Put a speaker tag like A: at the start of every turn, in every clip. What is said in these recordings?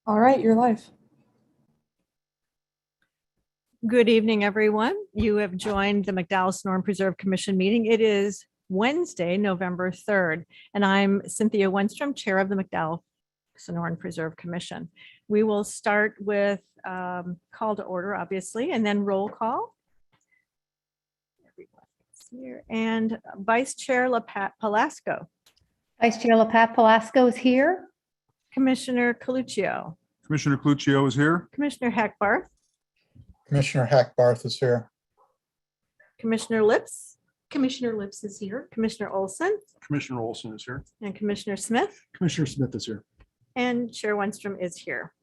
A: All right, you're live.
B: Good evening, everyone. You have joined the McDowell Sonoran Preserve Commission meeting. It is Wednesday, November 3rd, and I'm Cynthia Wenstrom, Chair of the McDowell Sonoran Preserve Commission. We will start with call to order, obviously, and then roll call. Everyone's here. And Vice Chair LaPat Palasco.
C: Vice Chair LaPat Palasco is here.
B: Commissioner Coluccio.
D: Commissioner Coluccio is here.
B: Commissioner Hackbarth.
E: Commissioner Hackbarth is here.
B: Commissioner Lips.
A: Commissioner Lips is here.
B: Commissioner Olsen.
D: Commissioner Olsen is here.
B: And Commissioner Smith.
D: Commissioner Smith is here.
B: And Chair Wenstrom is here.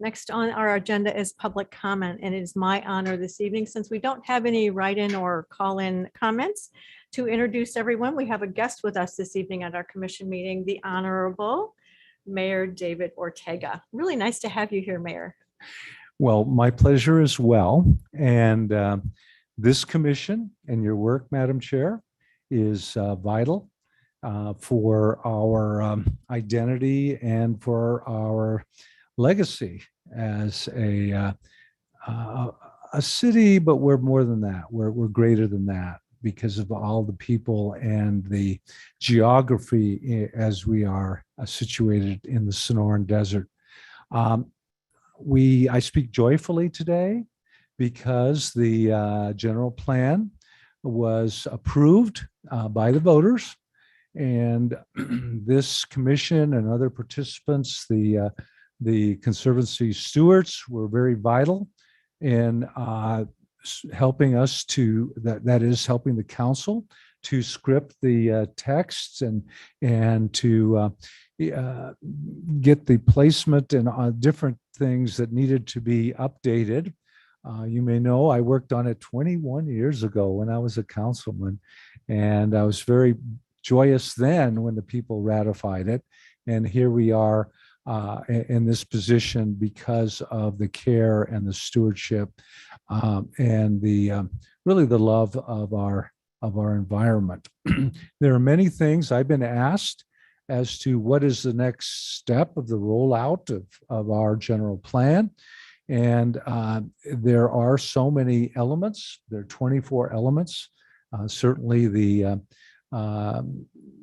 B: Next on our agenda is public comment, and it is my honor this evening, since we don't have any write-in or call-in comments, to introduce everyone. We have a guest with us this evening at our commission meeting, the Honorable Mayor David Ortega. Really nice to have you here, Mayor.
F: Well, my pleasure as well. And this commission and your work, Madam Chair, is vital for our identity and for our legacy as a city, but we're more than that. We're greater than that because of all the people and the geography as we are situated in the Sonoran Desert. I speak joyfully today because the general plan was approved by the voters, and this commission and other participants, the Conservancy stewards, were very vital in helping us to, that is helping the council to script the texts and to get the placement and different things that needed to be updated. You may know I worked on it 21 years ago when I was a councilman, and I was very joyous then when the people ratified it. And here we are in this position because of the care and the stewardship and the really the love of our environment. There are many things I've been asked as to what is the next step of the rollout of our general plan. And there are so many elements. There are 24 elements. Certainly the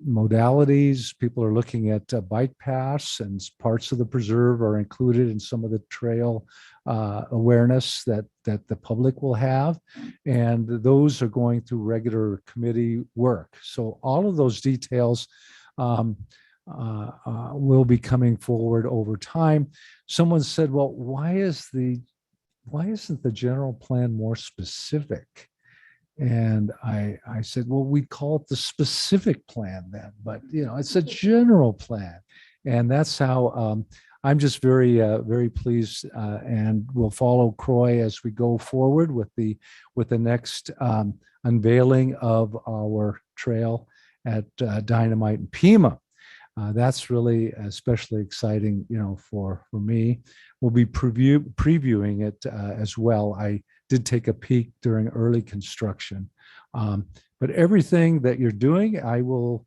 F: modalities, people are looking at bike paths, and parts of the preserve are included in some of the trail awareness that the public will have. And those are going through regular committee work. So all of those details will be coming forward over time. Someone said, well, why isn't the general plan more specific? And I said, well, we call it the specific plan then, but it's a general plan. And that's how I'm just very, very pleased and will follow Croy as we go forward with the next unveiling of our trail at Dynamite and Pima. That's really especially exciting, for me. We'll be previewing it as well. I did take a peek during early construction, but everything that you're doing, I want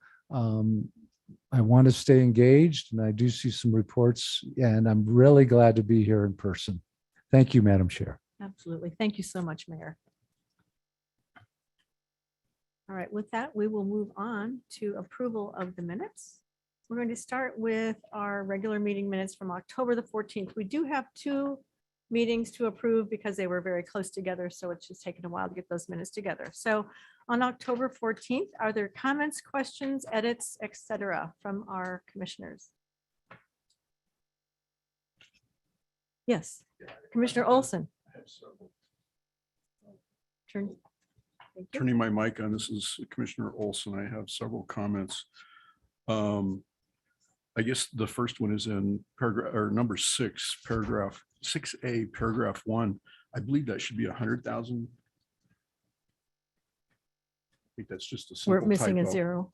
F: to stay engaged, and I do see some reports, and I'm really glad to be here in person. Thank you, Madam Chair.
B: Absolutely. Thank you so much, Mayor. All right, with that, we will move on to approval of the minutes. We're going to start with our regular meeting minutes from October the 14th. We do have two meetings to approve because they were very close together, so it's just taken a while to get those minutes together. So on October 14th, are there comments, questions, edits, etc. from our commissioners? Yes, Commissioner Olsen.
D: Turning my mic on, this is Commissioner Olsen. I have several comments. I guess the first one is in paragraph or number 6, paragraph 6A, paragraph 1. I believe that should be 100,000. I think that's just a simple
B: We're missing
D: typo.
B: a zero.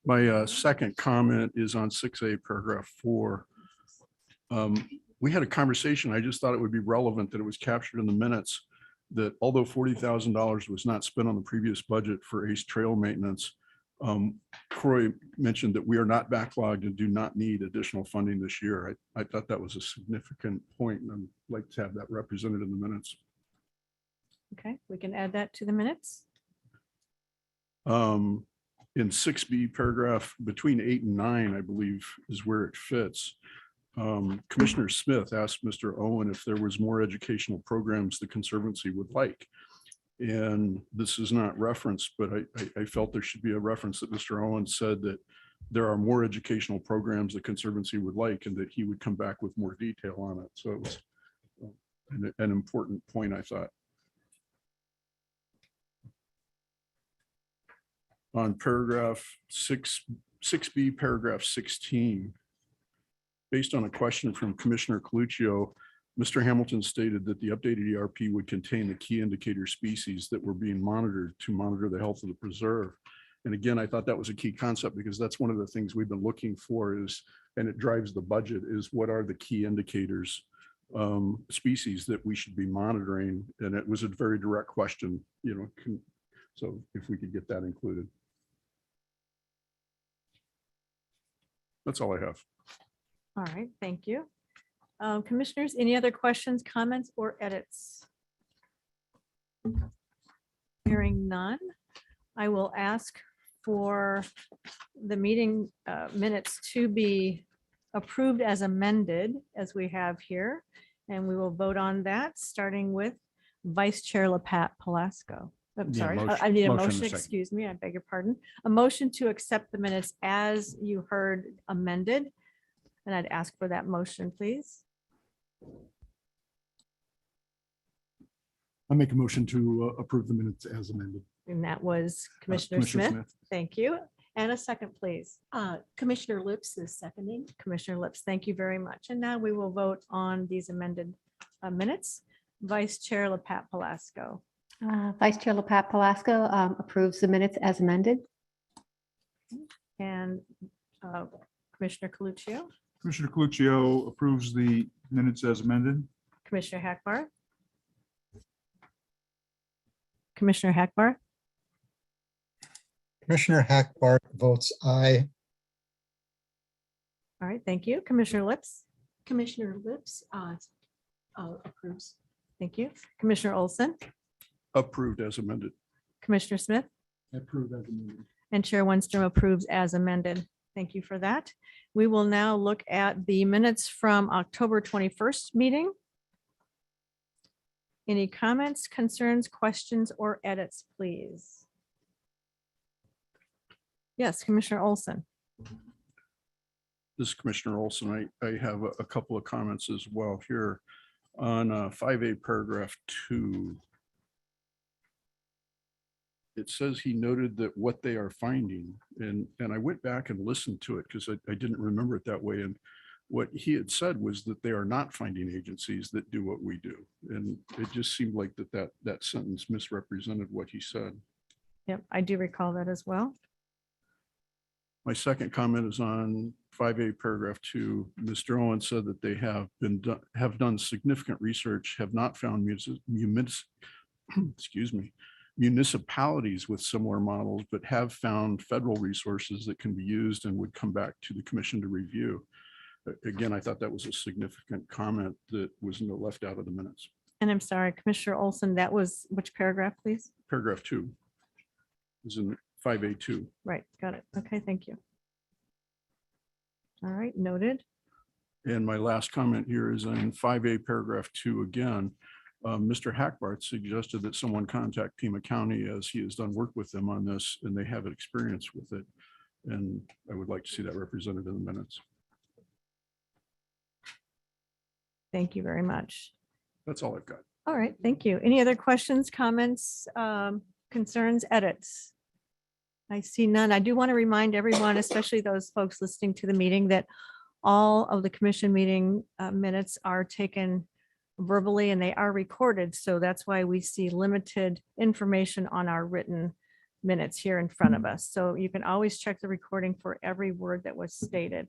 D: My second comment is on 6A, paragraph 4. We had a conversation. I just thought it would be relevant that it was captured in the minutes, that although $40,000 was not spent on the previous budget for ACE trail maintenance, Croy mentioned that we are not backlogged and do not need additional funding this year. I thought that was a significant point, and I'd like to have that represented in the minutes.
B: Okay, we can add that to the minutes.
D: In 6B paragraph between 8 and 9, I believe is where it fits. Commissioner Smith asked Mr. Owen if there was more educational programs the Conservancy would like. And this is not referenced, but I felt there should be a reference that Mr. Owen said that there are more educational programs the Conservancy would like and that he would come back with more detail on it. So it was an important point, I thought. On paragraph 6B, paragraph 16, based on a question from Commissioner Coluccio, Mr. Hamilton stated that the updated ERP would contain the key indicator species that were being monitored to monitor the health of the preserve. And again, I thought that was a key concept because that's one of the things we've been looking for is, and it drives the budget, is what are the key indicators, species that we should be monitoring? And it was a very direct question, you know, so if we could get that included. That's all I have.
B: All right, thank you. Commissioners, any other questions, comments, or edits? Hearing none, I will ask for the meeting minutes to be approved as amended, as we have here. And we will vote on that, starting with Vice Chair LaPat Palasco. I'm
D: Yeah,
B: sorry,
D: motion-
B: I need a
D: motion and a
B: motion,
D: second.
B: excuse me, I beg your pardon. A motion to accept the minutes as you heard amended. And I'd ask for that motion, please.
D: I make a motion to approve the minutes as amended.
B: And that was Commissioner Smith. Thank you. And a second, please.
A: Commissioner Lips is seconding.
B: Commissioner Lips, thank you very much. And now we will vote on these amended minutes. Vice Chair LaPat Palasco.
C: Vice Chair LaPat Palasco approves the minutes as amended.
B: And Commissioner Coluccio,
G: Commissioner Coluccio approves the minutes as amended.
B: Commissioner Hackbar. Commissioner Hackbar,
E: Commissioner Hackbarth votes aye.
B: all right, thank you. Commissioner Lips,
A: Commissioner Lips approves.
B: thank you. Commissioner Olsen,
D: Approved as amended.
B: Commissioner Smith,
D: Approved as amended.
B: and Chair Winstrom approves as amended. Thank you for that. We will now look at the minutes from October 21st meeting. Any comments, concerns, questions, or edits, please? Yes, Commissioner Olsen.
D: This is Commissioner Olsen. I have a couple of comments as well here on 5A paragraph 2. It says he noted that what they are finding, and I went back and listened to it because I didn't remember it that way. And what he had said was that they are not finding agencies that do what we do. And it just seemed like that sentence misrepresented what he said.
B: Yep, I do recall that as well.
D: My second comment is on 5A paragraph 2. Mr. Owen said that they have done significant research, have not found municipalities with similar models, but have found federal resources that can be used and would come back to the commission to review. Again, I thought that was a significant comment that was left out of the minutes.
B: And I'm sorry, Commissioner Olsen, that was which paragraph, please?
D: Paragraph 2 is in 5A2.
B: Right, got it. Okay, thank you. All right, noted.
D: And my last comment here is in 5A paragraph 2 again. Mr. Hackbarth suggested that someone contact Pima County as he has done work with them on this and they have experience with it. And I would like to see that represented in the minutes.
B: Thank you very much.
D: That's all I've got.
B: All right, thank you. Any other questions, comments, concerns, edits? I see none. I do want to remind everyone, especially those folks listening to the meeting, that all of the commission meeting minutes are taken verbally and they are recorded. So that's why we see limited information on our written minutes here in front of us. So you can always check the recording for every word that was stated.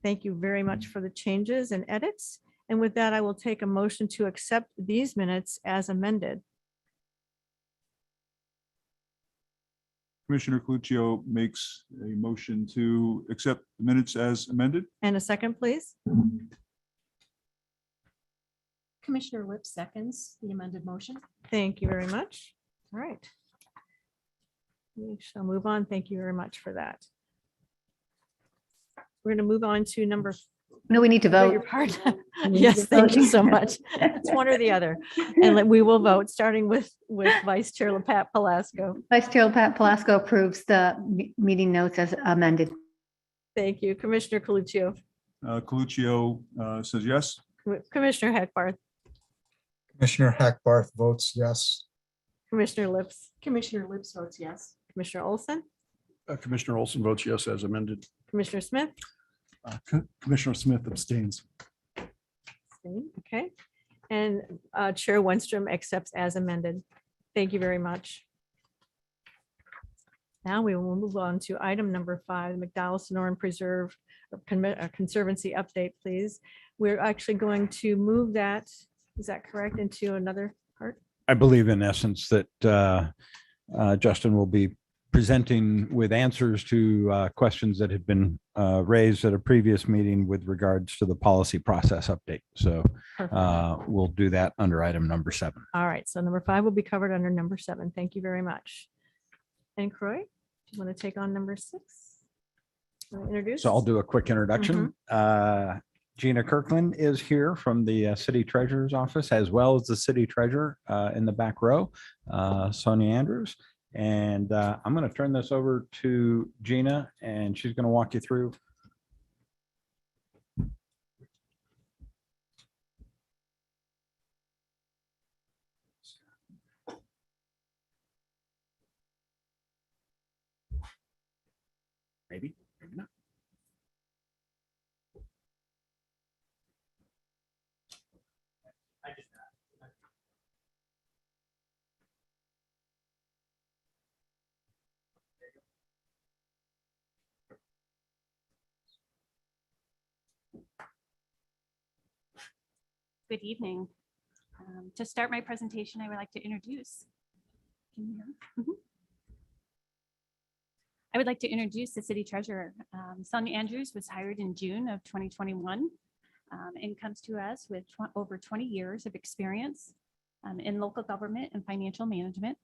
B: Thank you very much for the changes and edits. And with that, I will take a motion to accept these minutes as amended.
G: Commissioner Coluccio makes a motion to accept the minutes as amended.
B: And a second, please.
A: Commissioner Lips seconds the amended motion.
B: Thank you very much. All right. We shall move on. Thank you very much for that. We're going to move on to number.
C: No, we need to
B: beg your
C: vote.
B: pardon.
C: We need
B: Yes,
C: to
B: thank you
C: vote.
B: so much. It's one or the other. And we will vote, starting with Vice Chair LaPat Palasco.
C: Vice Chair Pat Palasco approves the meeting notes as amended.
B: Thank you. Commissioner Coluccio,
G: Coluccio says yes.
B: Commissioner Hackbarth,
E: Commissioner Hackbarth votes yes.
B: Commissioner Lips,
A: Commissioner Lips votes yes.
B: Commissioner Olsen,
D: Commissioner Olsen votes yes as amended.
B: Commissioner Smith.
D: Commissioner Smith abstains.
B: Okay. And Chair Wenstrom accepts as amended. Thank you very much. Now we will move on to item number 5, the McDowell Sonoran Preserve Conservancy update, please. We're actually going to move that, is that correct, into another part?
H: I believe in essence that Justin will be presenting with answers to questions that had been raised at a previous meeting with regards to the policy process update. So
B: Perfect.
H: we'll do that under item number 7.
B: All right, so number 5 will be covered under number 7. Thank you very much. And Croy, do you want to take on number 6? Introduce?
H: So I'll do a quick introduction. Gina Kirkland is here from the city treasurer's office, as well as the city treasurer in the back row, Sonia Andrews. And I'm going to turn this over to Gina, and she's going to walk you through. Maybe not.
I: Good evening. To start my presentation, I would like to introduce. Can you hear me? Mhm. I would like to introduce the city treasurer. Sonia Andrews was hired in June of 2021 and comes to us with over 20 years of experience in local government and financial management,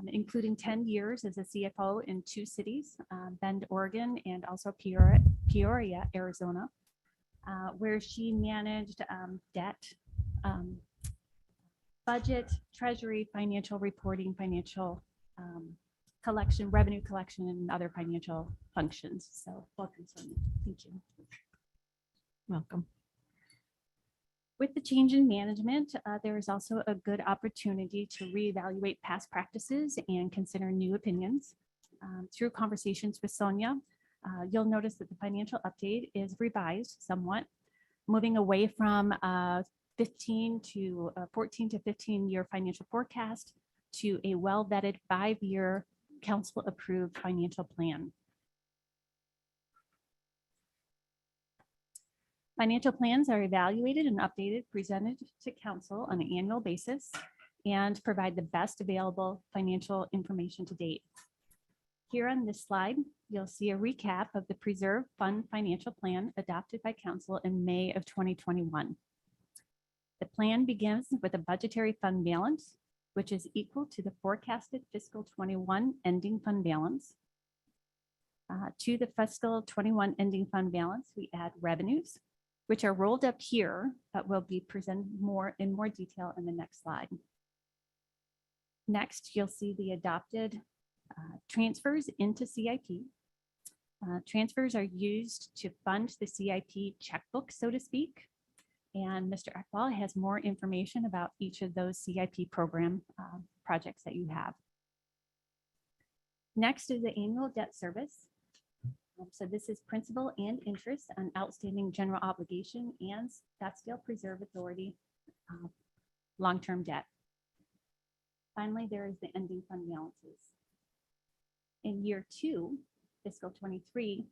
I: including 10 years as a CFO in 2 cities, Bend, Oregon, and also Peoria, Arizona, where she managed debt, budget, treasury, financial reporting, financial collection, revenue collection, and other financial functions. So welcome, Sonia. Thank you.
B: Welcome.
I: With the change in management, there is also a good opportunity to reevaluate past practices and consider new opinions. Through conversations with Sonia, you'll notice that the financial update is revised somewhat, moving away from 14 to 15-year financial forecast to a well-vetted 5-year council-approved financial plan. Financial plans are evaluated and updated, presented to council on an annual basis, and provide the best available financial information to date. Here on this slide, you'll see a recap of the Preserve Fund Financial Plan adopted by council in May of 2021. The plan begins with a budgetary fund balance, which is equal to the forecasted fiscal 21 ending fund balance. To the fiscal 21 ending fund balance, we add revenues, which are rolled up here, but will be presented in more detail in the next slide. Next, you'll see the adopted transfers into CIP. Transfers are used to fund the CIP checkbook, so to speak. And Mr. Ekwall has more information about each of those CIP program projects that you have. Next is the annual debt service. So this is principal and interest on outstanding general obligation and Scottsdale Preserve Authority long-term debt. Finally, there is the ending fund balances. In year 2, fiscal 23,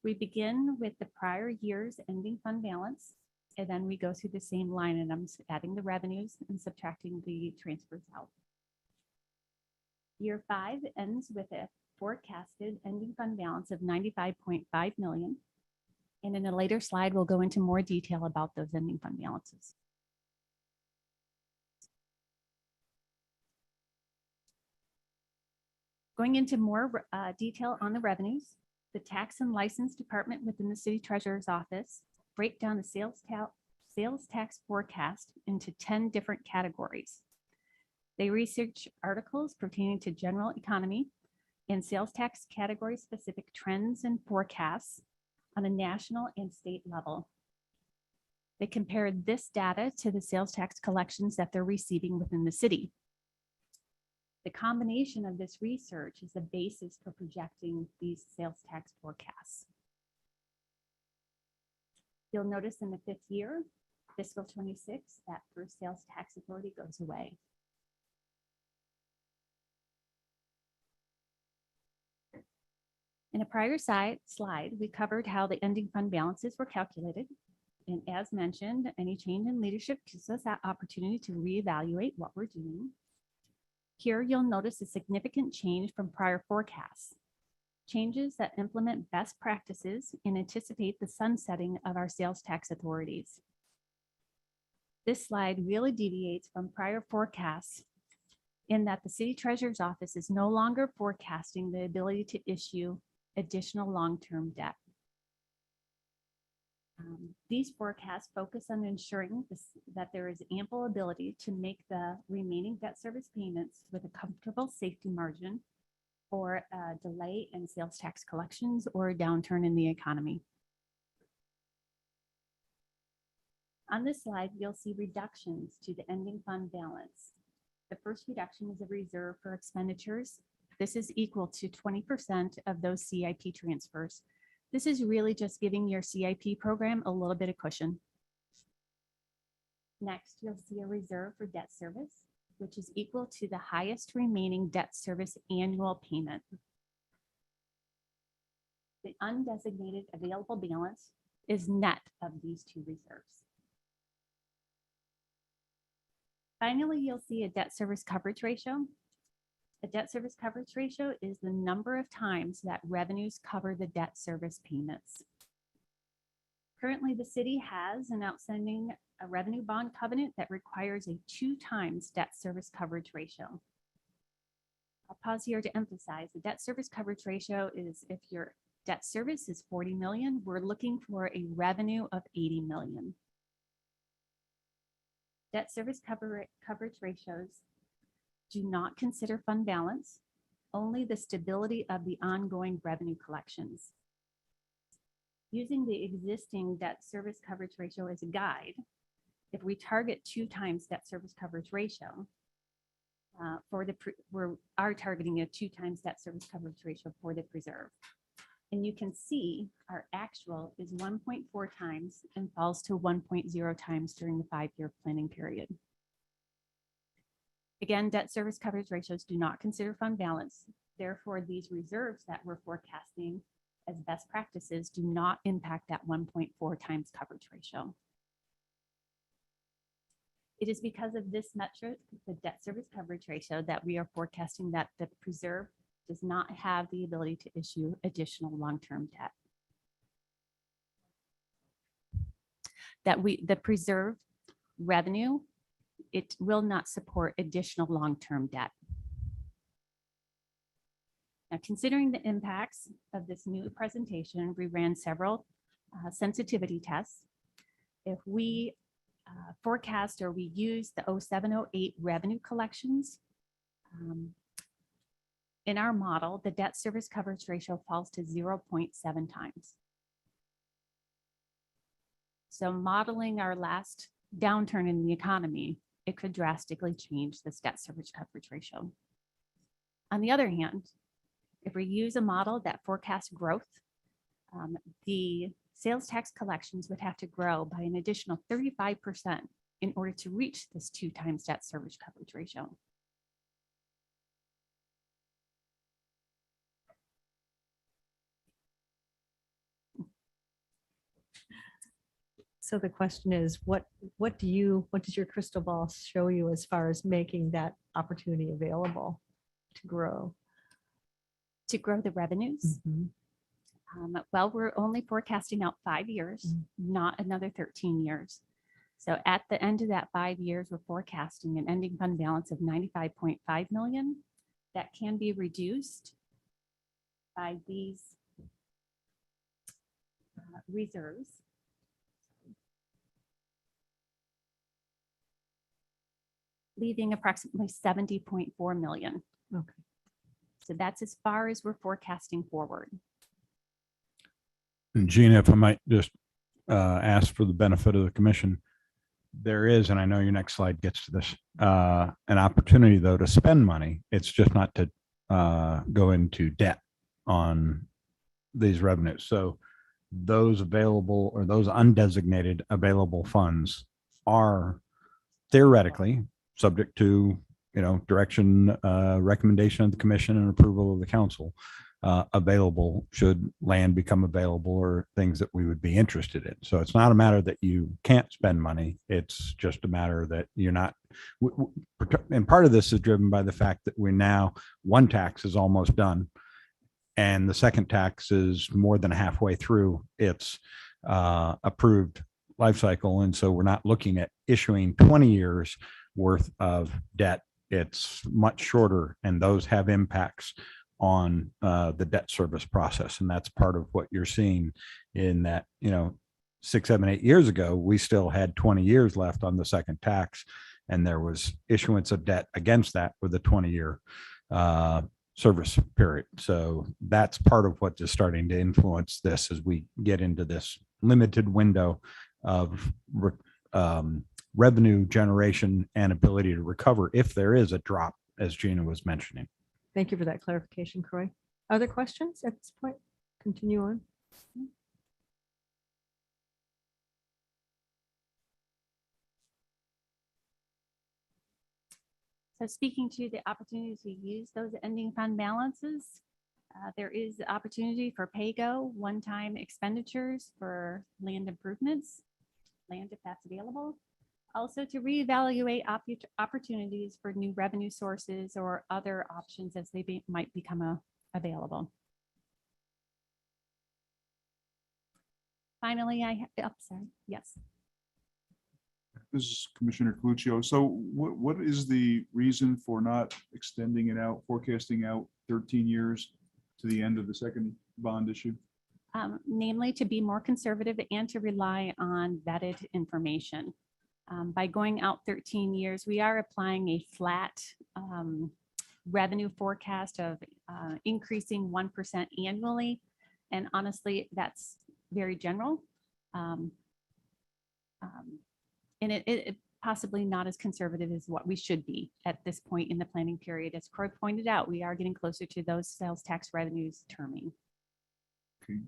I: we begin with the prior year's ending fund balance, and then we go through the same line items, adding the revenues and subtracting the transfers out. Year 5 ends with a forecasted ending fund balance of 95.5 million. And in a later slide, we'll go into more detail about those ending fund balances. Going into more detail on the revenues, the tax and license department within the city treasurer's office break down the sales tax forecast into 10 different categories. They research articles pertaining to general economy and sales tax category specific trends and forecasts on a national and state level. They compared this data to the sales tax collections that they're receiving within the city. The combination of this research is the basis for projecting these sales tax forecasts. You'll notice in the 5th year, fiscal 26, that first sales tax authority goes away. In a prior slide, we covered how the ending fund balances were calculated. And as mentioned, any change in leadership gives us that opportunity to reevaluate what we're doing. Here, you'll notice a significant change from prior forecasts. Changes that implement best practices and anticipate the sunsetting of our sales tax authorities. This slide really deviates from prior forecasts in that the city treasurer's office is no longer forecasting the ability to issue additional long-term debt. These forecasts focus on ensuring that there is ample ability to make the remaining debt service payments with a comfortable safety margin for a delay in sales tax collections or a downturn in the economy. On this slide, you'll see reductions to the ending fund balance. The first reduction is a reserve for expenditures. This is equal to 20% of those CIP transfers. This is really just giving your CIP program a little bit of cushion. Next, you'll see a reserve for debt service, which is equal to the highest remaining debt service annual payment. The undesignated available balance is net of these two reserves. Finally, you'll see a debt service coverage ratio. A debt service coverage ratio is the number of times that revenues cover the debt service payments. Currently, the city has an outstanding revenue bond covenant that requires a 2 times debt service coverage ratio. I'll pause here to emphasize the debt service coverage ratio is if your debt service is 40 million, we're looking for a revenue of 80 million. Debt service coverage ratios do not consider fund balance, only the stability of the ongoing revenue collections. Using the existing debt service coverage ratio as a guide, if we target 2 times debt service coverage ratio, we are targeting a 2 times debt service coverage ratio for the preserve. And you can see our actual is 1.4 times and falls to 1.0 times during the 5-year planning period. Again, debt service coverage ratios do not consider fund balance. Therefore, these reserves that we're forecasting as best practices do not impact that 1.4 times coverage ratio. It is because of this metric, the debt service coverage ratio, that we are forecasting that the preserve does not have the ability to issue additional long-term debt. The preserve revenue, it will not support additional long-term debt. Now, considering the impacts of this new presentation, we ran several sensitivity tests. If we forecast or we use the 07-08 revenue collections, in our model, the debt service coverage ratio falls to 0.7 times. So modeling our last downturn in the economy, it could drastically change this debt service coverage ratio. On the other hand, if we use a model that forecasts growth, the sales tax collections would have to grow by an additional 35% in order to reach this 2 times debt service coverage ratio.
B: So the question is, what does your crystal ball show you as far as making that opportunity available to grow?
I: to grow the revenues. Well, we're only forecasting out 5 years, not another 13 years. So at the end of that 5 years, we're forecasting an ending fund balance of 95.5 million. That can be reduced by these reserves. Leaving approximately 70.4 million.
B: Okay.
I: So that's as far as we're forecasting forward.
H: And Gina, if I might just ask for the benefit of the commission, there is, and I know your next slide gets to this, an opportunity though to spend money. It's just not to go into debt on these revenues. So those available or those undesignated available funds are theoretically subject to, direction, recommendation of the commission and approval of the council, available should land become available or things that we would be interested in. So it's not a matter that you can't spend money. It's just a matter that you're not. And part of this is driven by the fact that one tax is almost done. And the second tax is more than halfway through its approved life cycle. And so we're not looking at issuing 20 years worth of debt. It's much shorter, and those have impacts on the debt service process. And that's part of what you're seeing in that, 6, 7, 8 years ago, we still had 20 years left on the second tax, and there was issuance of debt against that with a 20-year service period. So that's part of what is starting to influence this as we get into this limited window of revenue generation and ability to recover if there is a drop, as Gina was mentioning.
B: Thank you for that clarification, Croy. Other questions at this point? Continue on.
I: So speaking to the opportunity to use those ending fund balances, there is the opportunity for PAYGO, one-time expenditures for land improvements, land if that's available. Also to reevaluate opportunities for new revenue sources or other options as they might become available. Finally, yes.
G: This is Commissioner Coluccio. So what is the reason for not extending it out, forecasting out 13 years to the end of the second bond issue?
I: Namely, to be more conservative and to rely on vetted information. By going out 13 years, we are applying a flat revenue forecast of increasing 1% annually. And honestly, that's very general. And it possibly not as conservative as what we should be at this point in the planning period. As Croy pointed out, we are getting closer to those sales tax revenues terming.
G: Okay.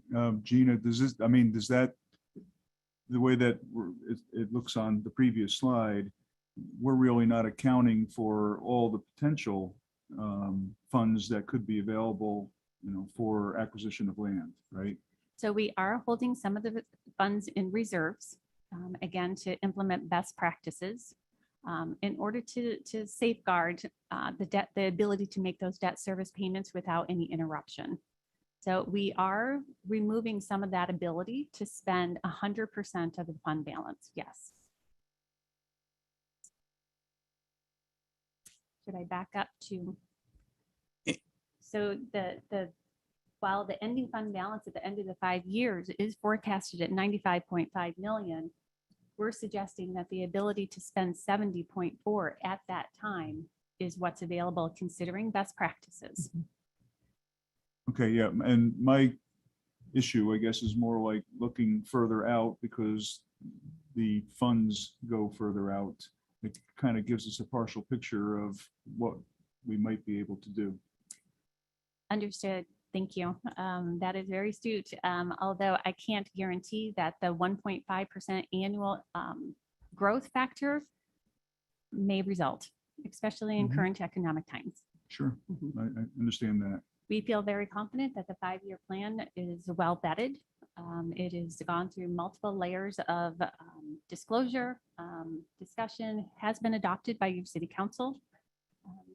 G: Gina, does that, the way that it looks on the previous slide, we're really not accounting for all the potential funds that could be available, for acquisition of land, right?
I: So we are holding some of the funds in reserves, again, to implement best practices in order to safeguard the ability to make those debt service payments without any interruption. So we are removing some of that ability to spend 100% of the fund balance. Yes. Should I back up to? So while the ending fund balance at the end of the 5 years is forecasted at 95.5 million, we're suggesting that the ability to spend 70.4 at that time is what's available considering best practices.
G: Okay, yeah, and my issue, I guess, is more like looking further out because the funds go further out. It kind of gives us a partial picture of what we might be able to do.
I: Understood. Thank you. That is very astute. Although I can't guarantee that the 1.5% annual growth factor may result, especially in current economic times.
G: Sure, I understand that.
I: We feel very confident that the 5-year plan is well vetted. It has gone through multiple layers of disclosure, discussion, has been adopted by your city council.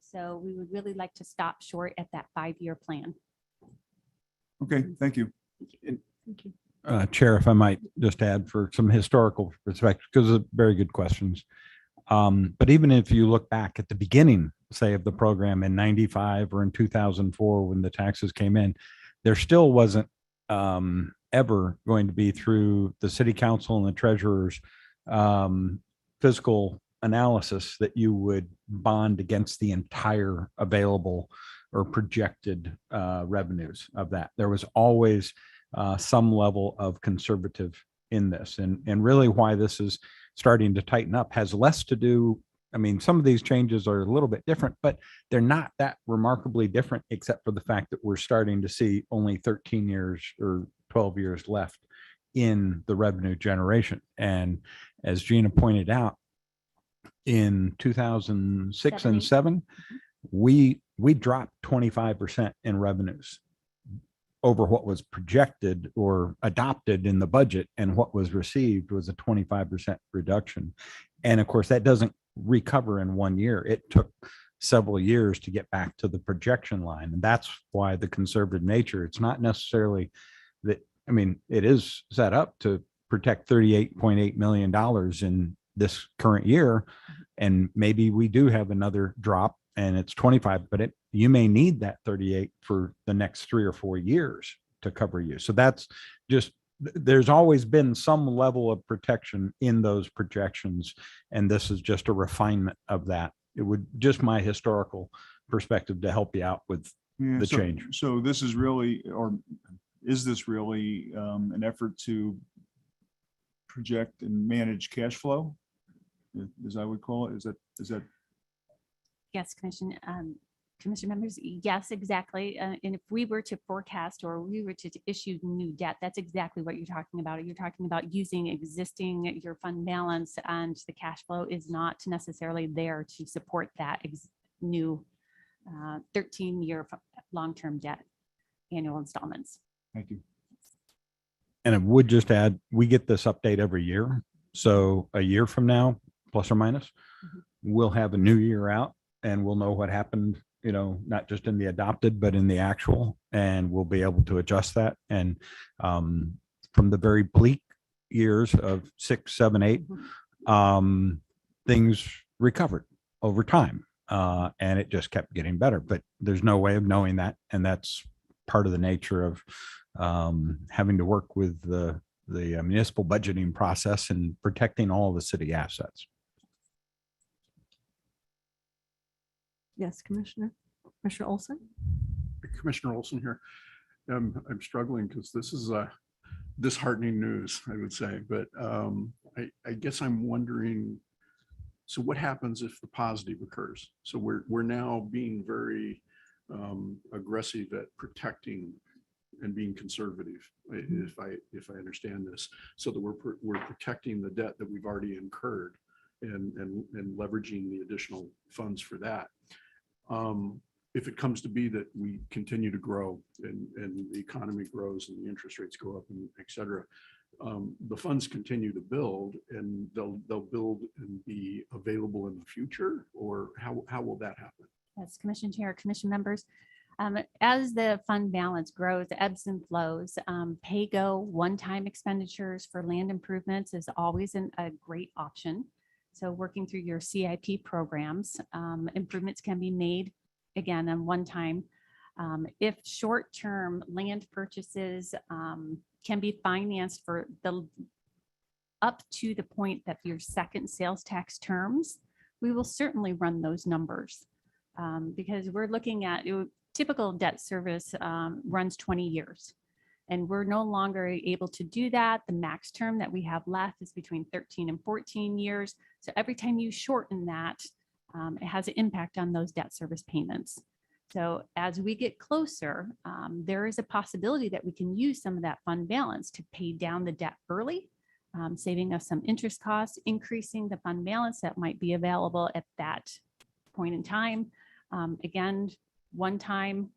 I: So we would really like to stop short at that 5-year plan.
G: Okay, thank you.
B: Thank you.
H: Chair, if I might just add for some historical perspective, because of very good questions. But even if you look back at the beginning, say, of the program in 95 or in 2004, when the taxes came in, there still wasn't ever going to be through the city council and the treasurer's fiscal analysis that you would bond against the entire available or projected revenues of that. There was always some level of conservative in this. And really why this is starting to tighten up has less to do, I mean, some of these changes are a little bit different, but they're not that remarkably different, except for the fact that we're starting to see only 13 years or 12 years left in the revenue generation. And as Gina pointed out, in 2006 and 7, we dropped 25% in revenues over what was projected or adopted in the budget, and what was received was a 25% reduction. And of course, that doesn't recover in 1 year. It took several years to get back to the projection line. And that's why the conservative nature, it's not necessarily that, I mean, it is set up to protect $38.8 million in this current year. And maybe we do have another drop and it's 25, but you may need that 38 for the next 3 or 4 years to cover you. So that's just, there's always been some level of protection in those projections. And this is just a refinement of that. It would just my historical perspective to help you out with
G: Yeah,
H: the
G: so-
H: change.
G: So this is really, or is this really an effort to project and manage cash flow? As I would call it, is that?
I: Yes, Commissioner members, yes, exactly. And if we were to forecast or we were to issue new debt, that's exactly what you're talking about. You're talking about using existing your fund balance, and the cash flow is not necessarily there to support that new 13-year long-term debt annual installments.
G: Thank you.
H: And I would just add, we get this update every year. So a year from now, plus or minus, we'll have a new year out and we'll know what happened, you know, not just in the adopted, but in the actual, and we'll be able to adjust that. And from the very bleak years of 6, 7, 8, things recovered over time. And it just kept getting better, but there's no way of knowing that. And that's part of the nature of having to work with the municipal budgeting process and protecting all the city assets.
B: Yes, Commissioner Olsen.
D: Commissioner Olsen here. I'm struggling because this is disheartening news, I would say, but I guess I'm wondering, so what happens if the positive occurs? So we're now being very aggressive at protecting and being conservative, if I understand this, so that we're protecting the debt that we've already incurred and leveraging the additional funds for that. If it comes to be that we continue to grow and the economy grows and the interest rates go up and et cetera, the funds continue to build and they'll build and be available in the future, or how will that happen?
I: Yes, Commission Chair, Commission members. As the fund balance grows, ebbs and flows, pay-go one-time expenditures for land improvements is always a great option. So working through your CIP programs, improvements can be made again on one time. If short-term land purchases can be financed for up to the point that your second sales tax terms, we will certainly run those numbers because we're looking at typical debt service runs 20 years. And we're no longer able to do that. The max term that we have left is between 13 and 14 years. So every time you shorten that, it has an impact on those debt service payments. So as we get closer, there is a possibility that we can use some of that fund balance to pay down the debt early, saving us some interest costs, increasing the fund balance that might be available at that point in time. Again, one-time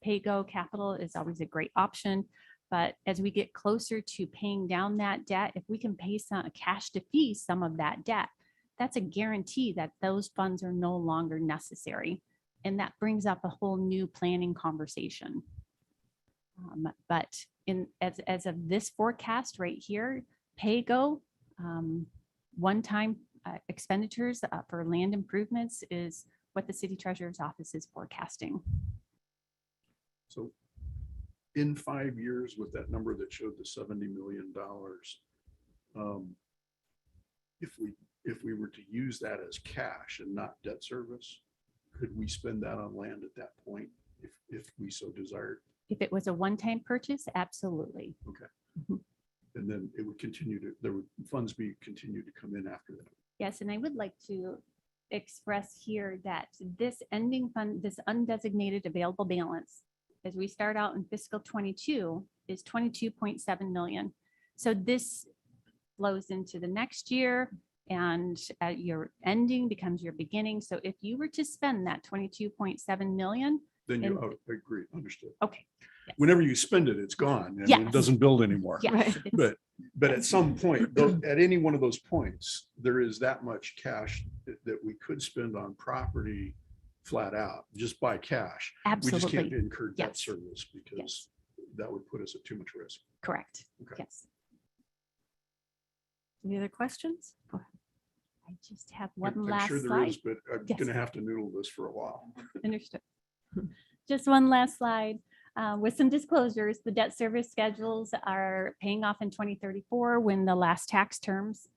I: pay-go capital is always a great option. But as we get closer to paying down that debt, if we can pay some cash to fee some of that debt, that's a guarantee that those funds are no longer necessary. And that brings up a whole new planning conversation. But as of this forecast right here, pay-go, one-time expenditures for land improvements is what the city treasurer's office is forecasting.
D: So in 5 years with that number that showed the $70 million, if we were to use that as cash and not debt service, could we spend that on land at that point if we so desired?
I: If it was a one-time purchase, absolutely.
D: And then it would continue to, there would funds be continue to come in after that.
I: Yes, and I would like to express here that this ending fund, this undesignated available balance, as we start out in fiscal 22, is 22.7 million. So this flows into the next year, and your ending becomes your beginning. So if you were to spend that 22.7 million,
D: Then you agree, understood.
I: okay. Yes.
D: Whenever you spend it, it's gone and
I: Yes.
D: it doesn't build anymore.
I: Yes,
B: Right.
I: it's-
D: But at some point, at any one of those points, there is that much cash that we could spend on property flat out, just by cash. We just can't
I: absolutely
D: incur debt
I: Yes.
D: service because that would put us at too much risk.
I: correct.
D: Okay.
I: Yes.
B: Any other questions? Go ahead.
I: I just have one
D: I'm
I: last
D: sure there
I: slide.
D: is, but I'm
I: Yes.
D: gonna have to noodle this for a while.
I: Understood. Just one last slide with some disclosures. The debt service schedules are paying off in 2034 when the last tax terms.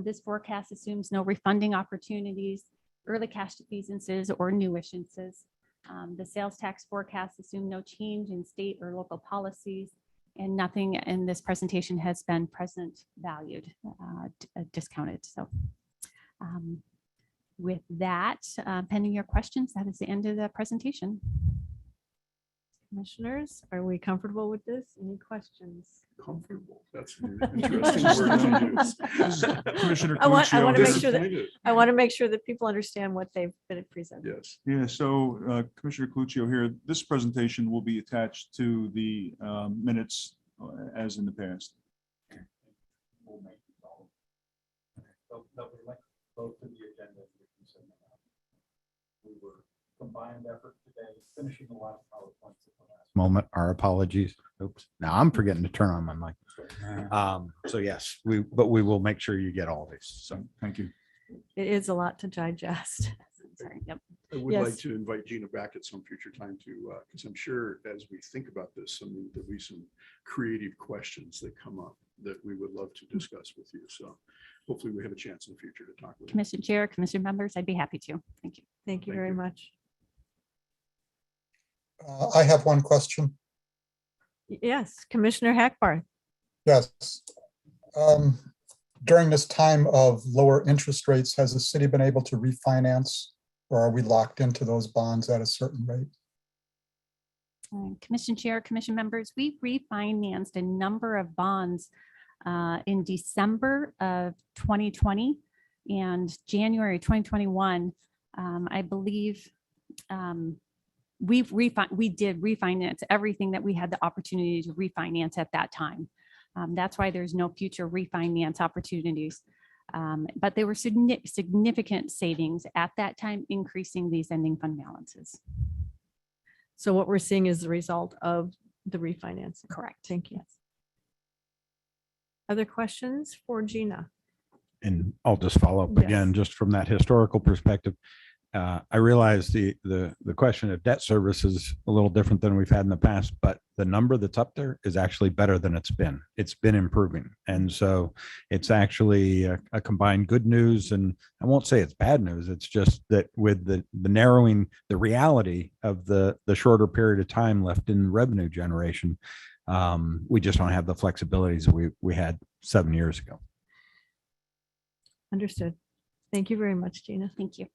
I: This forecast assumes no refunding opportunities, early cash defeasances, or new issuances. The sales tax forecasts assume no change in state or local policies, and nothing in this presentation has been present valued, discounted. So with that, pending your questions, that is the end of the presentation.
B: Commissioners, are we comfortable with this? Any questions?
D: Comfortable. That's an interesting word to use.
G: Commissioner
B: I want to
G: Coluccio,
B: make
G: this-
B: sure that,
D: Disappointed.
B: I want to make sure that people understand what they've been presented.
D: Yes.
G: Yeah, so Commissioner Coluccio here, this presentation will be attached to the minutes as in the past.
H: Combined effort today, finishing the last PowerPoints at the last moment. Our apologies. Oops. Now I'm forgetting to turn on my mic. So yes, but we will make sure you get all these. So
G: Thank you.
B: It is a lot to digest.
I: Sorry. Yep.
D: I would like
B: Yes.
D: to invite Gina back at some future time to, because I'm sure as we think about this, there'll be some creative questions that come up that we would love to discuss with you. So hopefully we have a chance in the future to talk with you.
I: Commission Chair, Commission members, I'd be happy to. Thank you.
B: Thank you
D: Thank
B: very
D: you.
B: much.
E: I have one question.
B: Yes, Commissioner Hackbarth.
E: Yes. During this time of lower interest rates, has the city been able to refinance, or are we locked into those bonds at a certain rate?
I: Commission Chair, Commission members, we refinanced a number of bonds in December of 2020 and January 2021. I believe we did refinance everything that we had the opportunity to refinance at that time. That's why there's no future refinance opportunities. But there were significant savings at that time, increasing these ending fund balances.
B: So what we're seeing is the result of the refinancing.
I: Correct.
B: Thank you. Other questions for Gina?
H: and I'll just follow up
B: Yes.
H: again, just from that historical perspective. I realize the question of debt service is a little different than we've had in the past, but the number that's up there is actually better than it's been. It's been improving. And so it's actually a combined good news. And I won't say it's bad news. It's just that with the narrowing, the reality of the shorter period of time left in revenue generation, we just don't have the flexibilities we had 7 years ago.
B: Understood. Thank you very much, Gina.
I: Thank you.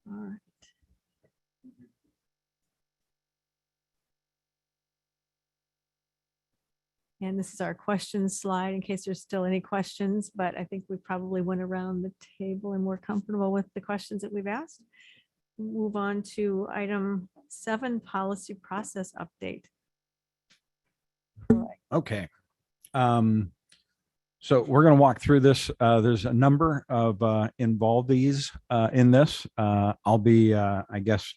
B: All right. And this is our questions slide in case there's still any questions, but I think we probably went around the table and we're comfortable with the questions that we've asked. Move on to item 7, policy process update.
H: Okay. So we're going to walk through this. There's a number of involvees in this. I'll be, I guess,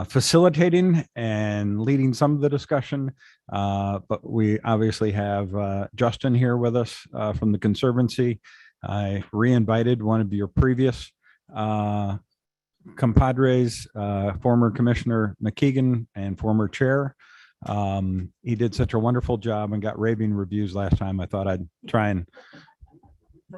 H: facilitating and leading some of the discussion. But we obviously have Justin here with us from the Conservancy. I re-invited one of your previous compadres, former Commissioner McKeegan and former chair. He did such a wonderful job and got raving reviews last time. I thought I'd try and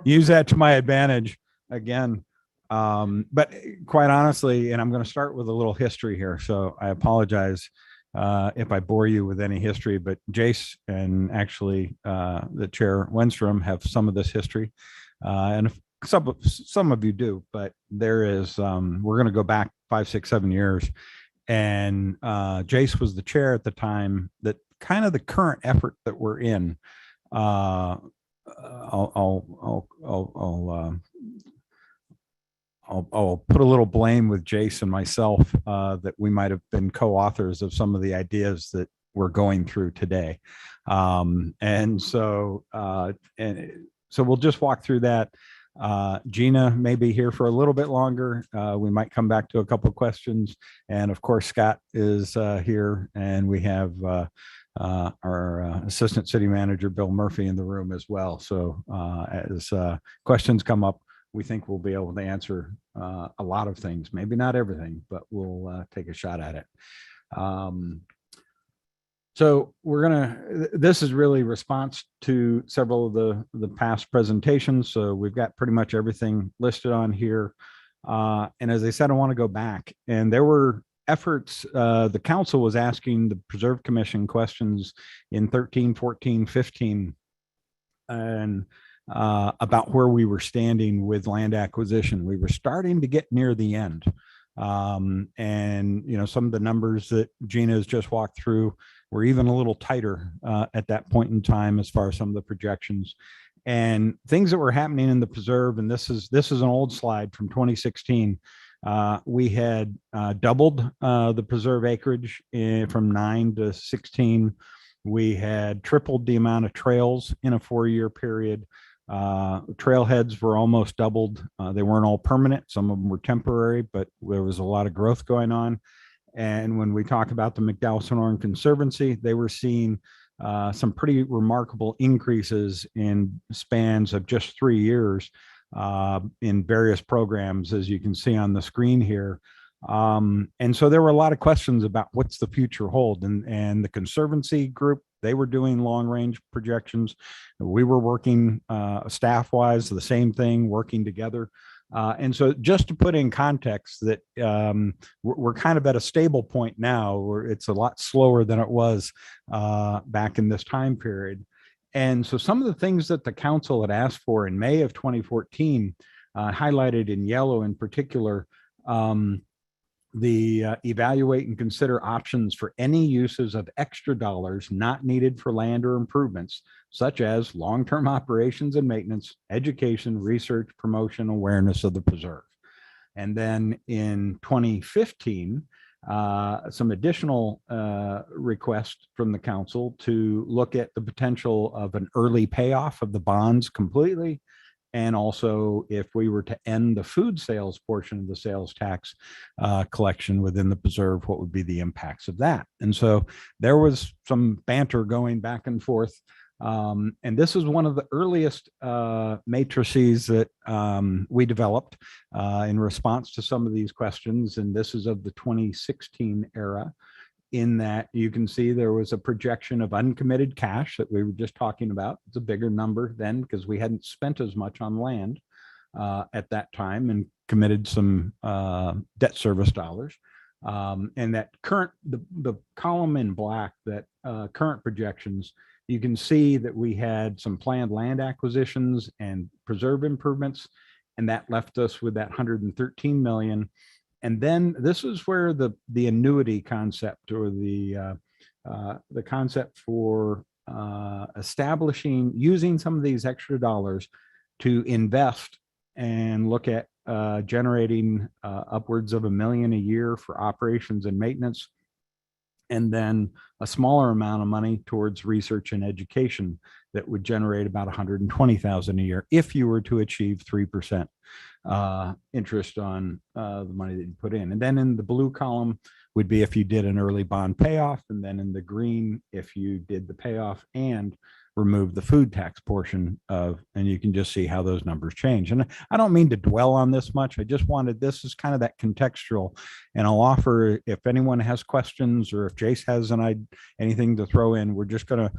H: use that to my advantage again. But quite honestly, and I'm going to start with a little history here. So I apologize if I bore you with any history, but Jace and actually the chair Wenstrom have some of this history. And some of you do, but there is, we're going to go back 5, 6, 7 years. And Jace was the chair at the time. That kind of the current effort that we're in. I'll put a little blame with Jace and myself that we might have been co-authors of some of the ideas that we're going through today. And so we'll just walk through that. Gina may be here for a little bit longer. We might come back to a couple of questions. And of course, Scott is here, and we have our Assistant City Manager, Bill Murphy, in the room as well. So as questions come up, we think we'll be able to answer a lot of things, maybe not everything, but we'll take a shot at it. So this is really response to several of the past presentations. So we've got pretty much everything listed on here. And as I said, I want to go back, and there were efforts. The council was asking the Preserve Commission questions in 13, 14, 15, and about where we were standing with land acquisition. We were starting to get near the end. And, you know, some of the numbers that Gina has just walked through were even a little tighter at that point in time as far as some of the projections and things that were happening in the preserve. And this is an old slide from 2016. We had doubled the preserve acreage from 9 to 16. We had tripled the amount of trails in a 4-year period. Trailheads were almost doubled. They weren't all permanent. Some of them were temporary, but there was a lot of growth going on. And when we talk about the McDowell Sonoran Conservancy, they were seeing some pretty remarkable increases in spans of just 3 years in various programs, as you can see on the screen here. And so there were a lot of questions about what's the future hold, and the Conservancy group, they were doing long range projections. We were working staff wise, the same thing, working together. And so just to put in context that we're kind of at a stable point now, where it's a lot slower than it was back in this time period. And so some of the things that the council had asked for in May of 2014, highlighted in yellow in particular, the evaluate and consider options for any uses of extra dollars not needed for land or improvements, such as long-term operations and maintenance, education, research, promotion, awareness of the preserve. And then in 2015, some additional requests from the council to look at the potential of an early payoff of the bonds completely. And also, if we were to end the food sales portion of the sales tax collection within the preserve, what would be the impacts of that? And so there was some banter going back and forth. And this is one of the earliest matrices that we developed in response to some of these questions. And this is of the 2016 era. In that you can see there was a projection of uncommitted cash that we were just talking about. It's a bigger number then because we hadn't spent as much on land at that time and committed some debt service dollars. And that the column in black, that current projections, you can see that we had some planned land acquisitions and preserve improvements, and that left us with that 113 million. And then this is where the annuity concept, or the concept for using some of these extra dollars to invest and look at generating upwards of $1 million a year for operations and maintenance, and then a smaller amount of money towards research and education that would generate about 120,000 a year if you were to achieve 3% interest on the money that you put in. And then in the blue column would be if you did an early bond payoff, and then in the green if you did the payoff and remove the food tax portion of, and you can just see how those numbers change. And I don't mean to dwell on this much. I just wanted, this is kind of that contextual, and I'll offer, if anyone has questions or if Jace has anything to throw in, we're just going to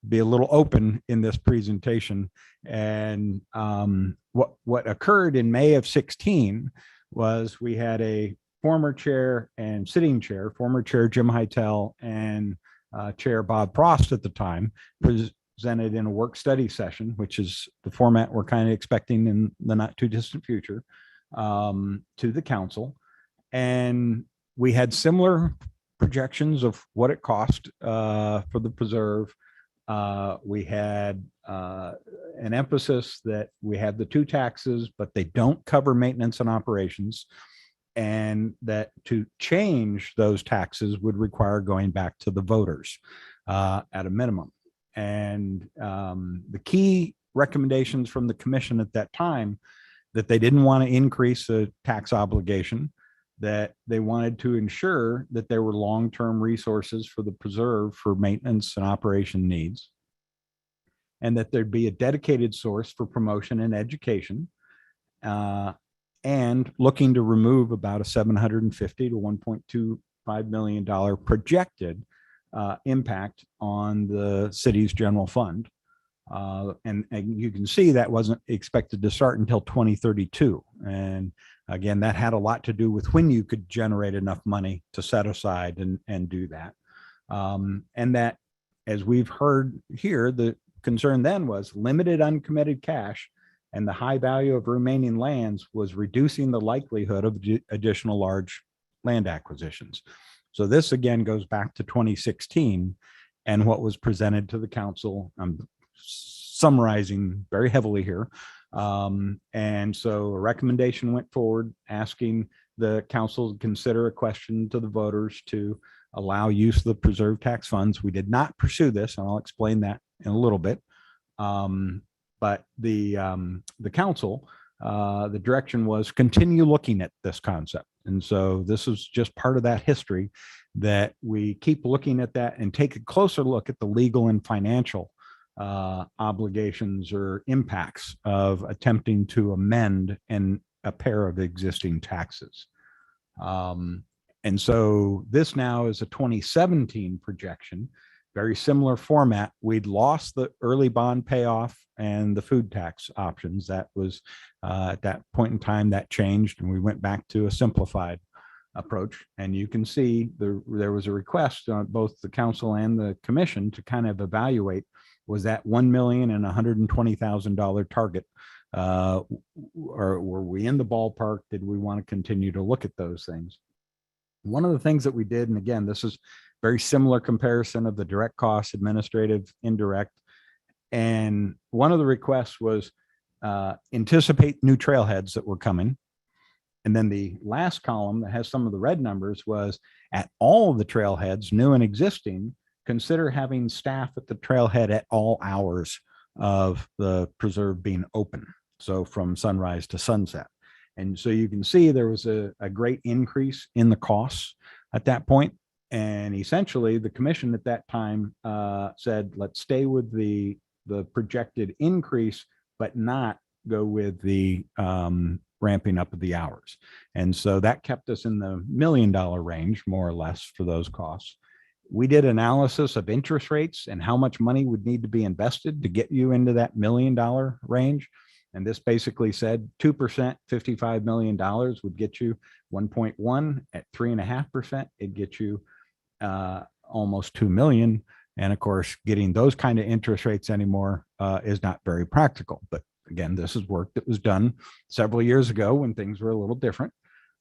H: be a little open in this presentation. And what occurred in May of 16 was we had a former chair and sitting chair, former chair Jim Hytel and Chair Bob Frost at the time, presented in a work study session, which is the format we're kind of expecting in the not too distant future, to the council. And we had similar projections of what it cost for the preserve. We had an emphasis that we had the two taxes, but they don't cover maintenance and operations, and that to change those taxes would require going back to the voters at a minimum. And the key recommendations from the commission at that time, that they didn't want to increase the tax obligation, that they wanted to ensure that there were long-term resources for the preserve for maintenance and operation needs, and that there'd be a dedicated source for promotion and education, and looking to remove about a $750 to $1.25 million projected impact on the city's general fund. And you can see that wasn't expected to start until 2032. And again, that had a lot to do with when you could generate enough money to set aside and do that. And that, as we've heard here, the concern then was limited uncommitted cash, and the high value of remaining lands was reducing the likelihood of additional large land acquisitions. So this again goes back to 2016 and what was presented to the council. I'm summarizing very heavily here. And so a recommendation went forward asking the council to consider a question to the voters to allow use of the preserve tax funds. We did not pursue this, and I'll explain that in a little bit. But the council, the direction was continue looking at this concept. And so this is just part of that history, that we keep looking at that and take a closer look at the legal and financial obligations or impacts of attempting to amend a pair of existing taxes. And so this now is a 2017 projection, very similar format. We'd lost the early bond payoff and the food tax options. That was at that point in time that changed, and we went back to a simplified approach. And you can see there was a request on both the council and the commission to kind of evaluate, was that $1 million and $120,000 target, or were we in the ballpark? Did we want to continue to look at those things? One of the things that we did, and again, this is very similar comparison of the direct costs, administrative, indirect. And one of the requests was anticipate new trailheads that were coming. And then the last column that has some of the red numbers was at all of the trailheads, new and existing, consider having staff at the trailhead at all hours of the preserve being open. So from sunrise to sunset. And so you can see there was a great increase in the costs at that point. And essentially the commission at that time said, let's stay with the projected increase, but not go with the ramping up of the hours. And so that kept us in the $1 million range, more or less, for those costs. We did analysis of interest rates and how much money would need to be invested to get you into that $1 million range. And this basically said 2%, $55 million would get you 1.1. At 3.5%, it'd get you almost 2 million. And of course, getting those kind of interest rates anymore is not very practical. But again, this is work that was done several years ago when things were a little different.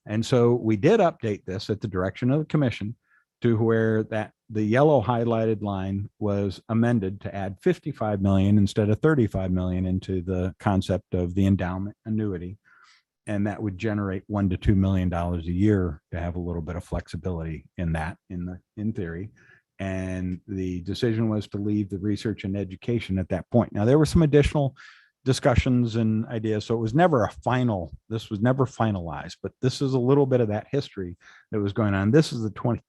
H: And so we did update this at the direction of the commission to where that the yellow highlighted line was amended to add 55 million instead of 35 million into the concept of the endowment annuity. And that would generate $1 to $2 million a year to have a little bit of flexibility in that, in theory. And the decision was to leave the research and education at that point. Now, there were some additional discussions and ideas. So it was never this was never finalized, but this is a little bit of that history that was going on. This is the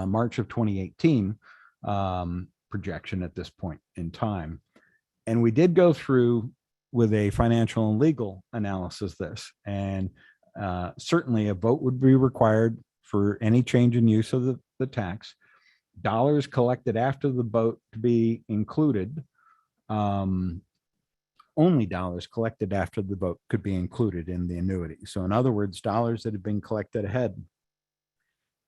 H: March of 2018 projection at this point in time. And we did go through with a financial and legal analysis this, and certainly a vote would be required for any change in use of the tax. Dollars collected after the vote to be included. Only dollars collected after the vote could be included in the annuity. So in other words, dollars that had been collected ahead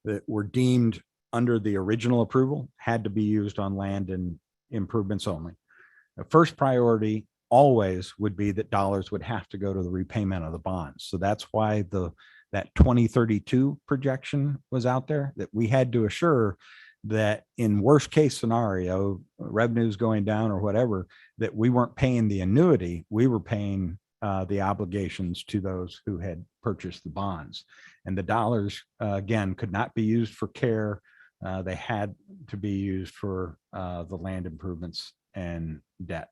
H: that were deemed under the original approval had to be used on land and improvements only. The first priority always would be that dollars would have to go to the repayment of the bonds. So that's why that 2032 projection was out there, that we had to assure that in worst case scenario, revenues going down or whatever, that we weren't paying the annuity, we were paying the obligations to those who had purchased the bonds. And the dollars, again, could not be used for care. They had to be used for the land improvements and debt.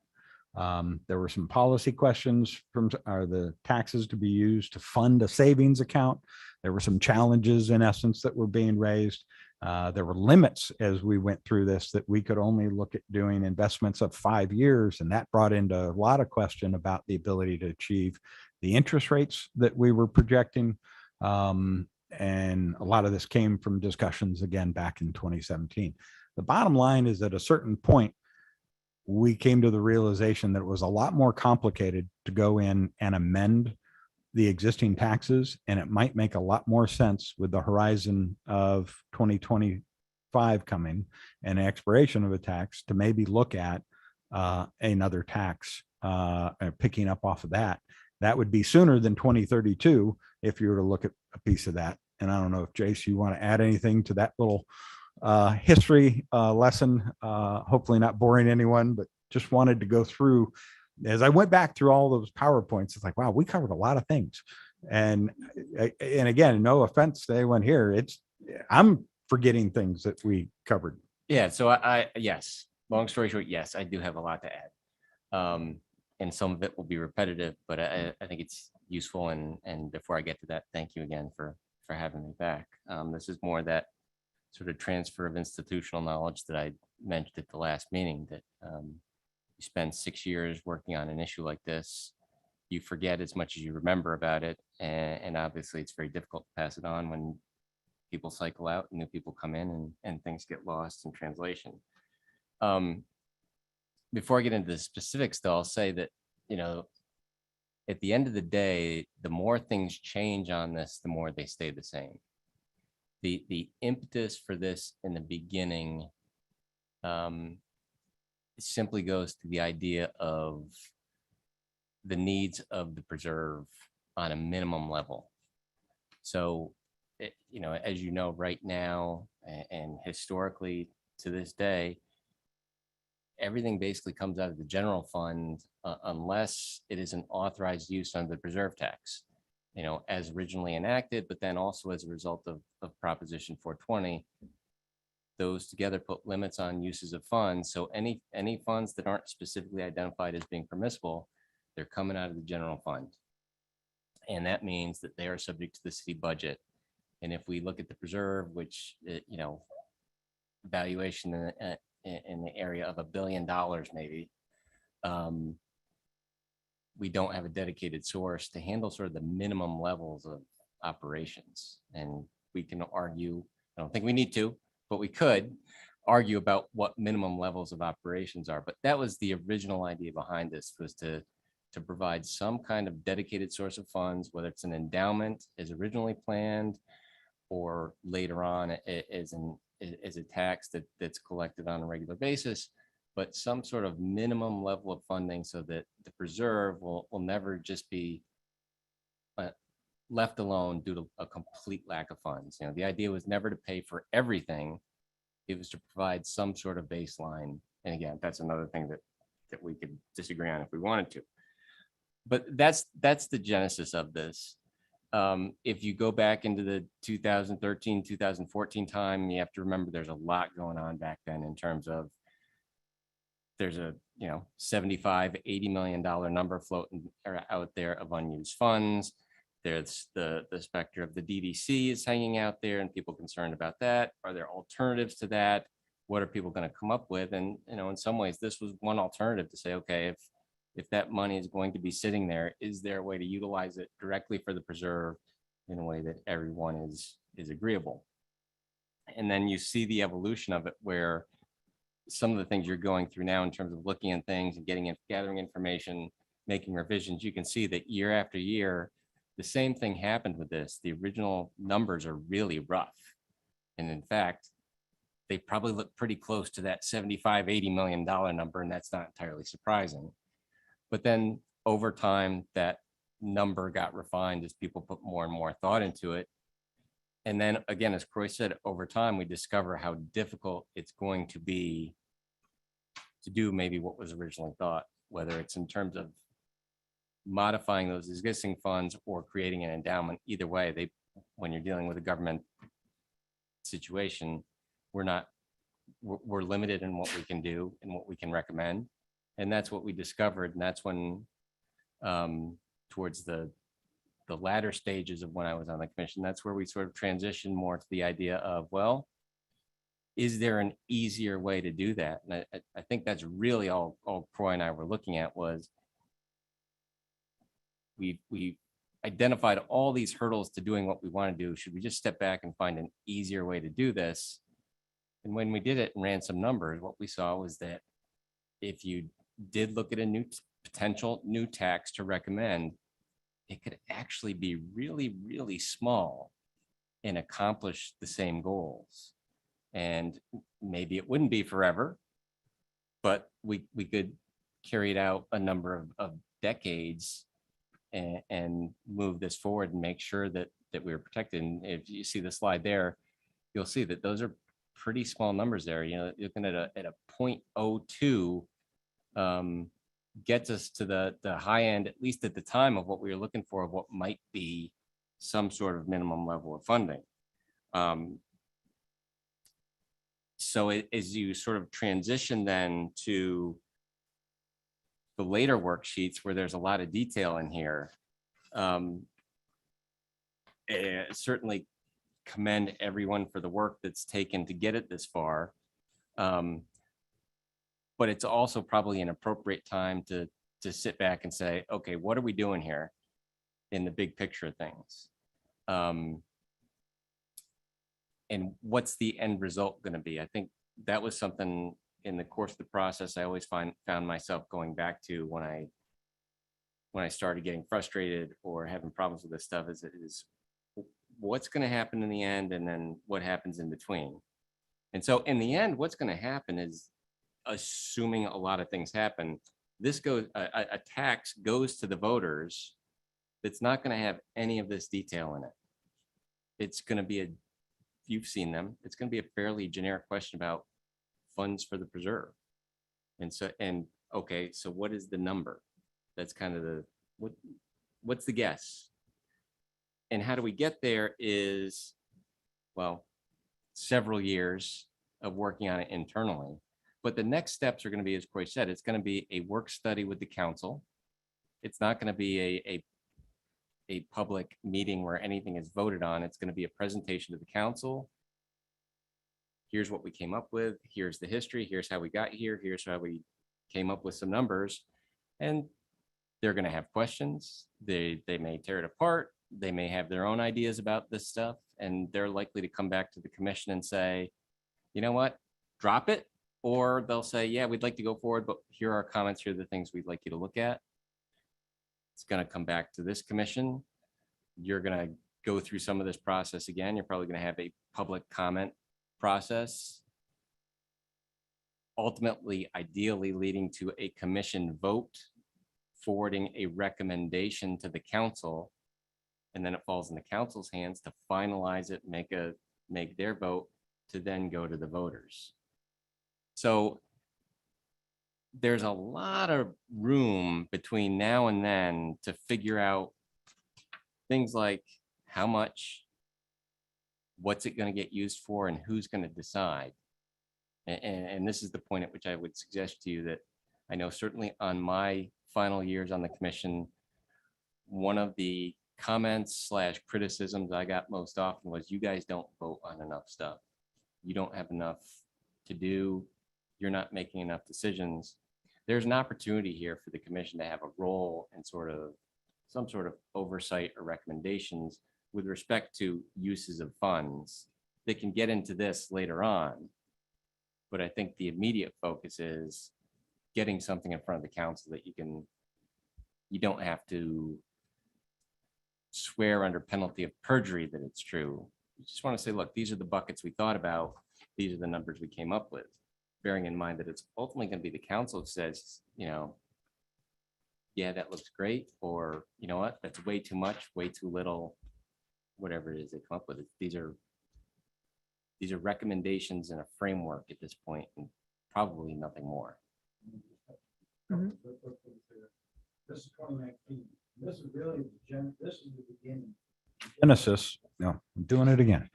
H: There were some policy questions from, are the taxes to be used to fund a savings account? There were some challenges in essence that were being raised. There were limits as we went through this, that we could only look at doing investments of 5 years. And that brought into a lot of question about the ability to achieve the interest rates that we were projecting. And a lot of this came from discussions again back in 2017. The bottom line is at a certain point, we came to the realization that it was a lot more complicated to go in and amend the existing taxes, and it might make a lot more sense with the horizon of 2025 coming and expiration of a tax to maybe look at another tax, picking up off of that. That would be sooner than 2032 if you were to look at a piece of that. And I don't know if Jace, you want to add anything to that little history lesson, hopefully not boring anyone, but just wanted to go through. As I went back through all those PowerPoints, it's like, wow, we covered a lot of things. And again, no offense to anyone here, I'm forgetting things that we covered.
J: Yeah, so yes, long story short, yes, I do have a lot to add. And some of it will be repetitive, but I think it's useful. And before I get to that, thank you again for having me back. This is more that sort of transfer of institutional knowledge that I mentioned at the last meeting, that you spend 6 years working on an issue like this, you forget as much as you remember about it. And obviously it's very difficult to pass it on when people cycle out and new people come in and things get lost in translation. Before I get into the specifics though, I'll say that, at the end of the day, the more things change on this, the more they stay the same. The impetus for this in the beginning simply goes to the idea of the needs of the preserve on a minimum level. So, as you know, right now and historically to this day, everything basically comes out of the general fund unless it is an authorized use under the preserve tax, as originally enacted, but then also as a result of Proposition 420. Those together put limits on uses of funds. So any funds that aren't specifically identified as being permissible, they're coming out of the general fund. And that means that they are subject to the city budget. And if we look at the preserve, which, valuation in the area of $1 billion, maybe, we don't have a dedicated source to handle sort of the minimum levels of operations. And we can argue, I don't think we need to, but we could argue about what minimum levels of operations are. But that was the original idea behind this, was to provide some kind of dedicated source of funds, whether it's an endowment as originally planned, or later on as a tax that's collected on a regular basis, but some sort of minimum level of funding so that the preserve will never just be left alone due to a complete lack of funds. The idea was never to pay for everything. It was to provide some sort of baseline. And again, that's another thing that we could disagree on if we wanted to. but that's the genesis of this. If you go back into the 2013, 2014 time, you have to remember there's a lot going on back then in terms of there's a, 75, $80 million number floating out there of unused funds. There's the specter of the DDC is hanging out there and people concerned about that. Are there alternatives to that? What are people going to come up with? And, in some ways, this was one alternative to say, okay, if that money is going to be sitting there, is there a way to utilize it directly for the preserve in a way that everyone is agreeable? And then you see the evolution of it, where some of the things you're going through now in terms of looking at things and gathering information, making revisions, you can see that year after year, the same thing happened with this. The original numbers are really rough. And in fact, they probably look pretty close to that $75, $80 million number, and that's not entirely surprising. But then over time, that number got refined as people put more and more thought into it. And then again, as Croy said, over time, we discover how difficult it's going to be to do maybe what was originally thought, whether it's in terms of modifying those existing funds or creating an endowment. Either way, when you're dealing with a government situation, we're limited in what we can do and what we can recommend. And that's what we discovered. And that's when, towards the latter stages of when I was on the commission, that's where we sort of transitioned more to the idea of, well, is there an easier way to do that? And I think that's really all Croy and I were looking at was we identified all these hurdles to doing what we want to do. Should we just step back and find an easier way to do this? And when we did it and ran some numbers, what we saw was that if you did look at a potential new tax to recommend, it could actually be really, really small and accomplish the same goals. And maybe it wouldn't be forever, but we could carry it out a number of decades and move this forward and make sure that we were protected. And if you see the slide there, you'll see that those are pretty small numbers there. You're looking at a 0.02 gets us to the high end, at least at the time, of what we were looking for, of what might be some sort of minimum level of funding. So as you sort of transition then to the later worksheets where there's a lot of detail in here, certainly commend everyone for the work that's taken to get it this far. But it's also probably an appropriate time to sit back and say, okay, what are we doing here in the big picture of things? And what's the end result going to be? I think that was something in the course of the process I always found myself going back to when I started getting frustrated or having problems with this stuff is what's going to happen in the end, and then what happens in between. And so in the end, what's going to happen is, assuming a lot of things happen, this goes, a tax goes to the voters that's not going to have any of this detail in it. It's going to be you've seen them, it's going to be a fairly generic question about funds for the preserve. And okay, so what is the number? That's kind of what's the guess? And how do we get there is, well, several years of working on it internally. But the next steps are going to be, as Croy said, it's going to be a work study with the council. It's not going to be a public meeting where anything is voted on. It's going to be a presentation to the council. Here's what we came up with. Here's the history. Here's how we got here. Here's how we came up with some numbers. And they're going to have questions. They may tear it apart. They may have their own ideas about this stuff. And they're likely to come back to the commission and say, you know what, drop it. Or they'll say, yeah, we'd like to go forward, but here are our comments. Here are the things we'd like you to look at. It's going to come back to this commission. You're going to go through some of this process again. You're probably going to have a public comment process, ultimately, ideally leading to a commission vote, forwarding a recommendation to the council, and then it falls in the council's hands to finalize it, make their vote, to then go to the voters. So there's a lot of room between now and then to figure out things like how much, what's it going to get used for, and who's going to decide. And this is the point at which I would suggest to you that I know certainly on my final years on the commission, one of the comments / criticisms I got most often was, you guys don't vote on enough stuff. You don't have enough to do. You're not making enough decisions. There's an opportunity here for the commission to have a role in some sort of oversight or recommendations with respect to uses of funds. They can get into this later on, but I think the immediate focus is getting something in front of the council that you don't have to swear under penalty of perjury that it's true. You just want to say, look, these are the buckets we thought about. These are the numbers we came up with, bearing in mind that it's ultimately going to be the council that says, yeah, that looks great, or you know what, that's way too much, way too little, whatever it is they come up with. These are recommendations and a framework at this point, and probably nothing more.
B: Mhm.
K: This is 2019. This is really this is the beginning.
H: Genesis, no, I'm doing it again.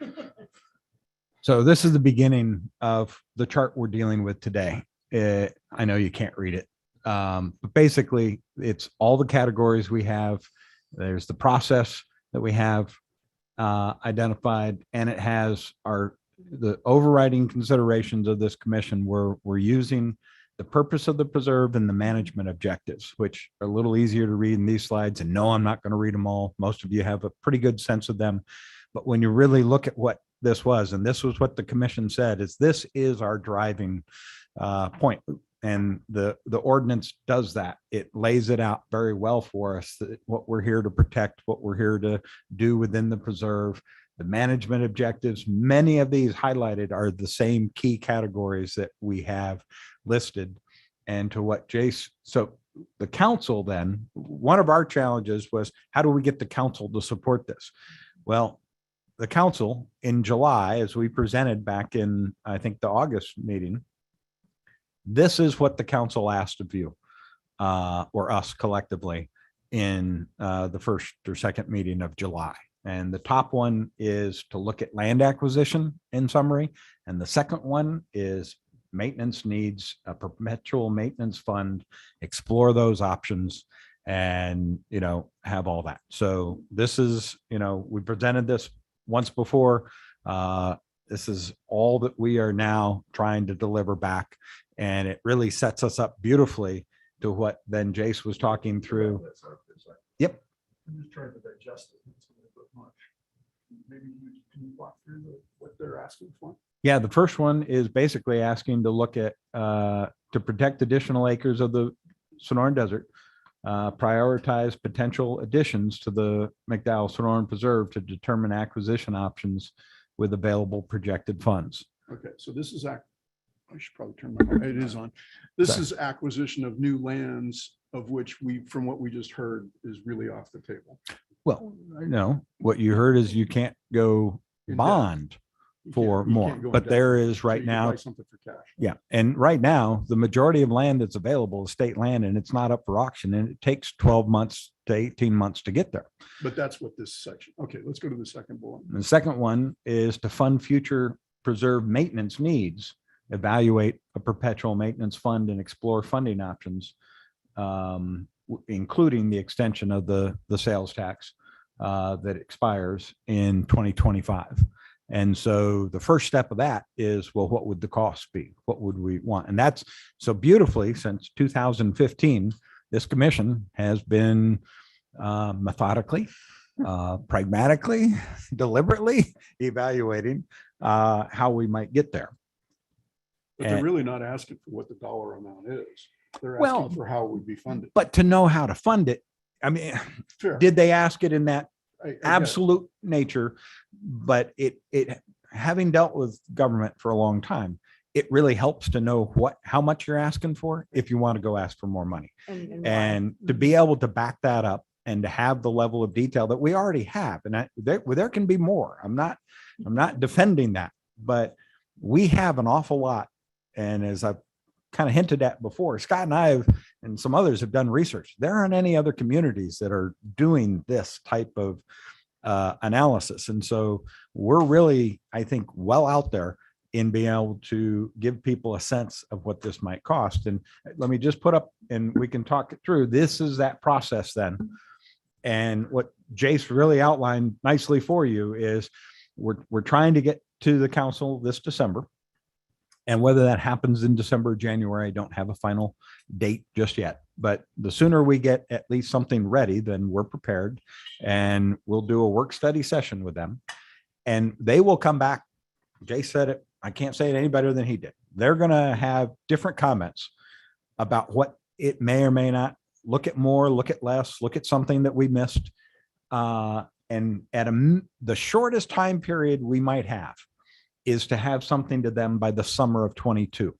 H: So this is the beginning of the chart we're dealing with today. I know you can't read it. But basically it's all the categories we have. There's the process that we have identified, and it has the overriding considerations of this commission. We're using the purpose of the preserve and the management objectives, which are a little easier to read in these slides. And no, I'm not going to read them all. Most of you have a pretty good sense of them. But when you really look at what this was, and this was what the commission said, is this is our driving point. And the ordinance does that. It lays it out very well for us, what we're here to protect, what we're here to do within the preserve, the management objectives. Many of these highlighted are the same key categories that we have listed. And to what Jace, so the council then, one of our challenges was, how do we get the council to support this? Well, the council in July, as we presented back in, I think, the August meeting, this is what the council asked of you, or us collectively, in the first or second meeting of July. And the top one is to look at land acquisition in summary. And the second one is maintenance needs, a perpetual maintenance fund, explore those options, and, have all that. So this is, we presented this once before. This is all that we are now trying to deliver back. And it really sets us up beautifully to what then Jace was talking through. Yep.
D: I'm just trying to digest it. It's a little bit much. Maybe can you walk through what they're asking for?
H: Yeah, the first one is basically asking to look at to protect additional acres of the Sonoran Desert, prioritize potential additions to the McDowell Sonoran Preserve to determine acquisition options with available projected funds.
D: Okay, so this is I should probably turn my, it is on. This is acquisition of new lands, of which from what we just heard, is really off the table.
H: Well, no, what you heard is you can't go
D: In
H: bond for more, but there is right now.
D: Something for cash.
H: Yeah. And right now, the majority of land that's available is state land, and it's not up for auction, and it takes 12 months to 18 months to get there.
D: But that's what this section. Okay, let's go to the second bullet.
H: The second one is to fund future preserve maintenance needs, evaluate a perpetual maintenance fund, and explore funding options, including the extension of the sales tax that expires in 2025. And so the first step of that is, well, what would the cost be? What would we want? And that's so beautifully, since 2015, this commission has been methodically, pragmatically, deliberately evaluating how we might get there.
D: But they're really not asking for what the dollar amount is. They're asking for how it would be funded.
H: But to know how to fund it, I mean,
D: Fair.
H: did they ask it in that
D: I get it.
H: absolute nature? But it having dealt with government for a long time, it really helps to know how much you're asking for if you want to go ask for more money, and to be able to back that up and to have the level of detail that we already have. And there can be more. I'm not defending that, but we have an awful lot. And as I've kind of hinted at before, Scott and I have, and some others have done research. There aren't any other communities that are doing this type of analysis. And so we're really, I think, well out there in being able to give people a sense of what this might cost. And let me just put up, and we can talk it through. This is that process then. And what Jace really outlined nicely for you is we're trying to get to the council this December. And whether that happens in December or January, I don't have a final date just yet. But the sooner we get at least something ready, then we're prepared. And we'll do a work study session with them. And they will come back. Jay said it. I can't say it any better than he did. They're going to have different comments about what it may or may not look at more, look at less, look at something that we missed. And at the shortest time period we might have is to have something to them by the summer of 22.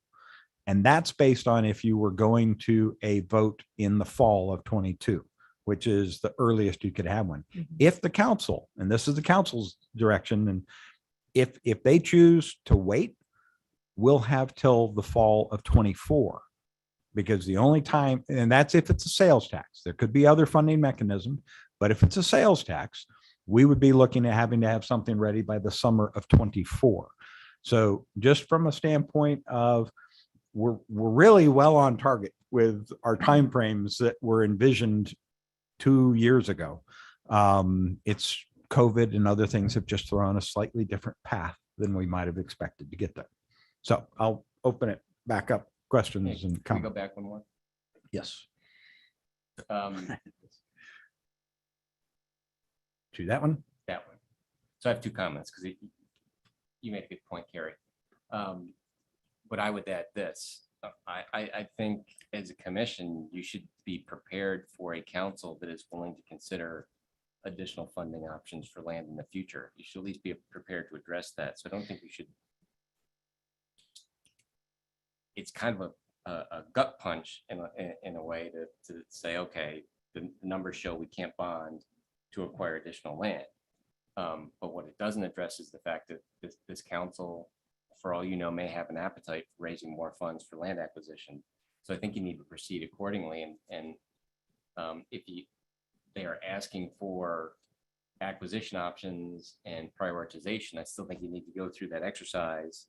H: And that's based on if you were going to a vote in the fall of 22, which is the earliest you could have one. If the council, and this is the council's direction, and if they choose to wait, we'll have till the fall of 24. Because the only time, and that's if it's a sales tax, there could be other funding mechanisms, but if it's a sales tax, we would be looking at having to have something ready by the summer of 24. So just from a standpoint of we're really well on target with our timeframes that were envisioned 2 years ago. It's COVID and other things have just thrown a slightly different path than we might have expected to get there. So I'll open it back up, questions and
J: Can we go
H: comments.
J: back one more?
H: Yes,
J: Um,
H: to that one.
J: That one. So I have two comments because you made a good point, Carrie. But I would add this. I think as a commission, you should be prepared for a council that is willing to consider additional funding options for land in the future. You should at least be prepared to address that. So I don't think we should. It's kind of a gut punch in a way to say, okay, the numbers show we can't bond to acquire additional land. But what it doesn't address is the fact that this council, for all you know, may have an appetite for raising more funds for land acquisition. So I think you need to proceed accordingly. And if they are asking for acquisition options and prioritization, I still think you need to go through that exercise,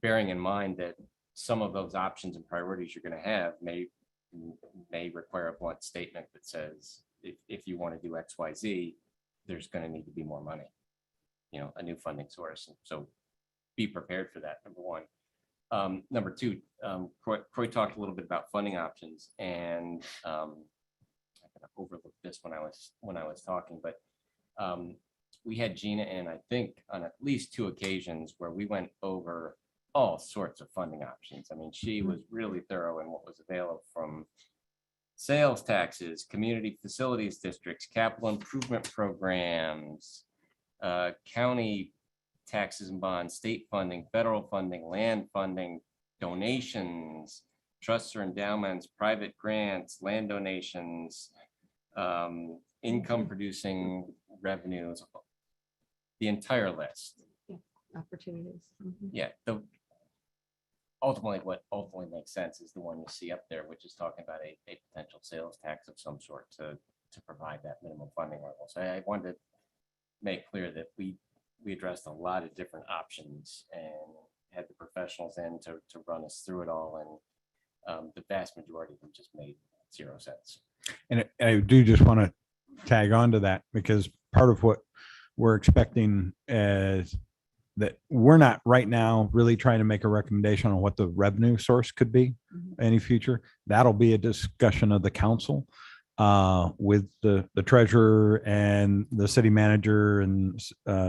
J: bearing in mind that some of those options and priorities you're going to have may require a blunt statement that says, if you want to do X, Y, Z, there's going to need to be more money, a new funding source. And so be prepared for that, number one. Number two, Croy talked a little bit about funding options, and I kind of overlooked this when I was talking, but we had Gina in, I think, on at least 2 occasions where we went over all sorts of funding options. I mean, she was really thorough in what was available, from sales taxes, community facilities districts, capital improvement programs, county taxes and bonds, state funding, federal funding, land funding, donations, trusts or endowments, private grants, land donations, income producing revenues, the entire list.
B: Opportunities.
J: Yeah, ultimately, what ultimately makes sense is the one you see up there, which is talking about a potential sales tax of some sort to provide that minimum funding level. So I wanted to make clear that we addressed a lot of different options and had the professionals in to run us through it all. And the vast majority of them just made 0 sense.
H: And I do just want to tag on to that, because part of what we're expecting is that we're not right now really trying to make a recommendation on what the revenue source could be any future. That'll be a discussion of the council with the treasurer and the city manager and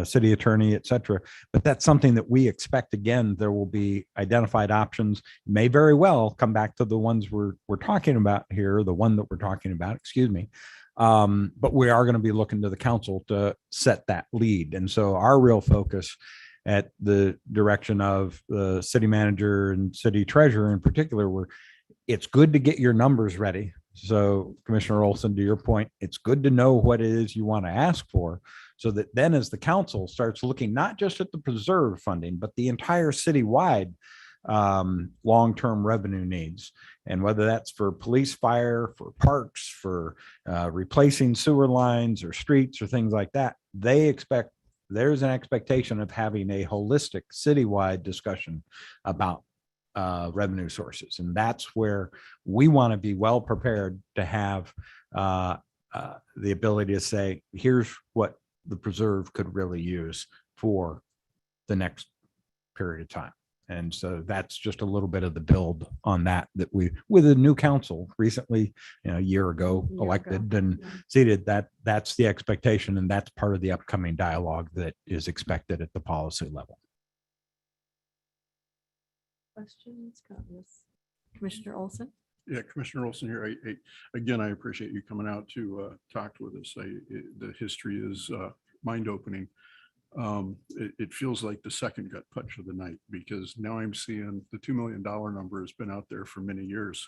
H: city attorney, et cetera. But that's something that we expect. Again, there will be identified options, may very well come back to the ones we're talking about here, the one that we're talking about, excuse me. But we are going to be looking to the council to set that lead. And so our real focus at the direction of the city manager and city treasurer in particular, where it's good to get your numbers ready. So Commissioner Olsen, to your point, it's good to know what it is you want to ask for, so that then as the council starts looking not just at the preserve funding, but the entire citywide long-term revenue needs. And whether that's for police, fire, for parks, for replacing sewer lines or streets or things like that, there's an expectation of having a holistic citywide discussion about revenue sources. And that's where we want to be well prepared to have the ability to say, here's what the preserve could really use for the next period of time. And so that's just a little bit of the build on that we, with a new council recently, a year ago elected and seated, that's the expectation. And that's part of the upcoming dialogue that is expected at the policy level.
B: Questions, comments? Commissioner Olsen?
D: Yeah, Commissioner Olsen here. Again, I appreciate you coming out to talk with us. The history is mind-opening. It feels like the second gut punch of the night, because now I'm seeing the $2 million number has been out there for many years.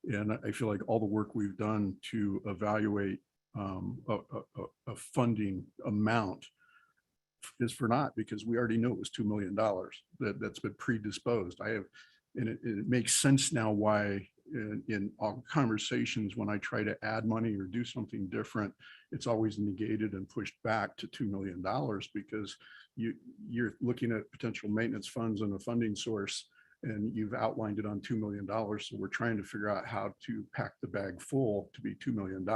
D: And I feel like all the work we've done to evaluate a funding amount is for naught, because we already knew it was $2 million that's been predisposed. And it makes sense now why in all conversations, when I try to add money or do something different, it's always negated and pushed back to $2 million, because you're looking at potential maintenance funds and a funding source, and you've outlined it on $2 million. So we're trying to figure out how to pack the bag full to be $2 million.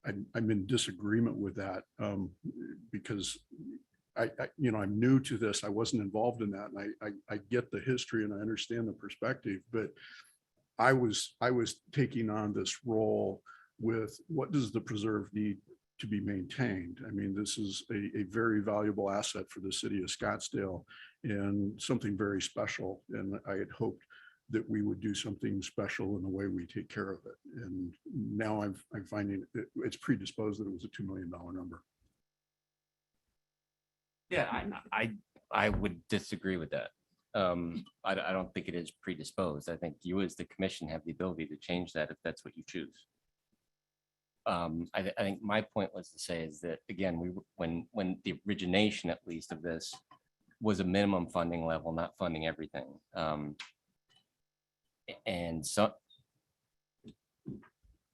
D: And I'm in disagreement with that because I'm new to this. I wasn't involved in that, and I get the history and I understand the perspective, but I was taking on this role with what does the preserve need to be maintained. I mean, this is a very valuable asset for the city of Scottsdale and something very special. And I had hoped that we would do something special in the way we take care of it. And now I'm finding it's predisposed that it was a $2 million number.
J: Yeah, I would disagree with that. I don't think it is predisposed. I think you as the commission have the ability to change that if that's what you choose. I think my point was to say is that, again, when the origination, at least, of this was a minimum funding level, not funding everything. And so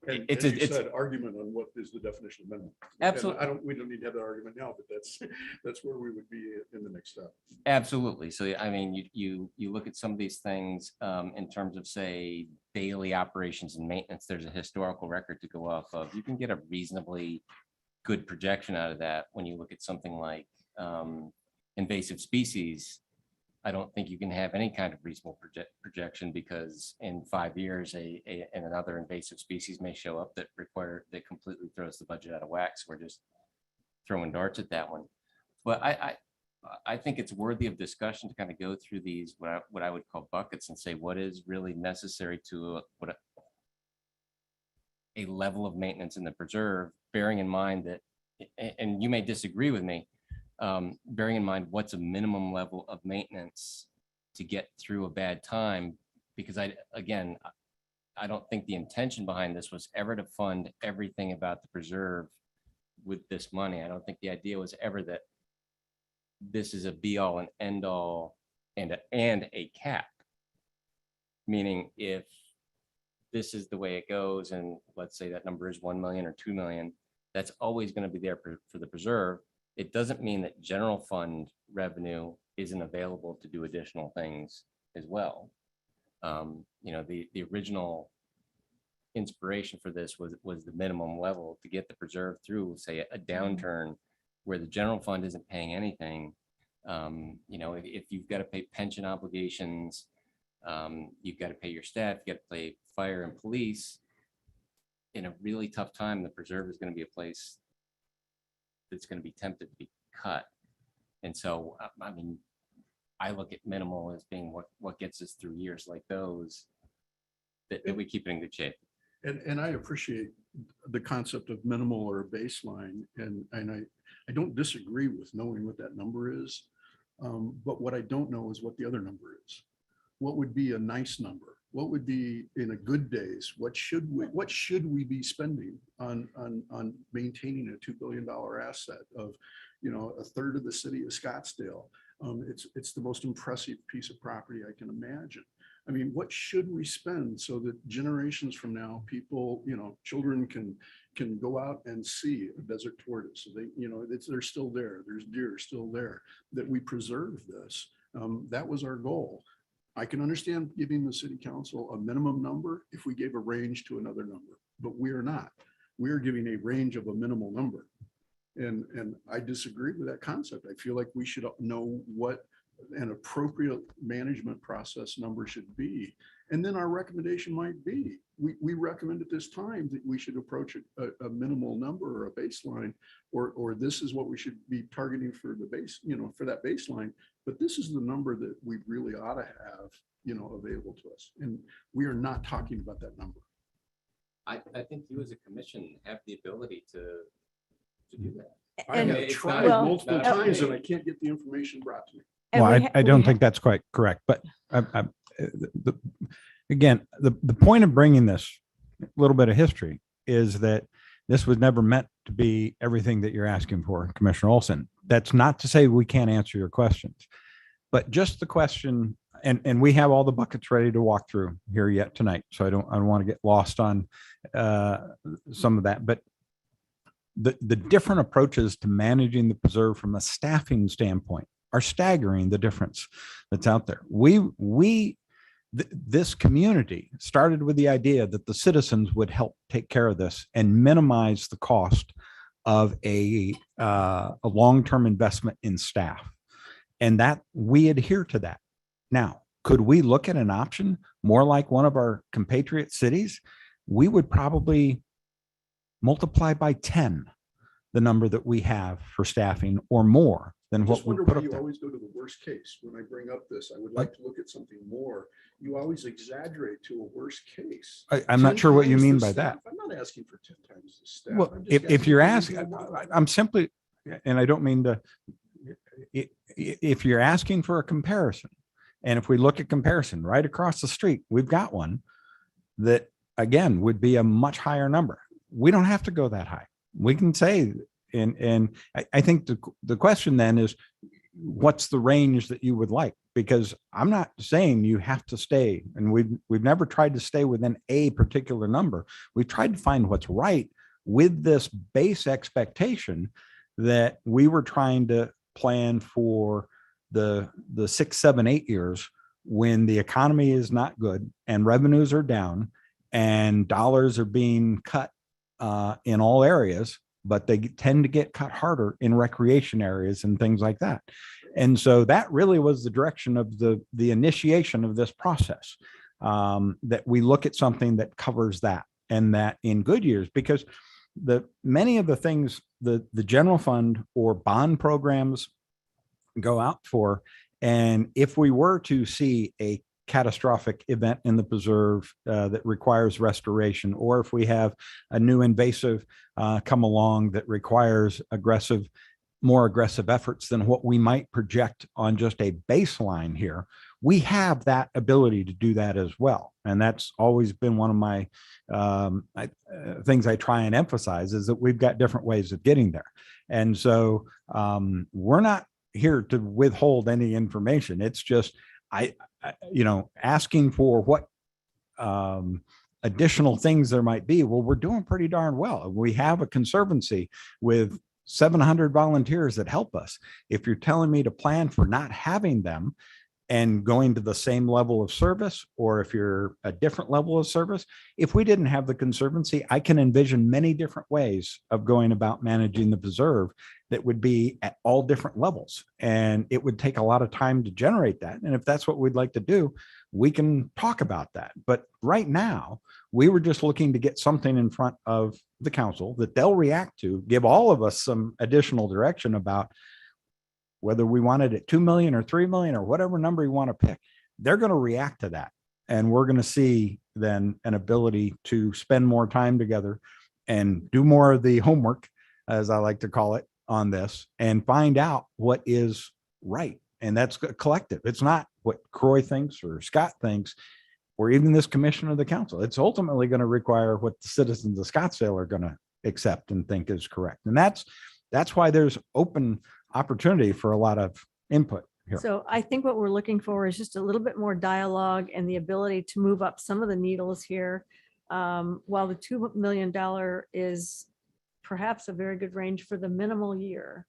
D: it's an argument on what is the definition of minimum.
J: Absolutely.
D: We don't need to have that argument now, but that's where we would be in the next step.
J: Absolutely. So, I mean, you look at some of these things in terms of, say, daily operations and maintenance, there's a historical record to go off of. You can get a reasonably good projection out of that. When you look at something like invasive species, I don't think you can have any kind of reasonable projection, because in 5 years, another invasive species may show up that completely throws the budget out of whack. So we're just throwing darts at that one. But I think it's worthy of discussion to kind of go through these, what I would call buckets, and say what is really necessary to a level of maintenance in the preserve, bearing in mind that, and you may disagree with me, bearing in mind what's a minimum level of maintenance to get through a bad time. Because I don't think the intention behind this was ever to fund everything about the preserve with this money. I don't think the idea was ever that this is a be all and end all and a cap. Meaning, if this is the way it goes, and let's say that number is 1 million or 2 million, that's always going to be there for the preserve. It doesn't mean that general fund revenue isn't available to do additional things as well. The original inspiration for this was the minimum level to get the preserve through, say, a downturn where the general fund isn't paying anything. If you've got to pay pension obligations, you've got to pay your staff, you got to pay fire and police. In a really tough time, the preserve is going to be a place that's going to be tempted to be cut. And so, I look at minimal as being what gets us through years like those that we keep it in good shape.
D: And I appreciate the concept of minimal or baseline, and I don't disagree with knowing what that number is, but what I don't know is what the other number is. What would be a nice number? What would be, in a good days, what should we be spending on maintaining a $2 billion asset of, a third of the city of Scottsdale? It's the most impressive piece of property I can imagine. I mean, what should we spend so that generations from now, people, children can go out and see a desert tortoise? So they're still there. There's deer still there, that we preserve this. That was our goal. I can understand giving the city council a minimum number if we gave a range to another number, but we are not. We are giving a range of a minimal number. And I disagree with that concept. I feel like we should know what an appropriate management process number should be. And then our recommendation might be, we recommend at this time that we should approach a minimal number or a baseline, or this is what we should be targeting for the base, for that baseline. But this is the number that we really ought to have, available to us. And we are not talking about that number.
J: I think you as a commission have the ability to do that.
D: I
B: And-
D: have
J: it's
D: tried
J: not-
D: multiple
J: not-
D: times and I can't get the information brought to me.
B: And
H: Well,
B: we
H: I,
B: ha-
H: I
B: we
H: don't
B: ha-
H: think that's quite correct, but again, the point of bringing this little bit of history is that this was never meant to be everything that you're asking for, Commissioner Olsen. That's not to say we can't answer your questions, but just the question, and we have all the buckets ready to walk through here yet tonight. So I don't want to get lost on some of that, but the different approaches to managing the preserve from a staffing standpoint are staggering, the difference that's out there. This community started with the idea that the citizens would help take care of this and minimize the cost of a long-term investment in staff, and that we adhere to that. Now, could we look at an option more like one of our compatriot cities? We would probably multiply by 10 the number that we have for staffing, or more than what
D: Just
H: we
D: wonder
H: put
D: why
H: up
D: you
H: there.
D: always go to the worst case when I bring up this. I would like to look at something more. You always exaggerate to a worst case.
H: I'm not
D: 10
H: sure what you
D: times
H: mean
D: the
H: by
D: staff.
H: that.
D: I'm not asking for 10 times the staff.
H: Well,
D: I'm just
H: if you're
D: asking
H: asking,
D: for more.
H: I'm simply, and I don't mean to, if you're asking for a comparison, and if we look at comparison right across the street, we've got one that again would be a much higher number. We don't have to go that high. We can say, and I think the question then is, what's the range that you would like? Because I'm not saying you have to stay, and we've never tried to stay within a particular number. We've tried to find what's right with this base expectation that we were trying to plan for the 6, 7, 8 years when the economy is not good and revenues are down and dollars are being cut in all areas, but they tend to get cut harder in recreation areas and things like that. And so that really was the direction of the initiation of this process, that we look at something that covers that, and that in good years, because many of the things the general fund or bond programs go out for, and if we were to see a catastrophic event in the preserve that requires restoration, or if we have a new invasive come along that requires more aggressive efforts than what we might project on just a baseline here, we have that ability to do that as well. And that's always been one of my things I try and emphasize, is that we've got different ways of getting there. And so we're not here to withhold any information. It's just, asking for what additional things there might be. Well, we're doing pretty darn well. We have a conservancy with 700 volunteers that help us. If you're telling me to plan for not having them and going to the same level of service, or if you're a different level of service, if we didn't have the conservancy, I can envision many different ways of going about managing the preserve that would be at all different levels. And it would take a lot of time to generate that. And if that's what we'd like to do, we can talk about that. But right now, we were just looking to get something in front of the council that they'll react to, give all of us some additional direction about whether we wanted it 2 million or 3 million or whatever number you want to pick. They're going to react to that. And we're going to see then an ability to spend more time together and do more of the homework, as I like to call it, on this, and find out what is right. And that's collective. It's not what Croy thinks or Scott thinks, or even this commission or the council. It's ultimately going to require what the citizens of Scottsdale are going to accept and think is correct. And that's why there's open opportunity for a lot of input. here.
B: So I think what we're looking for is just a little bit more dialogue and the ability to move up some of the needles here. While the $2 million is perhaps a very good range for the minimal year,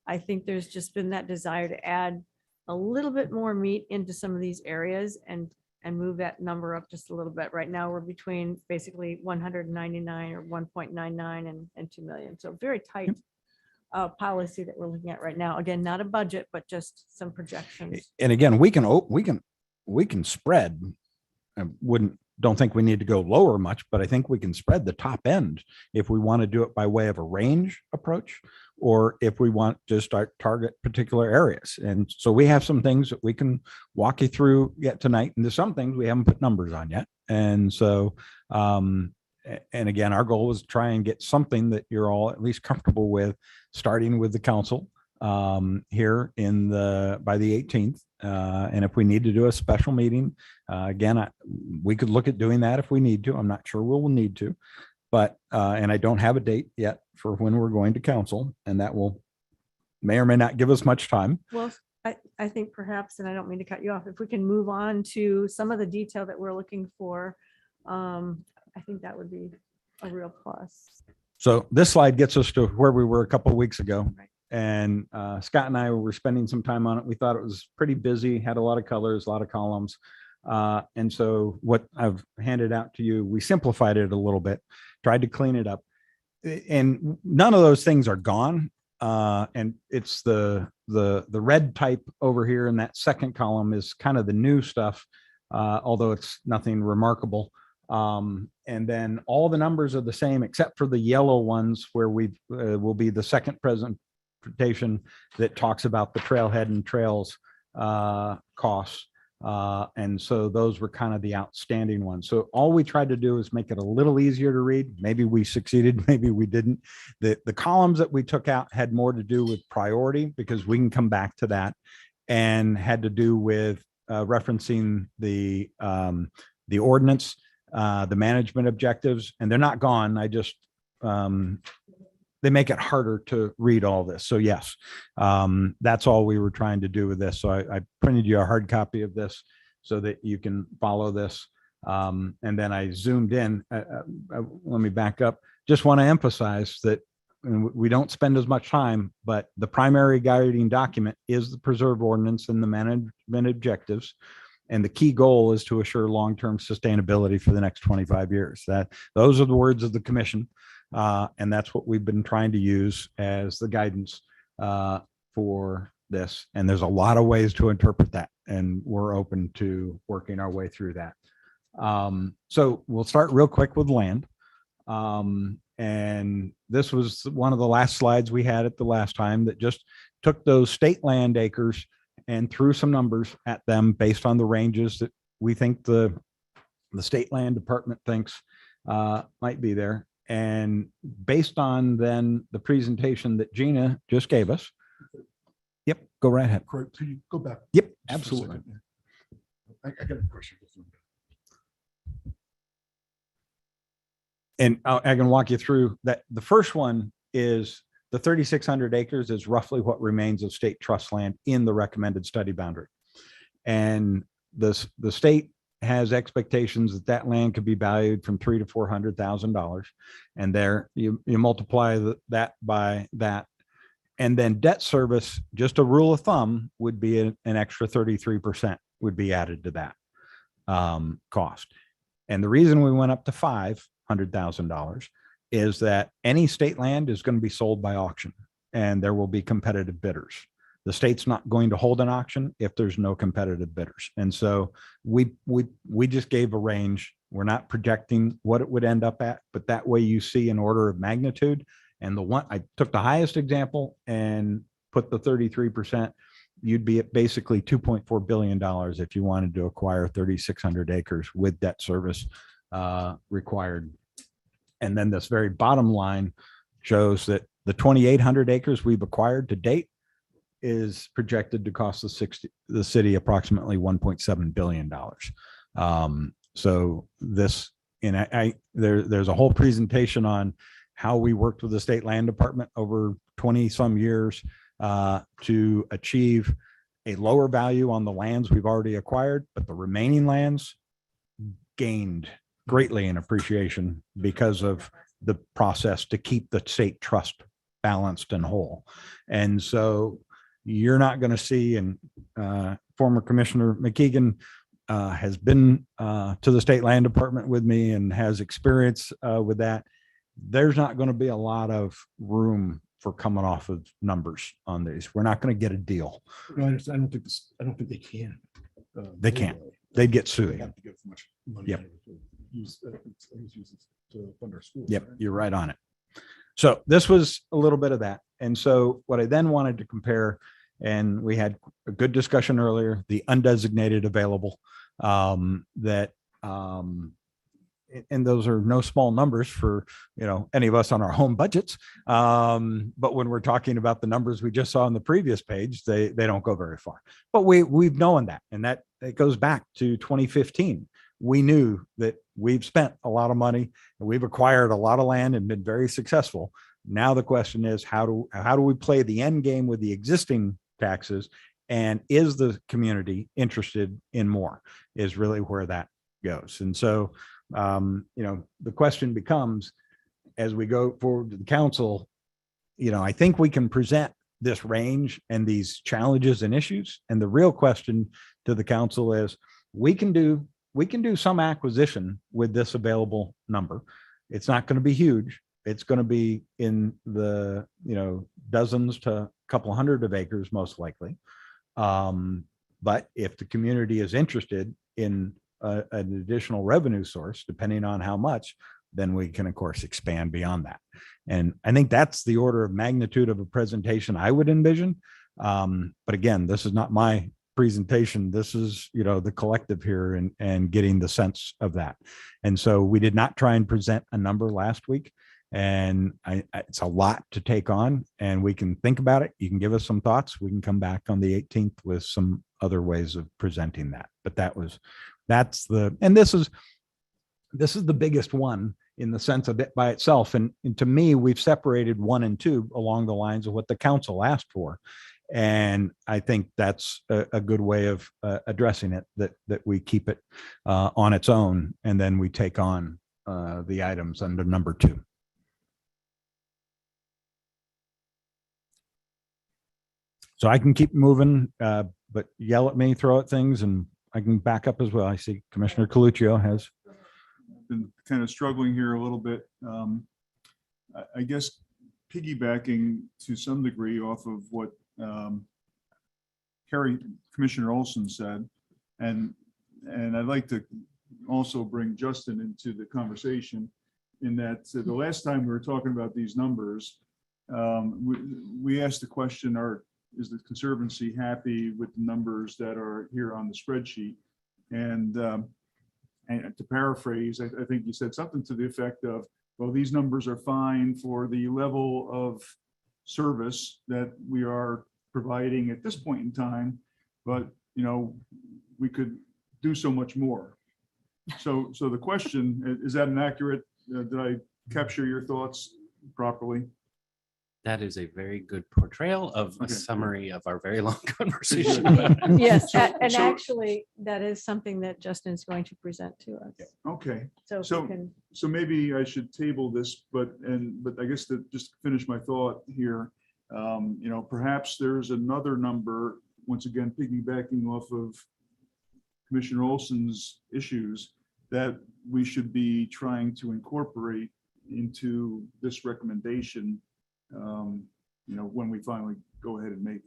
B: I think there's just been that desire to add a little bit more meat into some of these areas and move that number up just a little bit. Right now, we're between basically 199 or 1.99 and 2 million. So very tight policy that we're looking at right now. Again, not a budget, but just some projections.
H: And again, we can spread. I don't think we need to go lower much, but I think we can spread the top end if we want to do it by way of a range approach, or if we want to start target particular areas. And so we have some things that we can walk you through yet tonight. And there's some things we haven't put numbers on yet. And so, and again, our goal was to try and get something that you're all at least comfortable with, starting with the council here by the 18th. And if we need to do a special meeting, again, we could look at doing that if we need to. I'm not sure we'll need to, but, and I don't have a date yet for when we're going to council, and that may or may not give us much time.
B: Well, I think perhaps, and I don't mean to cut you off, if we can move on to some of the detail that we're looking for, I think that would be a real plus.
H: So this slide gets us to where we were a couple of weeks ago.
B: Right.
H: And Scott and I were spending some time on it. We thought it was pretty busy, had a lot of colors, a lot of columns. And so what I've handed out to you, we simplified it a little bit, tried to clean it up. And none of those things are gone. And it's the red type over here in that second column is kind of the new stuff, although it's nothing remarkable. And then all the numbers are the same except for the yellow ones where we will be the second presentation that talks about the trailhead and trails costs. And so those were kind of the outstanding ones. So all we tried to do is make it a little easier to read. Maybe we succeeded, maybe we didn't. The columns that we took out had more to do with priority, because we can come back to that, and had to do with referencing the ordinance, the management objectives, and they're not gone. I just, they make it harder to read all this. So yes, that's all we were trying to do with this. So I printed you a hard copy of this so that you can follow this. And then I zoomed in. Let me back up. Just want to emphasize that we don't spend as much time, but the primary guiding document is the preserve ordinance and the management objectives. And the key goal is to assure long-term sustainability for the next 25 years. Those are the words of the commission. And that's what we've been trying to use as the guidance for this. And there's a lot of ways to interpret that, and we're open to working our way through that. So we'll start real quick with land. And this was one of the last slides we had at the last time that just took those state land acres and threw some numbers at them based on the ranges that we think the state land department thinks might be there. And based on then the presentation that Gina just gave us. Yep, go right ahead.
D: Correct. Could you go back?
H: Yep,
D: just for a
H: absolutely.
D: second? I got a question.
H: And I can walk you through that. The first one is the 3,600 acres is roughly what remains of state trust land in the recommended study boundary. And the state has expectations that that land could be valued from $300,000 to $400,000. And there you multiply that by that. And then debt service, just a rule of thumb, would be an extra 33% would be added to that cost. And the reason we went up to $500,000 is that any state land is going to be sold by auction, and there will be competitive bidders. The state's not going to hold an auction if there's no competitive bidders. And so we just gave a range. We're not projecting what it would end up at, but that way you see an order of magnitude. And the one, I took the highest example and put the 33%, you'd be at basically $2.4 billion if you wanted to acquire 3,600 acres with debt service required. And then this very bottom line shows that the 2,800 acres we've acquired to date is projected to cost the city approximately $1.7 billion. So this, and there's a whole presentation on how we worked with the state land department over 20 some years to achieve a lower value on the lands we've already acquired, but the remaining lands gained greatly in appreciation because of the process to keep the state trust balanced and whole. And so you're not going to see, and former Commissioner McKeegan has been to the State Land Department with me and has experience with that. There's not going to be a lot of room for coming off of numbers on these. We're not going to get a deal.
D: No, I don't think they can.
H: They can't. They'd get
D: They
H: sued.
D: have to give much money.
H: Yep.
D: to use, use it to fund our schools.
H: Yep,
D: right?
H: you're right on it. So this was a little bit of that. And so what I then wanted to compare, and we had a good discussion earlier, the undesignated available, that, and those are no small numbers for, any of us on our home budgets. But when we're talking about the numbers we just saw on the previous page, they don't go very far. But we've known that, and that it goes back to 2015. We knew that we've spent a lot of money and we've acquired a lot of land and been very successful. Now the question is, how do we play the end game with the existing taxes? And is the community interested in more, is really where that goes. And so, the question becomes, as we go forward to the council, I think we can present this range and these challenges and issues. And the real question to the council is, we can do some acquisition with this available number. It's not going to be huge. It's going to be in the, dozens to a couple hundred of acres, most likely. But if the community is interested in an additional revenue source, depending on how much, then we can, of course, expand beyond that. And I think that's the order of magnitude of a presentation I would envision. But again, this is not my presentation. This is, the collective here and getting the sense of that. And so we did not try and present a number last week. And it's a lot to take on, and we can think about it. You can give us some thoughts. We can come back on the 18th with some other ways of presenting that. But this is the biggest one in the sense of it by itself. And to me, we've separated 1 and 2 along the lines of what the council asked for. And I think that's a good way of addressing it, that we keep it on its own, and then we take on the items under number 2. So I can keep moving, but yell at me, throw at things, and I can back up as well. I see Commissioner Coluccio has.
G: Been kind of struggling here a little bit. I guess piggybacking to some degree off of what Commissioner Olsen said, and I'd like to also bring Justin into the conversation, in that the last time we were talking about these numbers, we asked the question, is the Conservancy happy with the numbers that are here on the spreadsheet? And to paraphrase, I think you said something to the effect of, well, these numbers are fine for the level of service that we are providing at this point in time, but we could do so much more. So the question is, that an accurate, did I capture your thoughts properly?
L: That is a very good portrayal of a
G: Okay.
L: summary of our very long conversation.
B: Yes, and
G: So-
B: actually, that is something that Justin is going to present to us.
G: Okay,
B: So if
G: So-
B: we can,
G: so maybe I should table this, but I guess to just finish my thought here, perhaps there's another number, once again, piggybacking off of Commissioner Olsen's issues, that we should be trying to incorporate into this recommendation, when we finally go ahead and make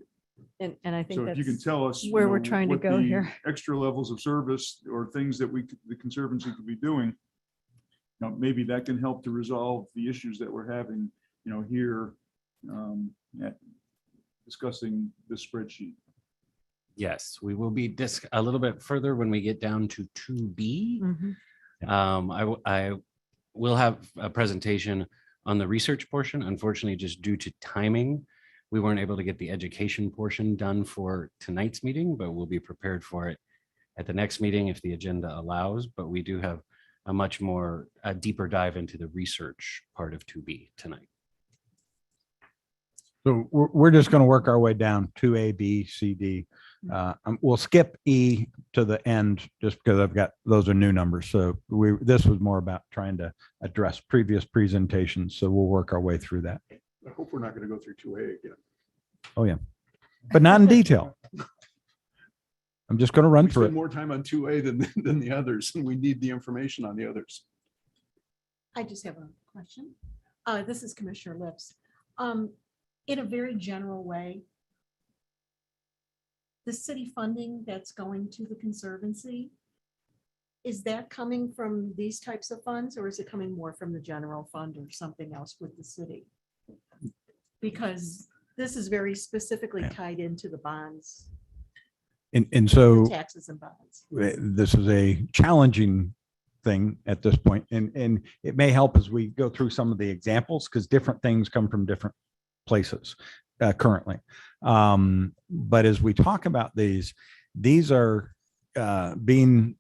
G: it.
B: and I think
G: So if you can
B: that's
G: tell us
B: where we're trying to
G: what
B: go
G: the
B: here.
G: extra levels of service or things that the Conservancy could be doing, maybe that can help to resolve the issues that we're having, here at discussing this spreadsheet.
L: Yes, we will be a little bit further when we get down to 2B.
B: Mhm.
L: I will have a presentation on the research portion. Unfortunately, just due to timing, we weren't able to get the education portion done for tonight's meeting, but we'll be prepared for it at the next meeting if the agenda allows. But we do have a much more deeper dive into the research part of 2B tonight.
H: So we're just going to work our way down to A, B, C, D. We'll skip E to the end just because I've got, those are new numbers. So this was more about trying to address previous presentations. So we'll work our way through that.
D: I hope we're not going to go through 2A again.
H: Oh, yeah. But not in detail. I'm just going to run
D: We
H: through
D: spend
H: it.
D: more time on 2A than the others, and we need the information on the others.
A: I just have a question. This is Commissioner Lips. In a very general way, the city funding that's going to the Conservancy, is that coming from these types of funds, or is it coming more from the general fund or something else with the city? Because this is very specifically tied into the bonds,
H: And
A: the
H: so
A: taxes and bonds.
H: this is a challenging thing at this point, and it may help as we go through some of the examples, because different things come from different places currently. But as we talk about these are being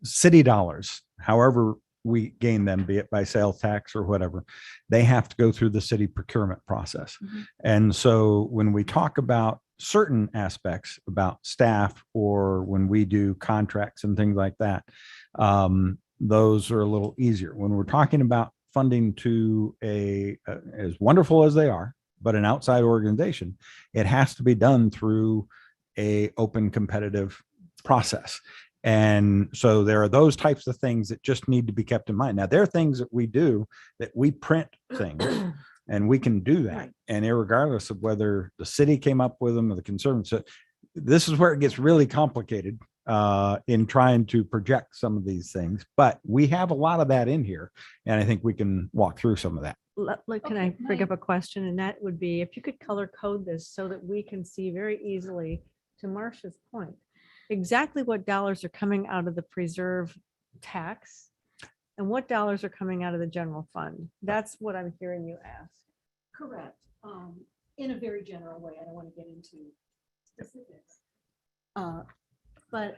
H: city dollars, however we gain them, be it by sales tax or whatever, they have to go through the city procurement process. And so when we talk about certain aspects about staff, or when we do contracts and things like that, those are a little easier. When we're talking about funding to as wonderful as they are, but an outside organization, it has to be done through a open competitive process. And so there are those types of things that just need to be kept in mind. Now, there are things that we do that we print things and we can do that.
A: Right.
H: And irregardless of whether the city came up with them or the Conservatives, so this is where it gets really complicated in trying to project some of these things. But we have a lot of that in here, and I think we can walk through some of that.
B: Can I bring up a question? And that would be if you could color code this so that we can see very easily, to Marcia's point, exactly what dollars are coming out of the preserve tax and what dollars are coming out of the general fund. That's what I'm hearing you ask.
A: Correct. In a very general way. I don't want to get into specifics. But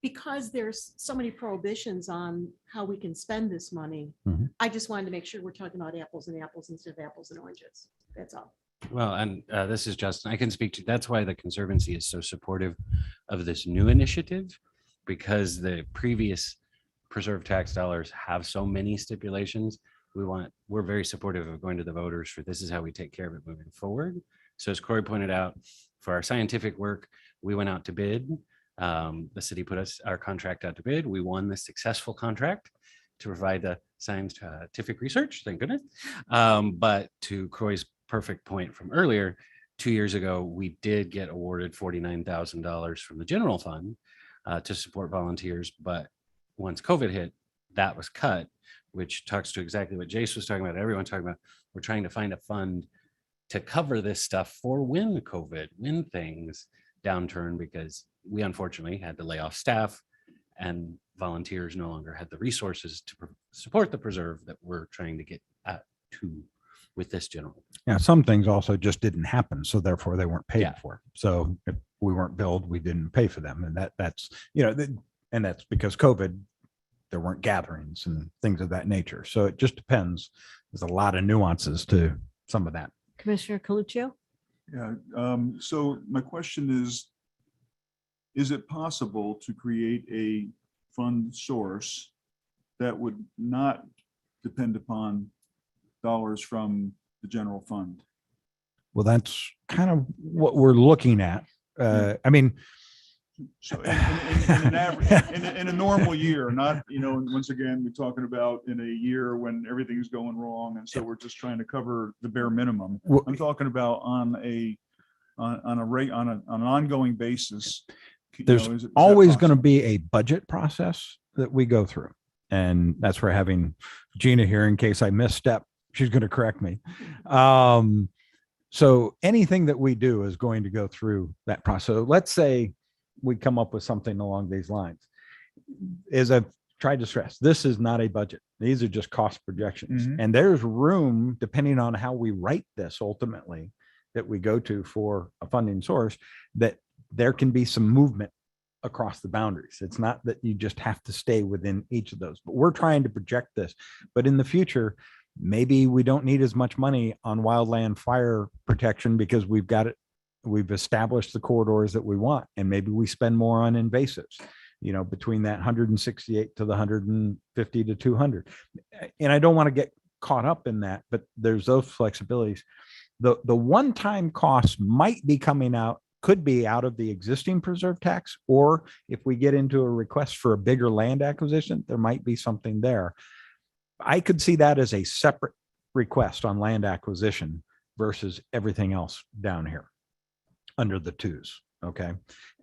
A: because there's so many prohibitions on how we can spend this money,
H: Mhm.
A: I just wanted to make sure we're talking about apples and apples instead of apples and oranges. That's all.
L: Well, and this is Justin. I can speak to, that's why the Conservancy is so supportive of this new initiative, because the previous preserve tax dollars have so many stipulations. We're very supportive of going to the voters for this is how we take care of it moving forward. So as Corey pointed out, for our scientific work, we went out to bid. The city put our contract out to bid. We won the successful contract to provide the scientific research, thank goodness. But to Corey's perfect point from earlier, 2 years ago, we did get awarded $49,000 from the general fund to support volunteers. But once COVID hit, that was cut, which talks to exactly what Jace was talking about. Everyone talking about, we're trying to find a fund to cover this stuff for when things downturn, because we unfortunately had to lay off staff and volunteers no longer had the resources to support the preserve that we're trying to get to with this general.
H: Yeah, some things also just didn't happen, so therefore they weren't paid
L: Yeah.
H: for. So if we weren't billed, we didn't pay for them, and that's and that's because COVID, there weren't gatherings and things of that nature. So it just depends. There's a lot of nuances to some of that.
B: Commissioner Coluccio?
G: Yeah, so my question is it possible to create a fund source that would not depend upon dollars from the general fund?
H: Well, that's kind of what we're looking at. I mean,
G: So in an average, in a normal year, not, once again, we're talking about in a year when everything's going wrong. And so we're just trying to cover the bare minimum.
H: Well,
G: I'm talking about on an ongoing basis.
H: there's
G: is that
H: always going to
G: possible?
H: be a budget process that we go through. And that's where having Gina here, in case I misstep, she's going to correct me. So anything that we do is going to go through that process. So let's say we come up with something along these lines. As I've tried to stress, this is not a budget. These are just cost projections.
G: Mhm.
H: And there's room, depending on how we write this ultimately, that we go to for a funding source, that there can be some movement across the boundaries. It's not that you just have to stay within each of those, but we're trying to project this. But in the future, maybe we don't need as much money on wildland fire protection because we've got it we've established the corridors that we want, and maybe we spend more on invasives, between that 168 to the 150 to 200. And I don't want to get caught up in that, but there's those flexibilities. The one-time costs might be could be out of the existing preserve tax, or if we get into a request for a bigger land acquisition, there might be something there. I could see that as a separate request on land acquisition versus everything else down here under the twos. Okay.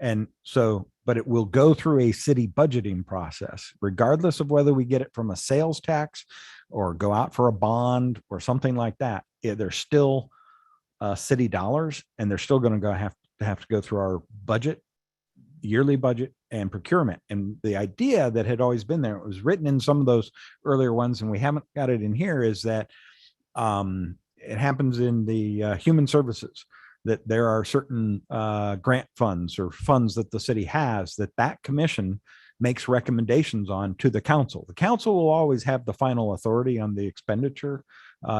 H: And so, but it will go through a city budgeting process, regardless of whether we get it from a sales tax or go out for a bond or something like that. They're still city dollars, and they're still going to have to go through our budget, yearly budget, and procurement. And the idea that had always been there, it was written in some of those earlier ones, and we haven't got it in here, is that it happens in the human services, that there are certain grant funds or funds that the city has that commission makes recommendations on to the council. The council will always have the final authority on the expenditure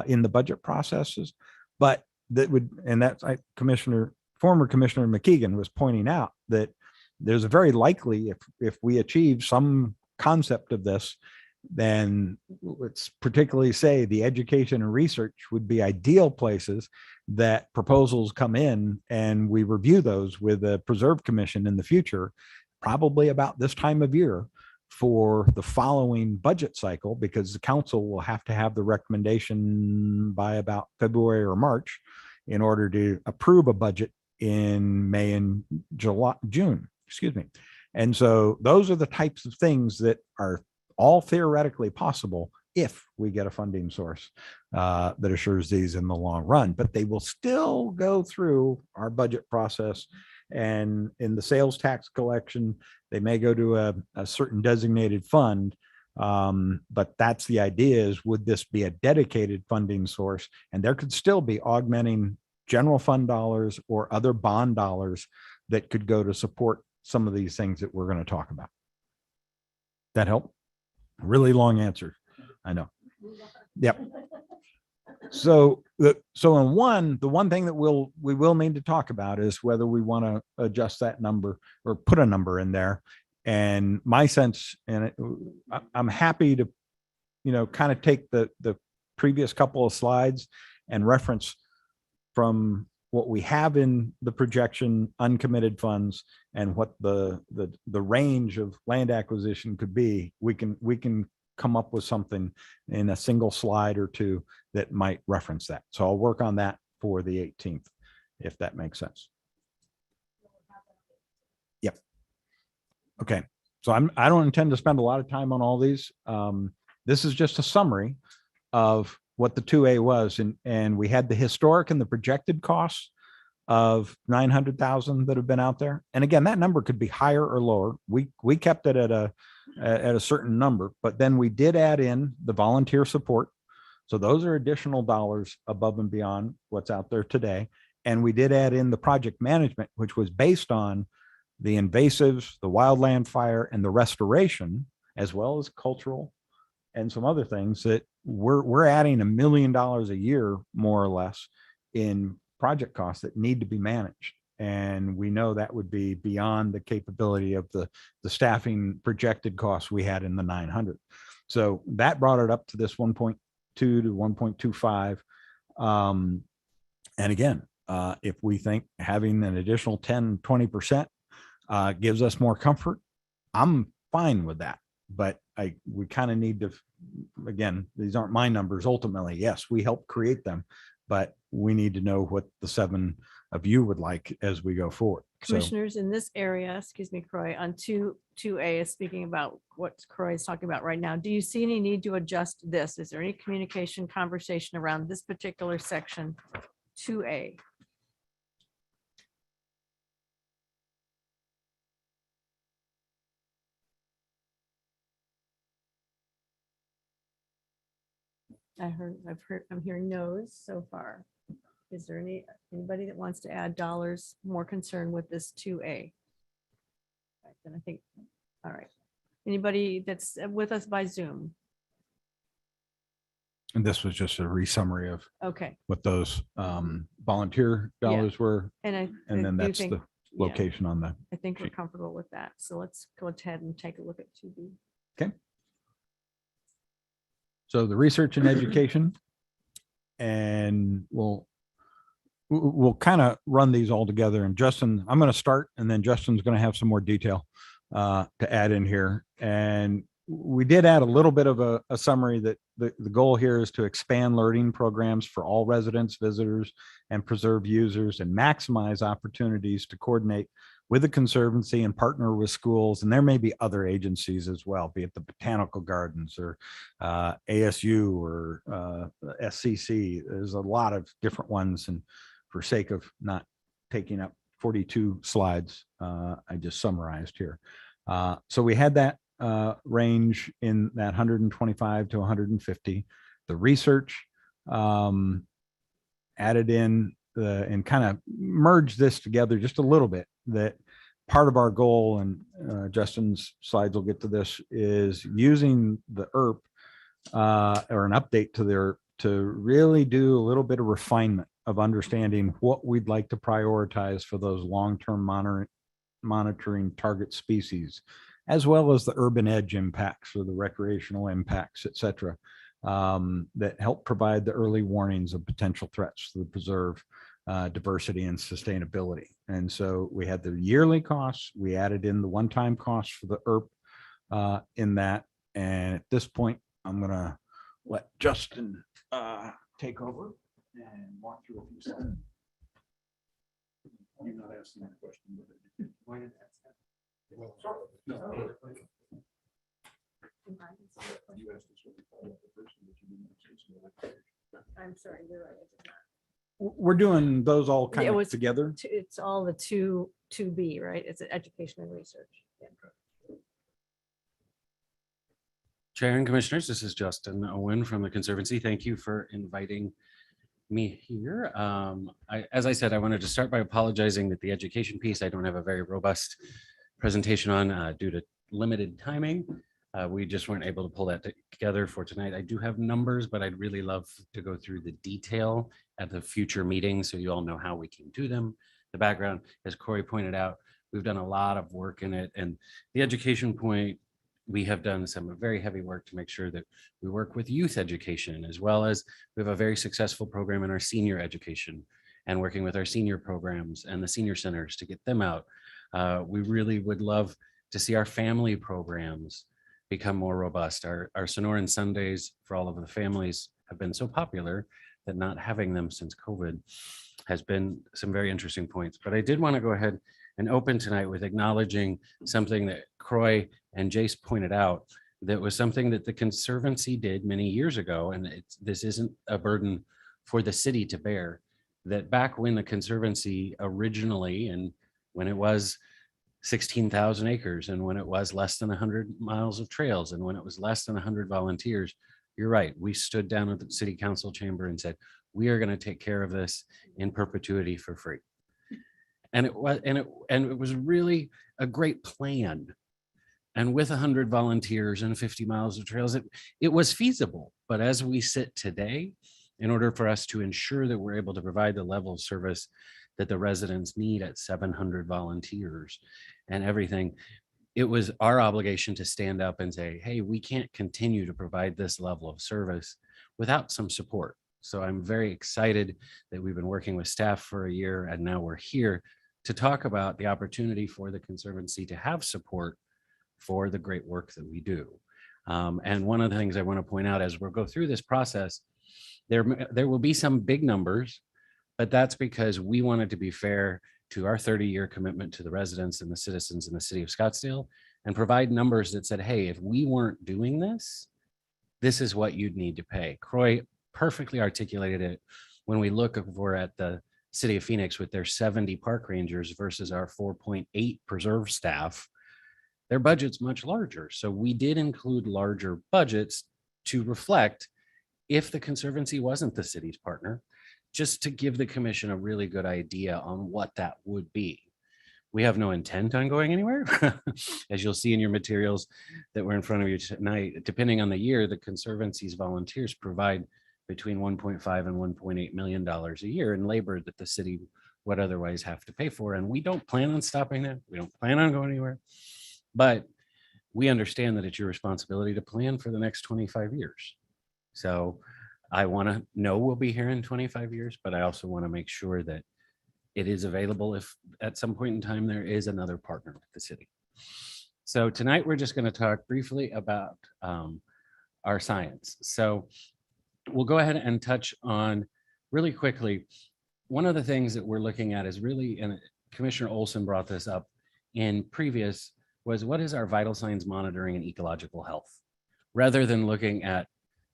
H: in the budget processes, but former Commissioner McKeegan was pointing out that there's a very likely, if we achieve some concept of this, then let's particularly say the education and research would be ideal places that proposals come in, and we review those with the Preserve Commission in the future, probably about this time of year for the following budget cycle, because the council will have to have the recommendation by about February or March in order to approve a budget in May and June. And so those are the types of things that are all theoretically possible if we get a funding source that assures these in the long run, but they will still go through our budget process. And in the sales tax collection, they may go to a certain designated fund. But that's the idea, is would this be a dedicated funding source? And there could still be augmenting general fund dollars or other bond dollars that could go to support some of these things that we're going to talk about. That help? Really long answer, I know. Yep. So the one thing that we will need to talk about is whether we want to adjust that number or put a number in there. And my sense, and I'm happy to, kind of take the previous couple of slides and reference from what we have in the projection uncommitted funds and what the range of land acquisition could be. We can come up with something in a single slide or two that might reference that. So I'll work on that for the 18th, if that makes sense. Yep. Okay. So I don't intend to spend a lot of time on all these. This is just a summary of what the 2A was. And we had the historic and the projected costs of 900,000 that have been out there. And again, that number could be higher or lower. We kept it at a certain number, but then we did add in the volunteer support. So those are additional dollars above and beyond what's out there today. And we did add in the project management, which was based on the invasives, the wildland fire, and the restoration, as well as cultural and some other things that we're adding $1 million a year, more or less, in project costs that need to be managed. And we know that would be beyond the capability of the staffing projected costs we had in the 900. So that brought it up to this 1.2 to 1.25. And again, if we think having an additional 10, 20% gives us more comfort, I'm fine with that. But we kind of need to, again, these aren't my numbers ultimately. Yes, we help create them, but we need to know what the 7 of you would like as we go forward.
B: Commissioners in this area, excuse me, Croy, on 2A is speaking about what Croy is talking about right now. Do you see any need to adjust this? Is there any communication conversation around this particular section 2A? I'm hearing no's so far. Is there anybody that wants to add dollars more concerned with this 2A? Right, then I think, all right. Anybody that's with us by Zoom?
H: And this was just a re-summary of
B: Okay.
H: what those volunteer
B: Yeah.
H: dollars were.
B: And I.
H: And then
B: do
H: that's
B: think-
H: the
B: yeah,
H: location on the,
B: I think we're
H: sheet.
B: comfortable with that. So let's go ahead and take a look at 2B.
H: so the research and education. And we'll kind of run these all together. And Justin, I'm going to start, and then Justin's going to have some more detail to add in here. And we did add a little bit of a summary that the goal here is to expand learning programs for all residents, visitors, and preserve users, and maximize opportunities to coordinate with the Conservancy and partner with schools. And there may be other agencies as well, be it the Botanical Gardens or ASU or SCC. There's a lot of different ones. And for sake of not taking up 42 slides, I just summarized here. So we had that range in that 125 to 150. The research added in and kind of merged this together just a little bit. That part of our goal, and Justin's slides will get to this, is using the ERP or an update to really do a little bit of refinement of understanding what we'd like to prioritize for those long-term monitoring target species, as well as the urban edge impacts or the recreational impacts, et cetera, that help provide the early warnings of potential threats to the preserve, diversity and sustainability. And so we had the yearly costs, we added in the one-time costs for the ERP in that. And at this point, I'm gonna let Justin take over and walk through a few slides.
D: You're not asking that question, but
H: Why did
D: well, no, you asked us what we thought about the person, but you didn't ask us about it.
B: I'm sorry, you're right.
H: We're doing those all kind
B: It
H: of
B: was-
H: together.
B: It's all the 2B, right? It's education and research. Yeah.
L: Chair and Commissioners, this is Justin Owen from the Conservancy. Thank you for inviting me here. As I said, I wanted to start by apologizing that the education piece, I don't have a very robust presentation on due to limited timing. We just weren't able to pull that together for tonight. I do have numbers, but I'd really love to go through the detail at the future meetings so you all know how we came to them. The background, as Corey pointed out, we've done a lot of work in it. And the education point, we have done some very heavy work to make sure that we work with youth education, as well as we have a very successful program in our senior education and working with our senior programs and the senior centers to get them out. We really would love to see our family programs become more robust. Our Sonoran Sundays for all of the families have been so popular that not having them since COVID has been some very interesting points. But I did want to go ahead and open tonight with acknowledging something that Croy and Jace pointed out that was something that the Conservancy did many years ago. And this isn't a burden for the city to bear. That back when the Conservancy originally, and when it was 16,000 acres, and when it was less than 100 miles of trails, and when it was less than 100 volunteers, you're right. We stood down at the city council chamber and said, we are going to take care of this in perpetuity for free. And it was really a great plan. And with 100 volunteers and 50 miles of trails, it was feasible. But as we sit today, in order for us to ensure that we're able to provide the level of service that the residents need at 700 volunteers and everything, it was our obligation to stand up and say, hey, we can't continue to provide this level of service without some support. So I'm very excited that we've been working with staff for a year, and now we're here to talk about the opportunity for the Conservancy to have support for the great work that we do. And one of the things I want to point out as we'll go through this process, there will be some big numbers, but that's because we wanted to be fair to our 30-year commitment to the residents and the citizens in the city of Scottsdale, and provide numbers that said, hey, if we weren't doing this, this is what you'd need to pay. Croy perfectly articulated it when we look over at the city of Phoenix with their 70 park rangers versus our 4.8 preserve staff. Their budget's much larger. So we did include larger budgets to reflect if the Conservancy wasn't the city's partner, just to give the commission a really good idea on what that would be. We have no intent on going anywhere. As you'll see in your materials that were in front of you tonight, depending on the year, the Conservancy's volunteers provide between 1.5 and 1.8 million dollars a year in labor that the city would otherwise have to pay for. And we don't plan on stopping that. We don't plan on going anywhere. But we understand that it's your responsibility to plan for the next 25 years. So I want to know we'll be here in 25 years, but I also want to make sure that it is available if at some point in time there is another partner with the city. So tonight we're just going to talk briefly about our science. So we'll go ahead and touch on really quickly. One of the things that we're looking at is really, and Commissioner Olsen brought this up in previous, was what is our vital signs monitoring and ecological health? Rather than looking at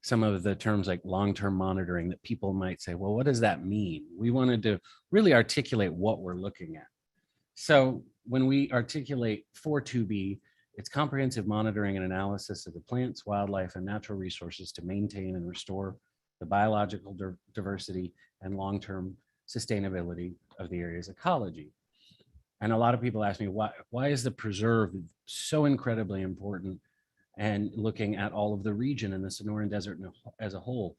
L: some of the terms like long-term monitoring that people might say, well, what does that mean? We wanted to really articulate what we're looking at. So when we articulate 4.2b, it's comprehensive monitoring and analysis of the plants, wildlife, and natural resources to maintain and restore the biological diversity and long-term sustainability of the area's ecology. And a lot of people ask me, why is the preserve so incredibly important, and looking at all of the region and the Sonoran Desert as a whole?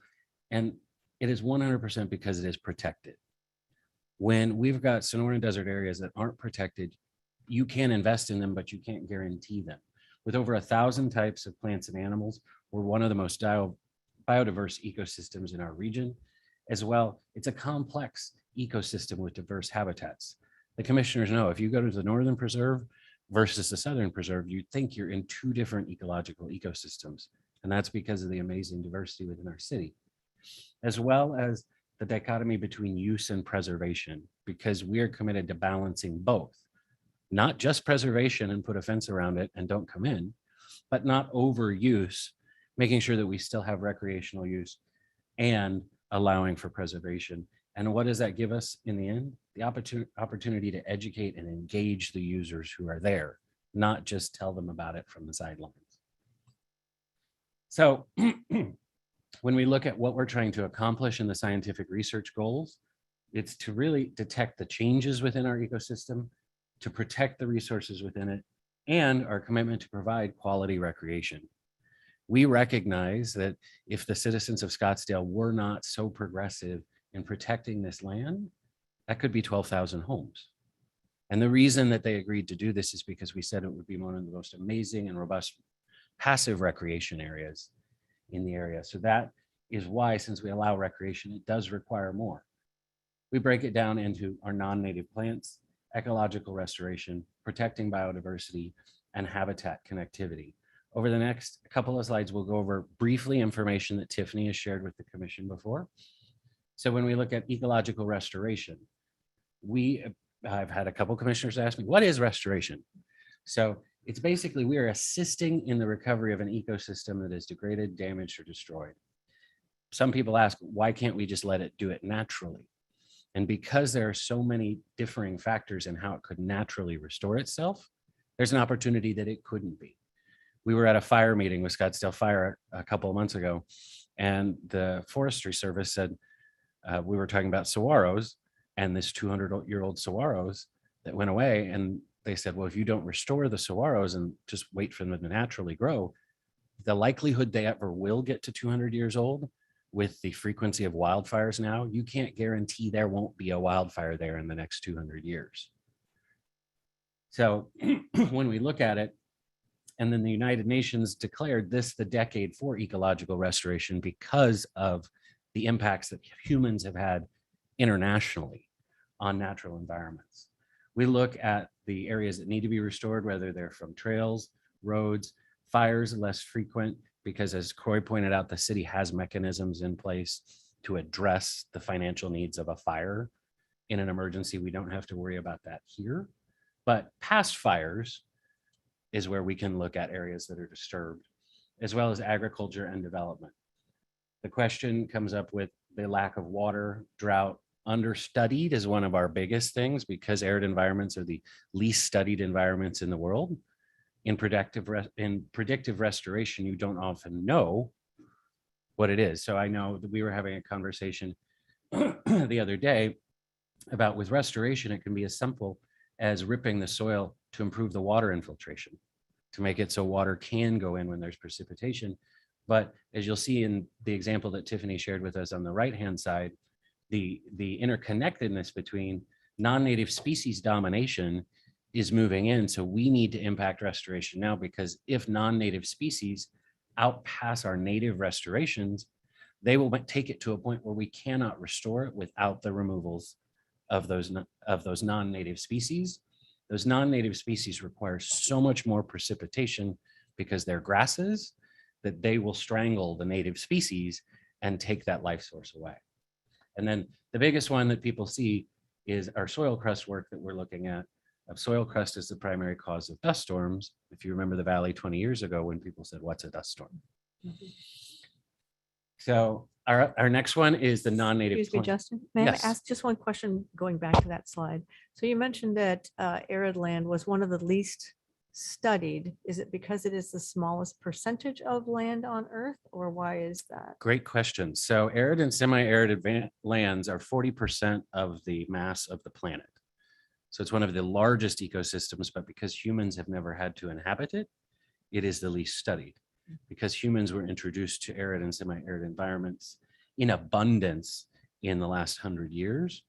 L: And it is 100% because it is protected. When we've got Sonoran Desert areas that aren't protected, you can invest in them, but you can't guarantee them. With over 1,000 types of plants and animals, we're one of the most biodiverse ecosystems in our region. As well, it's a complex ecosystem with diverse habitats. The commissioners know if you go to the Northern Preserve versus the Southern Preserve, you think you're in two different ecological ecosystems. And that's because of the amazing diversity within our city, as well as the dichotomy between use and preservation, because we're committed to balancing both, not just preservation and put a fence around it and don't come in, but not overuse, making sure that we still have recreational use and allowing for preservation. And what does that give us in the end? The opportunity to educate and engage the users who are there, not just tell them about it from the sidelines. So when we look at what we're trying to accomplish in the scientific research goals, it's to really detect the changes within our ecosystem, to protect the resources within it, and our commitment to provide quality recreation. We recognize that if the citizens of Scottsdale were not so progressive in protecting this land, that could be 12,000 homes. And the reason that they agreed to do this is because we said it would be one of the most amazing and robust passive recreation areas in the area. So that is why, since we allow recreation, it does require more. We break it down into our non-native plants, ecological restoration, protecting biodiversity, and habitat connectivity. Over the next couple of slides, we'll go over briefly information that Tiffany has shared with the commission before. So when we look at ecological restoration, I've had a couple commissioners ask me, what is restoration? So it's basically we are assisting in the recovery of an ecosystem that is degraded, damaged, or destroyed. Some people ask, why can't we just let it do it naturally? And because there are so many differing factors in how it could naturally restore itself, there's an opportunity that it couldn't be. We were at a fire meeting with Scottsdale Fire a couple of months ago, and the Forestry Service said, we were talking about saguaros and this 200-year-old saguaros that went away. And they said, well, if you don't restore the saguaros and just wait for them to naturally grow, the likelihood they ever will get to 200 years old with the frequency of wildfires now, you can't guarantee there won't be a wildfire there in the next 200 years. So when we look at it, and then the United Nations declared this the decade for ecological restoration because of the impacts that humans have had internationally on natural environments. We look at the areas that need to be restored, whether they're from trails, roads, fires less frequent, because as Croy pointed out, the city has mechanisms in place to address the financial needs of a fire in an emergency. We don't have to worry about that here, but past fires is where we can look at areas that are disturbed, as well as agriculture and development. The question comes up with the lack of water, drought. Understudied is one of our biggest things because arid environments are the least studied environments in the world. In predictive restoration, you don't often know what it is. So I know that we were having a conversation the other day about with restoration, it can be as simple as ripping the soil to improve the water infiltration, to make it so water can go in when there's precipitation. But as you'll see in the example that Tiffany shared with us on the right-hand side, the interconnectedness between non-native species domination is moving in. So we need to impact restoration now, because if non-native species outpass our native restorations, they will take it to a point where we cannot restore it without the removals of those non-native species. Those non-native species require so much more precipitation because they're grasses that they will strangle the native species and take that life source away. And then the biggest one that people see is our soil crust work that we're looking at. Soil crust is the primary cause of dust storms. If you remember the valley 20 years ago when people said, what's a dust storm? So our next one is the non-native.
B: Excuse me,
L: plant.
B: Justin, may I
L: Yes.
B: ask just one question going back to that slide? So you mentioned that arid land was one of the least studied. Is it because it is the smallest percentage of land on Earth, or why is that?
L: Great question. So arid and semi-arid lands are 40% of the mass of the planet. So it's one of the largest ecosystems, but because humans have never had to inhabit it, it is the least studied. Because humans were introduced to arid and semi-arid environments in abundance in the last 100 years,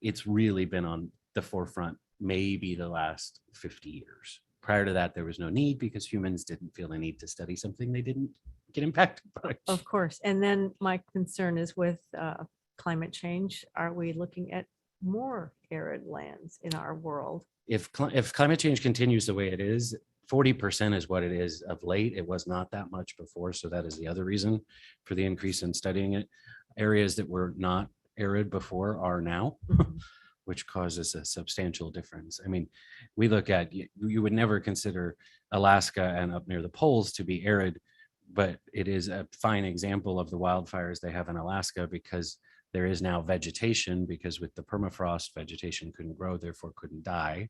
L: it's really been on the forefront, maybe the last 50 years. Prior to that, there was no need because humans didn't feel the need to study something they didn't get impacted by.
B: Of course. And then my concern is with climate change. Are we looking at more arid lands in our world?
L: If climate change continues the way it is, 40% is what it is of late. It was not that much before. So that is the other reason for the increase in studying it. Areas that were not arid before are now, which causes a substantial difference. I mean, we look at, you would never consider Alaska and up near the poles to be arid, but it is a fine example of the wildfires they have in Alaska because there is now vegetation, because with the permafrost, vegetation couldn't grow, therefore couldn't die,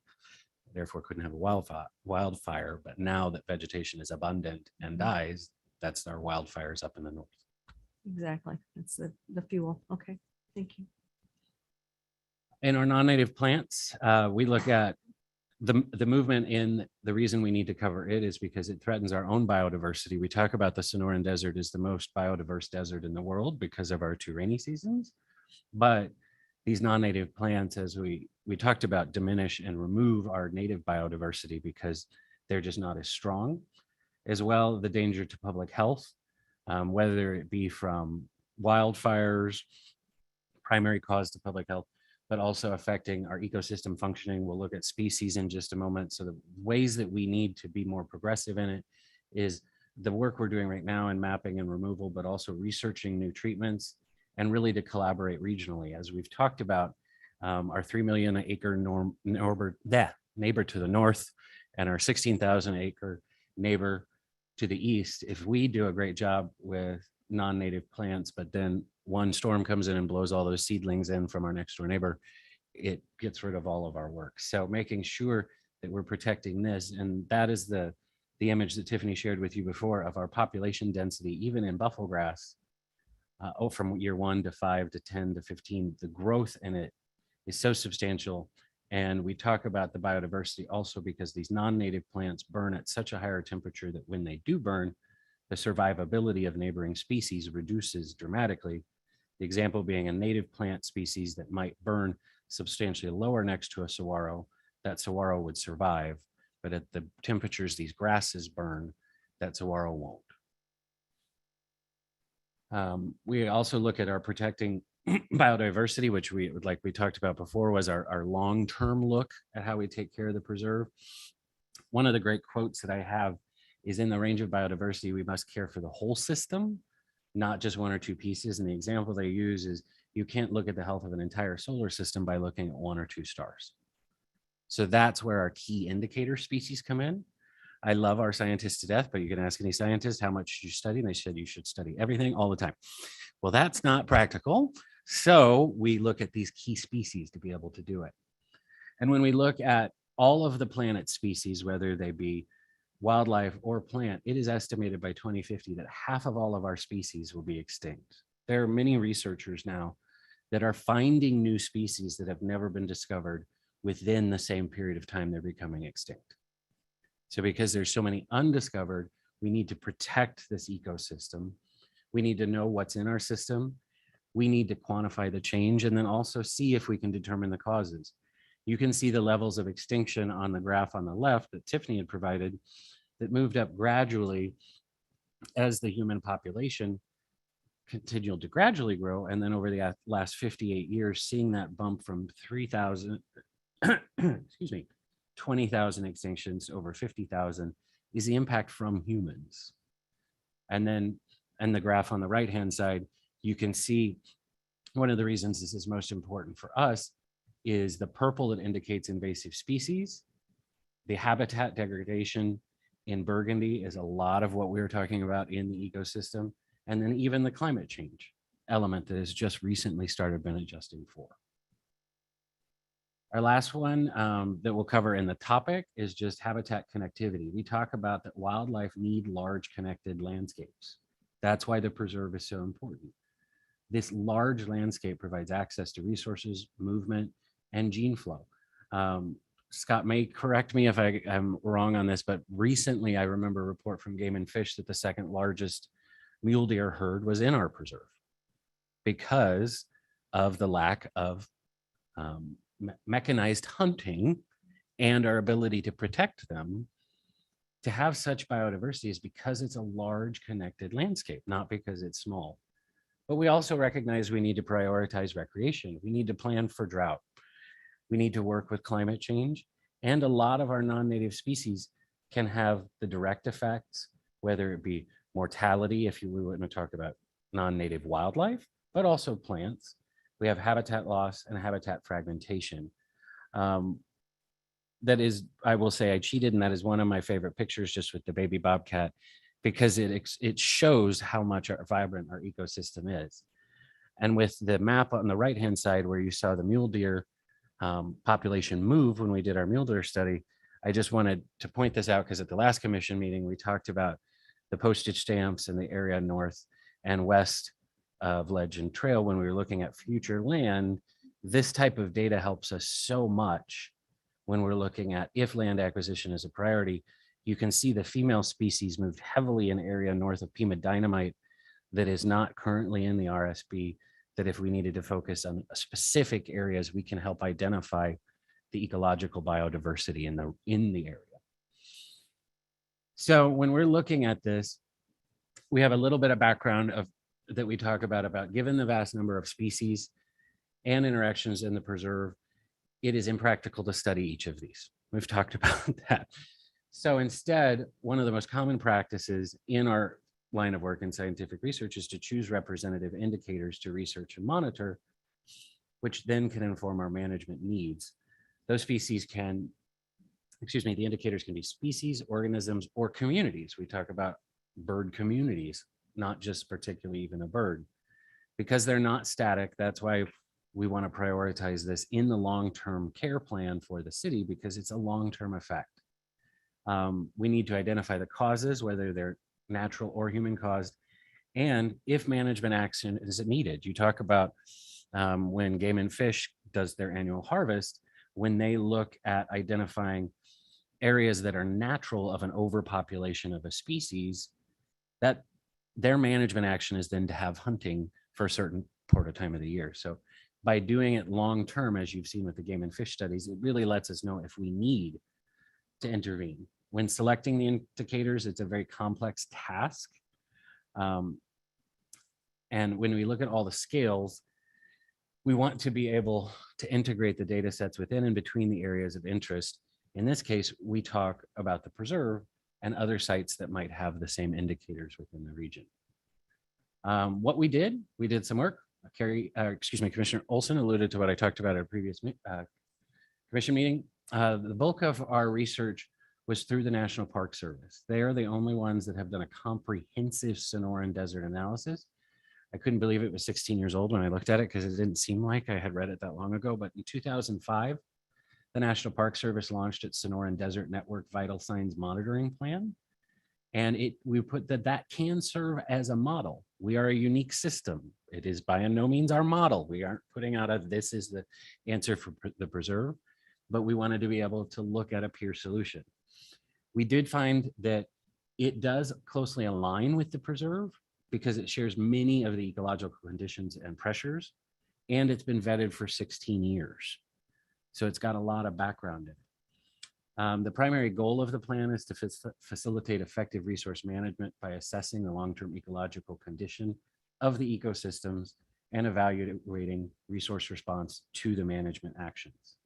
L: therefore couldn't have a wildfire. But now that vegetation is abundant and dies, that's our wildfires up in the north.
B: Exactly. That's the fuel. Okay, thank you.
L: In our non-native plants, we look at the movement in the reason we need to cover it is because it threatens our own biodiversity. We talk about the Sonoran Desert is the most biodiverse desert in the world because of our 2 rainy seasons. But these non-native plants, as we talked about, diminish and remove our native biodiversity because they're just not as strong. As well, the danger to public health, whether it be from wildfires, primary cause to public health, but also affecting our ecosystem functioning. We'll look at species in just a moment. So the ways that we need to be more progressive in it is the work we're doing right now in mapping and removal, but also researching new treatments and really to collaborate regionally. As we've talked about, our 3 million acre neighbor to the north and our 16,000 acre neighbor to the east. If we do a great job with non-native plants, but then one storm comes in and blows all those seedlings in from our next door neighbor, it gets rid of all of our work. So making sure that we're protecting this, and that is the image that Tiffany shared with you before of our population density, even in buffalo grass, from year 1 to 5 to 10 to 15, the growth in it is so substantial. And we talk about the biodiversity also because these non-native plants burn at such a higher temperature that when they do burn, the survivability of neighboring species reduces dramatically. The example being a native plant species that might burn substantially lower next to a saguaro, that saguaro would survive. But at the temperatures these grasses burn, that saguaro won't. We also look at our protecting biodiversity, which we talked about before, was our long-term look at how we take care of the preserve. One of the great quotes that I have is, in the range of biodiversity, we must care for the whole system, not just 1 or 2 pieces. And the example they use is you can't look at the health of an entire solar system by looking at 1 or 2 stars. So that's where our key indicator species come in. I love our scientists to death, but you can ask any scientist, how much should you study? And they said, you should study everything all the time. Well, that's not practical. So we look at these key species to be able to do it. And when we look at all of the planet species, whether they be wildlife or plant, it is estimated by 2050 that half of all of our species will be extinct. There are many researchers now that are finding new species that have never been discovered within the same period of time they're becoming extinct. So because there's so many undiscovered, we need to protect this ecosystem. We need to know what's in our system. We need to quantify the change and then also see if we can determine the causes. You can see the levels of extinction on the graph on the left that Tiffany had provided that moved up gradually as the human population continued to gradually grow. And then over the last 58 years, seeing that bump from 3,000, excuse me, 20,000 extinctions over 50,000 is the impact from humans. And then, and the graph on the right-hand side, you can see one of the reasons this is most important for us is the purple that indicates invasive species. The habitat degradation in burgundy is a lot of what we were talking about in the ecosystem. And then even the climate change element that has just recently started been adjusting for. Our last one that we'll cover in the topic is just habitat connectivity. We talk about that wildlife need large connected landscapes. That's why the preserve is so important. This large landscape provides access to resources, movement, and gene flow. Scott may correct me if I'm wrong on this, but recently I remember a report from Game and Fish that the second largest mule deer herd was in our preserve because of the lack of mechanized hunting and our ability to protect them. To have such biodiversity is because it's a large connected landscape, not because it's small. But we also recognize we need to prioritize recreation. We need to plan for drought. We need to work with climate change. And a lot of our non-native species can have the direct effects, whether it be mortality, if we want to talk about non-native wildlife, but also plants. We have habitat loss and habitat fragmentation. That is, I will say I cheated, and that is one of my favorite pictures just with the baby bobcat, because it shows how much vibrant our ecosystem is. And with the map on the right-hand side where you saw the mule deer population move when we did our mule deer study, I just wanted to point this out because at the last commission meeting, we talked about the postage stamps in the area north and west of Legend Trail. When we were looking at future land, this type of data helps us so much when we're looking at if land acquisition is a priority. You can see the female species moved heavily in area north of Pima Dynamite that is not currently in the RSB, that if we needed to focus on specific areas, we can help identify the ecological biodiversity in the area. So when we're looking at this, we have a little bit of background that we talk about given the vast number of species and interactions in the preserve, it is impractical to study each of these. We've talked about that. So instead, one of the most common practices in our line of work in scientific research is to choose representative indicators to research and monitor, which then can inform our management needs. Those species can, the indicators can be species, organisms, or communities. We talk about bird communities, not just particularly even a bird. Because they're not static, that's why we want to prioritize this in the long-term care plan for the city, because it's a long-term effect. We need to identify the causes, whether they're natural or human caused, and if management action is needed. You talk about when Game and Fish does their annual harvest, when they look at identifying areas that are natural of an overpopulation of a species, that their management action is then to have hunting for a certain part of time of the year. So by doing it long-term, as you've seen with the Game and Fish studies, it really lets us know if we need to intervene. When selecting the indicators, it's a very complex task. And when we look at all the scales, we want to be able to integrate the data sets within and between the areas of interest. In this case, we talk about the preserve and other sites that might have the same indicators within the region. What we did some work. Commissioner Olsen alluded to what I talked about at a previous commission meeting. The bulk of our research was through the National Park Service. They are the only ones that have done a comprehensive Sonoran Desert analysis. I couldn't believe it was 16 years old when I looked at it because it didn't seem like I had read it that long ago. But in 2005, the National Park Service launched its Sonoran Desert Network Vital Signs Monitoring Plan. And we put that can serve as a model. We are a unique system. It is by no means our model. We aren't putting out this is the answer for the preserve. but we wanted to be able to look at a peer solution. We did find that it does closely align with the preserve because it shares many of the ecological conditions and pressures, and it's been vetted for 16 years. So it's got a lot of background in it. The primary goal of the plan is to facilitate effective resource management by assessing the long-term ecological condition of the ecosystems and evaluating resource response to the management actions.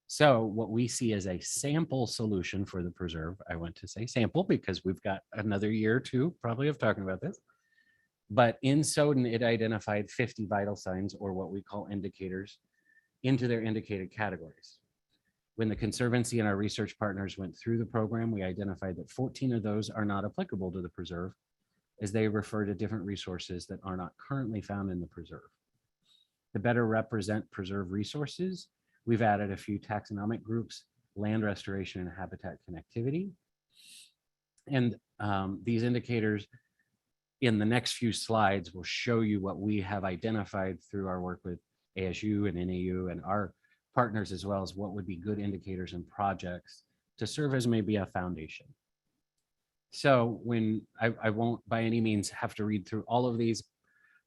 L: So what we see as a sample solution for the preserve, I want to say sample because we've got another year or two probably of talking about this. But in Soden, it identified 50 vital signs, or what we call indicators, into their indicated categories. When the Conservancy and our research partners went through the program, we identified that 14 of those are not applicable to the preserve, as they refer to different resources that are not currently found in the preserve. To better represent preserve resources, we've added a few taxonomic groups, land restoration and habitat connectivity. And these indicators in the next few slides will show you what we have identified through our work with ASU and NAU and our partners, as well as what would be good indicators and projects to serve as maybe a foundation. So when I won't by any means have to read through all of these,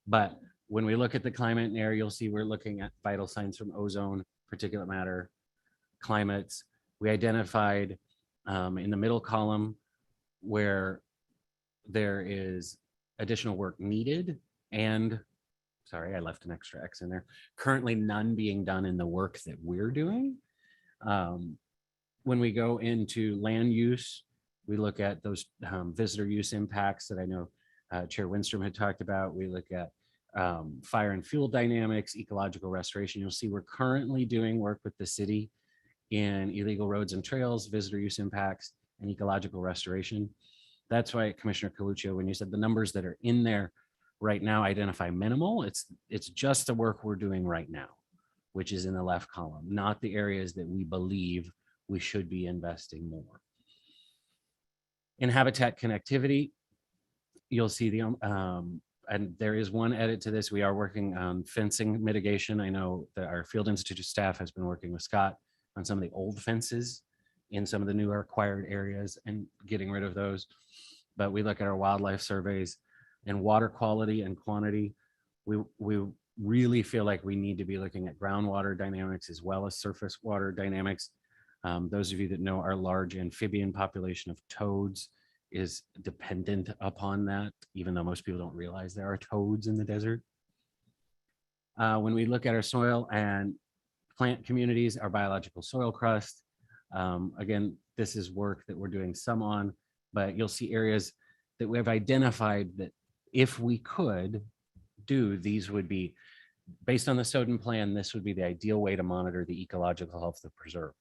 L: but when we look at the climate and air, you'll see we're looking at vital signs from ozone, particulate matter, climates. We identified in the middle column where there is additional work needed, and sorry, I left an extra X in there. Currently none being done in the work that we're doing. When we go into land use, we look at those visitor use impacts that I know Chair Winstrom had talked about. We look at fire and fuel dynamics, ecological restoration. You'll see we're currently doing work with the city in illegal roads and trails, visitor use impacts, and ecological restoration. That's why, Commissioner Coluccio, when you said the numbers that are in there right now identify minimal, it's just the work we're doing right now, which is in the left column, not the areas that we believe we should be investing more. In habitat connectivity, you'll see the and there is one edit to this. We are working on fencing mitigation. I know that our Field Institute staff has been working with Scott on some of the old fences in some of the newer acquired areas and getting rid of those. But we look at our wildlife surveys and water quality and quantity. We really feel like we need to be looking at groundwater dynamics as well as surface water dynamics. Those of you that know our large amphibian population of toads is dependent upon that, even though most people don't realize there are toads in the desert. When we look at our soil and plant communities, our biological soil crust, again, this is work that we're doing some on, but you'll see areas that we have identified that if we could do, these would be, based on the Soden plan, this would be the ideal way to monitor the ecological health of the preserve.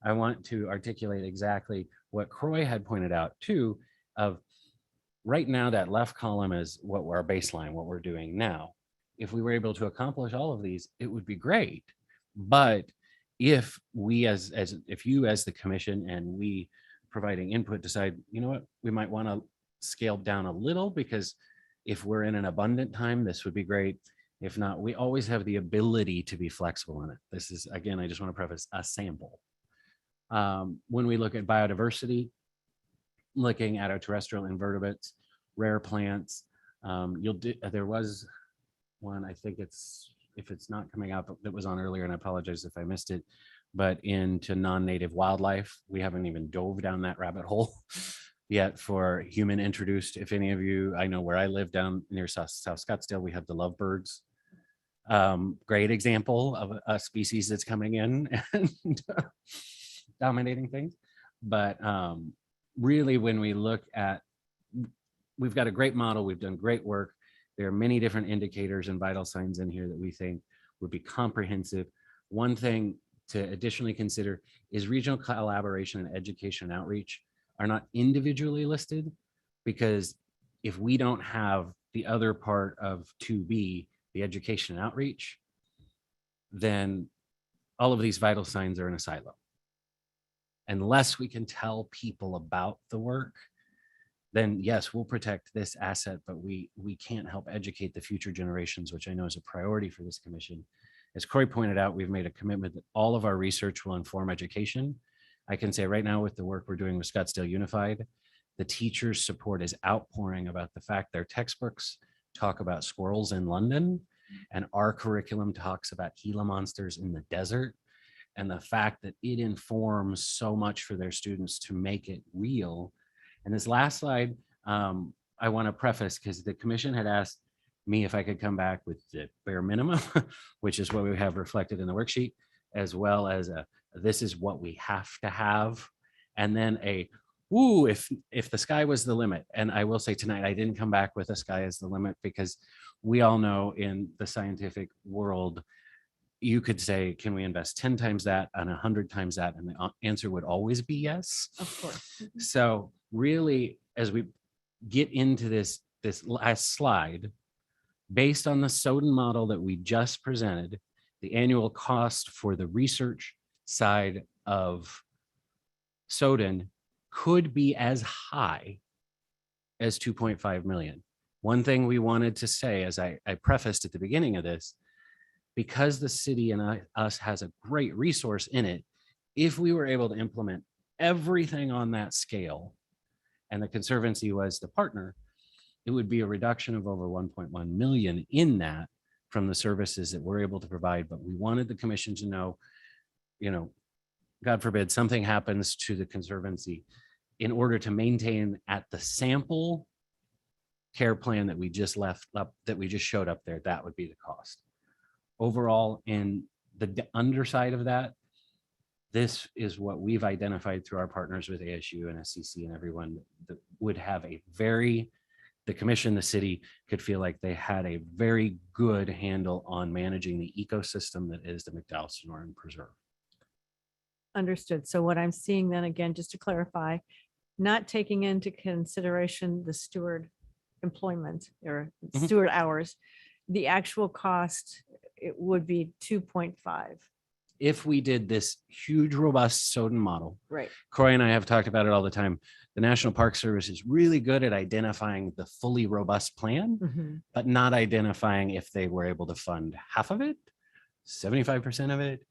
L: I want to articulate exactly what Croy had pointed out too, of right now that left column is what our baseline, what we're doing now. If we were able to accomplish all of these, it would be great. But if we if you as the commission and we providing input decide, you know what, we might want to scale down a little, because if we're in an abundant time, this would be great. If not, we always have the ability to be flexible in it. This is, again, I just want to preface a sample. When we look at biodiversity, looking at our terrestrial invertebrates, rare plants, there was one, I think it's, if it's not coming out, that was on earlier, and I apologize if I missed it, but into non-native wildlife, we haven't even dove down that rabbit hole yet for human introduced. If any of you, I know where I live down near South Scottsdale, we have the lovebirds. Great example of a species that's coming in and dominating things. But really, when we look at, we've got a great model, we've done great work. There are many different indicators and vital signs in here that we think would be comprehensive. One thing to additionally consider is regional collaboration and education and outreach are not individually listed, because if we don't have the other part of 2B, the education and outreach, then all of these vital signs are in a silo. Unless we can tell people about the work, then yes, we'll protect this asset, but we can't help educate the future generations, which I know is a priority for this commission. As Corey pointed out, we've made a commitment that all of our research will inform education. I can say right now with the work we're doing with Scottsdale Unified, the teachers' support is outpouring about the fact their textbooks talk about squirrels in London, and our curriculum talks about Gila monsters in the desert. And the fact that it informs so much for their students to make it real. And this last slide, I want to preface because the commission had asked me if I could come back with the bare minimum, which is what we have reflected in the worksheet, as well as this is what we have to have. And then ooh, if the sky was the limit. And I will say tonight, I didn't come back with the sky as the limit because we all know in the scientific world, you could say, can we invest 10 times that and 100 times that? And the answer would always be yes.
B: Of course.
L: So really, as we get into this last slide, based on the Soden model that we just presented, the annual cost for the research side of Soden could be as high as 2.5 million. One thing we wanted to say, as I prefaced at the beginning of this, because the city and us has a great resource in it, if we were able to implement everything on that scale and the Conservancy was the partner, it would be a reduction of over 1.1 million in that from the services that we're able to provide. But we wanted the commission to know, God forbid something happens to the Conservancy, in order to maintain at the sample care plan that we just left up, that we just showed up there, that would be the cost. Overall, in the underside of that, this is what we've identified through our partners with ASU and SCC and everyone that would have the commission, the city could feel like they had a very good handle on managing the ecosystem that is the McDowell Sonoran Preserve.
B: Understood. So what I'm seeing then, again, just to clarify, not taking into consideration the steward employment or steward hours, the actual cost, it would be 2.5.
L: If we did this huge, robust Soden model,
B: Right.
L: Corey and I have talked about it all the time. The National Park Service is really good at identifying the fully robust plan, but not identifying if they were able to fund half of it, 75% of it,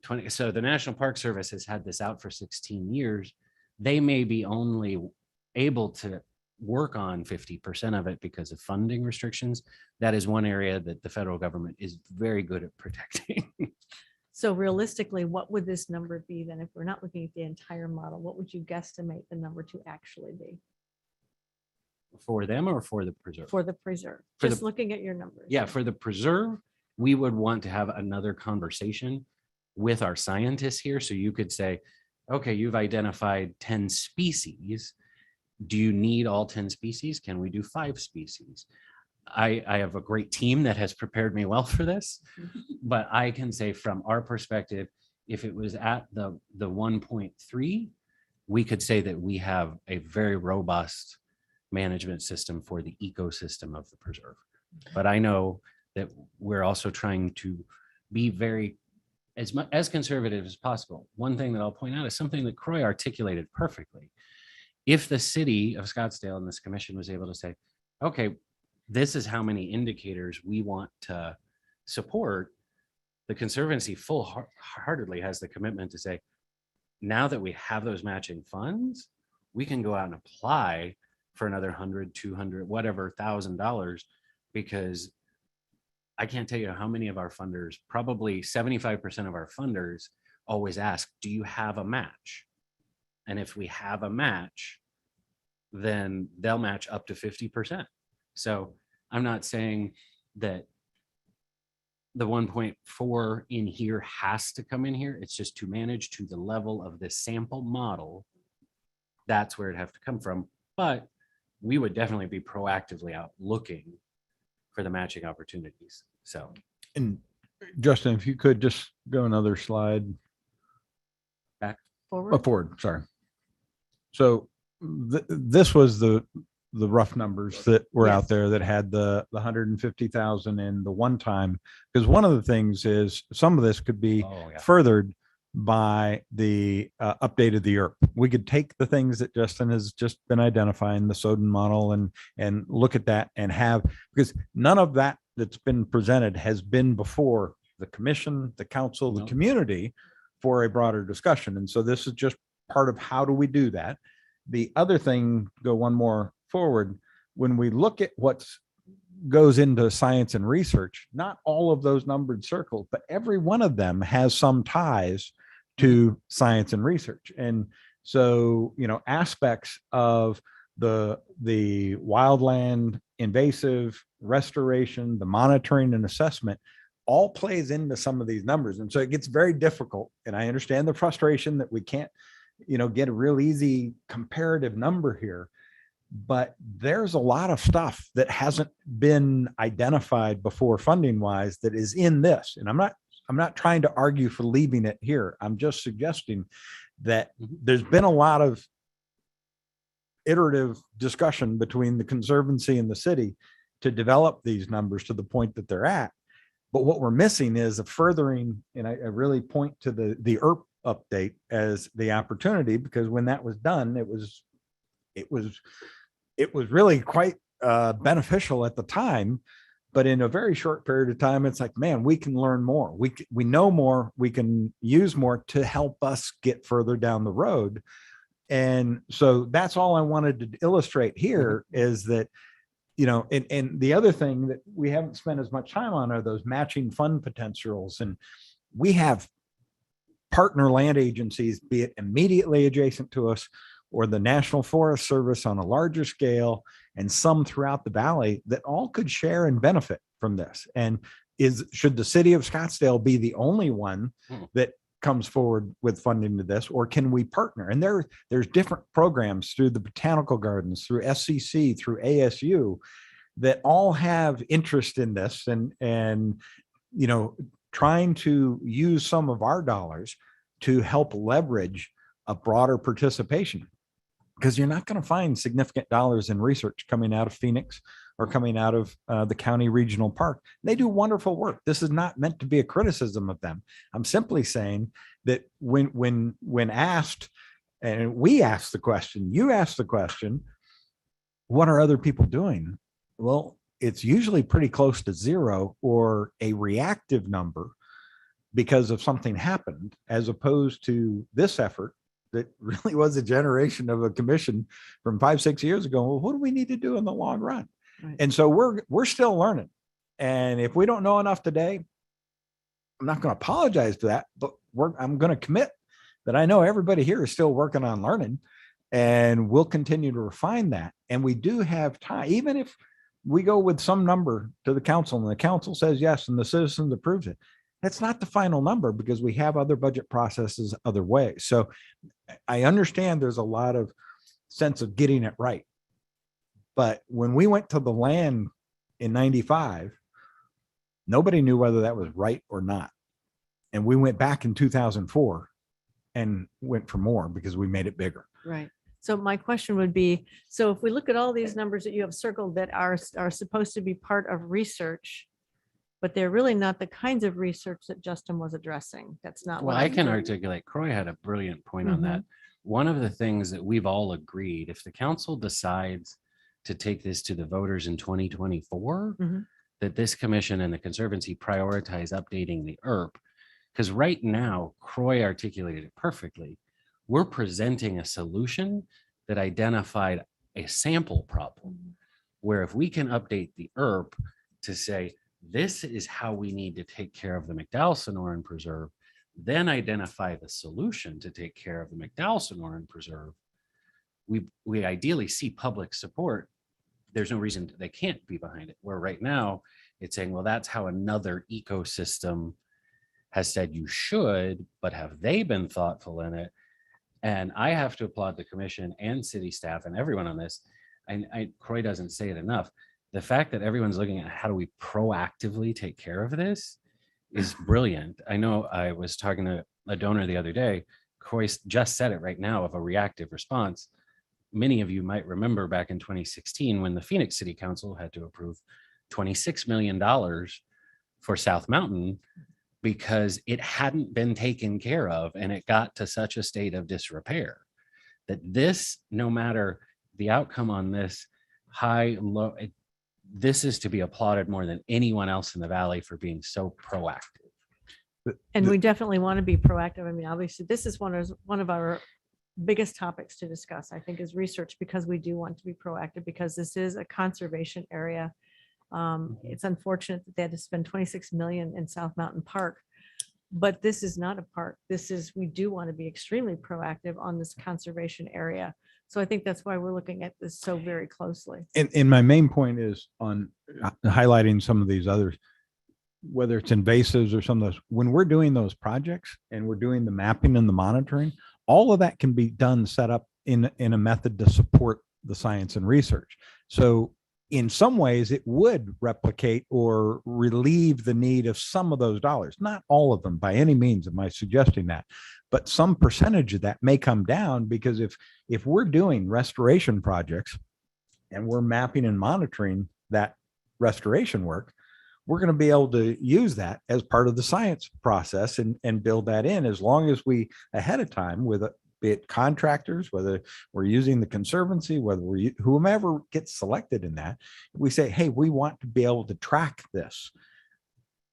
L: 20. So the National Park Service has had this out for 16 years. They may be only able to work on 50% of it because of funding restrictions. That is one area that the federal government is very good at protecting.
B: So realistically, what would this number be then? If we're not looking at the entire model, what would you guesstimate the number to actually be?
L: For them or for the preserve?
B: For the preserve,
L: For
B: just
L: the-
B: looking at your numbers.
L: Yeah, for the preserve, we would want to have another conversation with our scientists here. So you could say, okay, you've identified 10 species. Do you need all 10 species? Can we do 5 species? I have a great team that has prepared me well for this, but I can say from our perspective, if it was at the 1.3, we could say that we have a very robust management system for the ecosystem of the preserve. But I know that we're also trying to be very as conservative as possible. One thing that I'll point out is something that Croy articulated perfectly. If the city of Scottsdale and this commission was able to say, okay, this is how many indicators we want to support, the Conservancy full-heartedly has the commitment to say, now that we have those matching funds, we can go out and apply for another 100, 200, whatever, $1,000, because I can't tell you how many of our funders, probably 75% of our funders always ask, do you have a match? And if we have a match, then they'll match up to 50%. So I'm not saying that the 1.4 in here has to come in here. It's just to manage to the level of the sample model. That's where it'd have to come from. But we would definitely be proactively out looking for the matching opportunities. So.
G: And Justin, if you could just go another slide.
B: Forward.
G: Forward, sorry. So this was the rough numbers that were out there that had the 150,000 and the one time, because one of the things is some of this could be furthered by the update of the ERP. We could take the things that Justin has just been identifying, the Soden model, and look at that and have, because none of that that's been presented has been before
H: the commission, the council, the
L: No.
H: community for a broader discussion. And so this is just part of how do we do that? The other thing, go one more forward, when we look at what's goes into science and research, not all of those numbered circles, but every one of them has some ties to science and research. And so, aspects of the wildland invasive restoration, the monitoring and assessment all plays into some of these numbers. And so it gets very difficult. And I understand the frustration that we can't, get a real easy comparative number here. But there's a lot of stuff that hasn't been identified before funding wise that is in this. And I'm not trying to argue for leaving it here. I'm just suggesting that there's been a lot of iterative discussion between the Conservancy and the city to develop these numbers to the point that they're at. But what we're missing is a furthering, and I really point to the ERP update as the opportunity, because when that was done, it was really quite beneficial at the time. But in a very short period of time, it's like, man, we can learn more. We know more. We can use more to help us get further down the road. And so that's all I wanted to illustrate here is that, and the other thing that we haven't spent as much time on are those matching fund potentials. And we have partner land agencies, be it immediately adjacent to us or the National Forest Service on a larger scale, and some throughout the valley that all could share and benefit from this. And should the city of Scottsdale be the only one that comes forward with funding to this, or can we partner? And there's different programs through the botanical gardens, through SCC, through ASU that all have interest in this and trying to use some of our dollars to help leverage a broader participation. Because you're not going to find significant dollars in research coming out of Phoenix or coming out of the county regional park. They do wonderful work. This is not meant to be a criticism of them. I'm simply saying that when asked, and we asked the question, you asked the question, what are other people doing? Well, it's usually pretty close to zero or a reactive number because of something happened, as opposed to this effort that really was a generation of a commission from 5-6 years ago. Well, what do we need to do in the long run?
B: Right.
H: And so we're still learning. And if we don't know enough today, I'm not going to apologize for that, but I'm going to commit that I know everybody here is still working on learning, and we'll continue to refine that. And we do have time, even if we go with some number to the council and the council says yes, and the citizens approves it. That's not the final number because we have other budget processes other ways. So I understand there's a lot of sense of getting it right. But when we went to the land in 95, nobody knew whether that was right or not. And we went back in 2004 and went for more because we made it bigger.
B: Right. So my question would be, so if we look at all these numbers that you have circled that are supposed to be part of research, but they're really not the kinds of research that Justin was addressing. That's not
L: Well,
B: what
L: I
B: I'm
L: can
B: hearing.
L: articulate. Croy had a brilliant point on that. One of the things that we've all agreed, if the council decides to take this to the voters in 2024,
B: Mhm.
L: that this commission and the Conservancy prioritize updating the ERP. Because right now, Croy articulated it perfectly. We're presenting a solution that identified a sample problem, where if we can update the ERP to say, this is how we need to take care of the McDowell Sonoran Preserve, then identify the solution to take care of the McDowell Sonoran Preserve, we ideally see public support. There's no reason they can't be behind it. Where right now it's saying, well, that's how another ecosystem has said you should, but have they been thoughtful in it? And I have to applaud the commission and city staff and everyone on this. Croy doesn't say it enough. The fact that everyone's looking at how do we proactively take care of this is brilliant. I know I was talking to a donor the other day. Croy just said it right now of a reactive response. Many of you might remember back in 2016 when the Phoenix City Council had to approve $26 million for South Mountain because it hadn't been taken care of and it got to such a state of disrepair that this, no matter the outcome on this, high, low, this is to be applauded more than anyone else in the valley for being so proactive.
B: And we definitely want to be proactive. I mean, obviously, this is one of our biggest topics to discuss, I think, is research, because we do want to be proactive, because this is a conservation area. It's unfortunate that they had to spend 26 million in South Mountain Park, but this is not a park. We do want to be extremely proactive on this conservation area. So I think that's why we're looking at this so very closely.
H: And my main point is on highlighting some of these others, whether it's invasives or some of those, when we're doing those projects and we're doing the mapping and the monitoring, all of that can be done, set up in a method to support the science and research. So in some ways it would replicate or relieve the need of some of those dollars, not all of them by any means am I suggesting that, but some percentage of that may come down, because if we're doing restoration projects and we're mapping and monitoring that restoration work, we're going to be able to use that as part of the science process and build that in, as long as we ahead of time, with be it contractors, whether we're using the conservancy, whether whomever gets selected in that, we say, hey, we want to be able to track this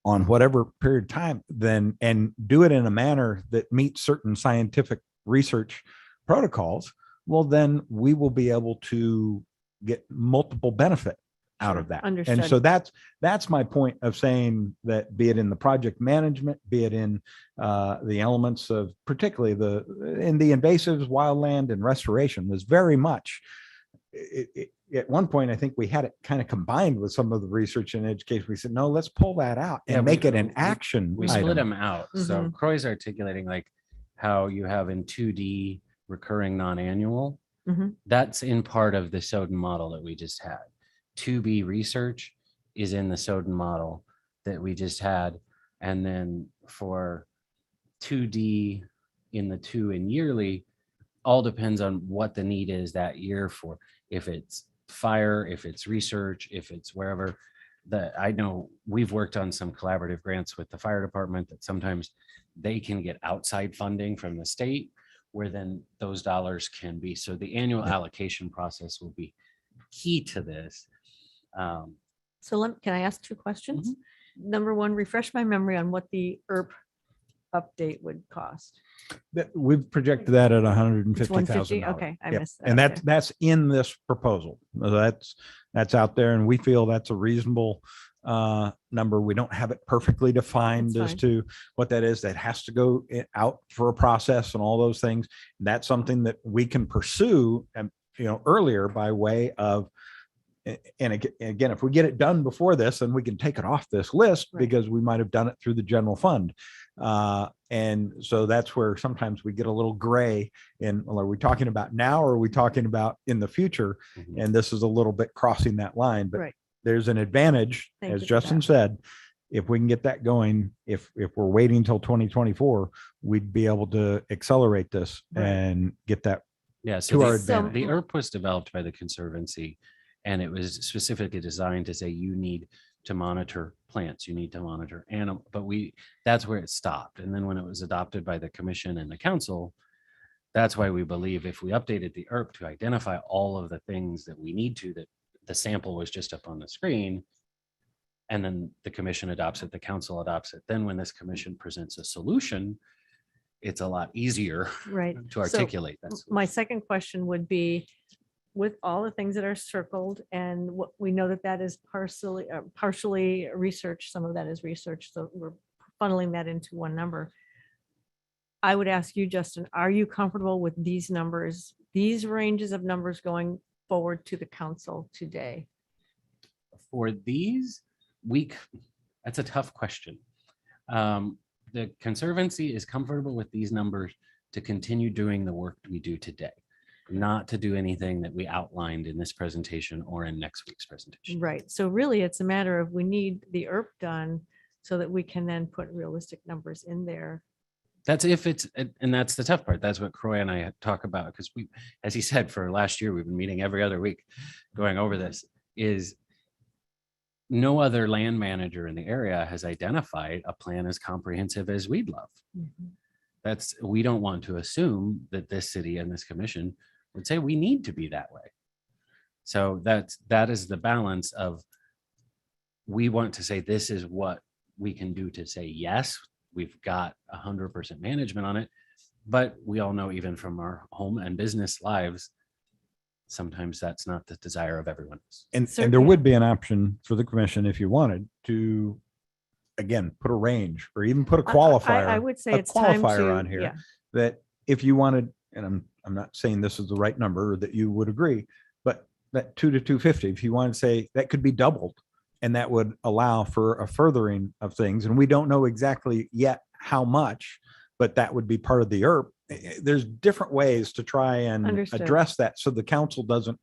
H: on whatever period of time, then, and do it in a manner that meets certain scientific research protocols. Well, then we will be able to get multiple benefit out of that.
B: Understood.
H: And so that's my point of saying that, be it in the project management, be it in the elements of particularly in the invasives, wildland and restoration, was very much at one point, I think we had it kind of combined with some of the research and education. We said, no, let's pull that out and make it an action.
L: We split
H: item.
L: them out. So Croy's articulating like how you have in 2D recurring non-annual. That's in part of the Soden model that we just had. 2B research is in the Soden model that we just had. And then for 2D in the 2 and yearly, all depends on what the need is that year for, if it's fire, if it's research, if it's wherever. That I know we've worked on some collaborative grants with the fire department that sometimes they can get outside funding from the state, where then those dollars can be. So the annual allocation process will be key to this.
B: So can I ask 2 questions? Number one, refresh my memory on what the ERP update would cost.
H: We've projected that at
B: It's
H: $150,000.
B: 150. Okay, I
H: Yep.
B: missed that.
H: And
B: Okay.
H: that's in this proposal. That's out there, and we feel that's a reasonable number. We don't have it perfectly defined
B: That's
H: as
B: fine.
H: to what that is. That has to go out for a process and all those things. That's something that we can pursue, earlier by way of. And again, if we get it done before this, then we can take it off this list,
B: Right.
H: because we might have done it through the general fund. And so that's where sometimes we get a little gray in, well, are we talking about now, or are we talking about in the future? And this is a little bit crossing that line, but
B: Right.
H: there's an advantage,
B: Thank
H: as
B: you for
H: Justin
B: that.
H: said, if we can get that going, if we're waiting until 2024, we'd be able to accelerate this
B: Right.
H: and get that.
L: Yeah, so
H: To our
L: the
H: advantage.
L: ERP was developed by the Conservancy, and it was specifically designed to say you need to monitor plants, you need to monitor animal, but that's where it stopped. And then when it was adopted by the commission and the council, that's why we believe if we updated the ERP to identify all of the things that we need to, that the sample was just up on the screen, and then the commission adopts it, the council adopts it. Then when this commission presents a solution, it's a lot easier
B: Right.
L: to
B: So
L: articulate that.
B: My
L: solution.
B: second question would be, with all the things that are circled, and what we know that is partially research, some of that is research, so we're funneling that into one number. I would ask you, Justin, are you comfortable with these numbers, these ranges of numbers going forward to the council today?
L: For these that's a tough question. The Conservancy is comfortable with these numbers to continue doing the work we do today, not to do anything that we outlined in this presentation or in next week's presentation.
B: Right. So really, it's a matter of we need the ERP done so that we can then put realistic numbers in there.
L: That's if it's, and that's the tough part. That's what Croy and I talk about, because as he said, for last year, we've been meeting every other week going over this, is no other land manager in the area has identified a plan as comprehensive as we'd love. We don't want to assume that this city and this commission would say we need to be that way. So that is the balance of, we want to say this is what we can do to say yes we've got 100% management on it. But we all know, even from our home and business lives, sometimes that's not the desire of everyone else.
H: And there
B: Certainly.
H: would be an option for the commission if you wanted to, again, put a range or even put a qualifier.
B: I would say
H: a
B: it's time
H: qualifier
B: to,
H: on here
B: yeah.
H: that if you wanted, and I'm not saying this is the right number or that you would agree, but that 2 to 250, if you want to say that could be doubled, and that would allow for a furthering of things. And we don't know exactly yet how much, but that would be part of the ERP. There's different ways to try and
B: Understood.
H: address that so the council doesn't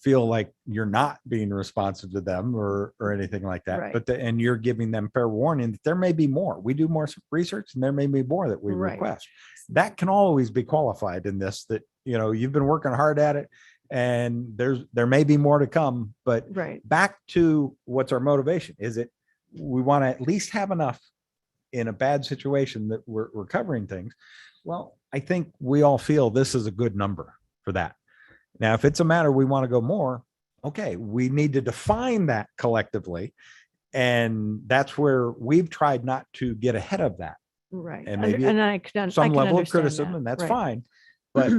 H: feel like you're not being responsive to them or anything like that.
B: Right.
H: But and you're giving them fair warning that there may be more. We do more research and there may be more that we
B: Right.
H: request. That can always be qualified in this, that, you've been working hard at it and there may be more to come, but
B: Right.
H: back to what's our motivation? Is it, we want to at least have enough in a bad situation that we're covering things? Well, I think we all feel this is a good number for that. Now, if it's a matter we want to go more, okay, we need to define that collectively. And that's where we've tried not to get ahead of that.
B: Right.
H: And maybe
B: And I could, I
H: Some
B: can
H: level of
B: understand
H: criticism,
B: that.
H: and that's
B: Right.
H: fine. But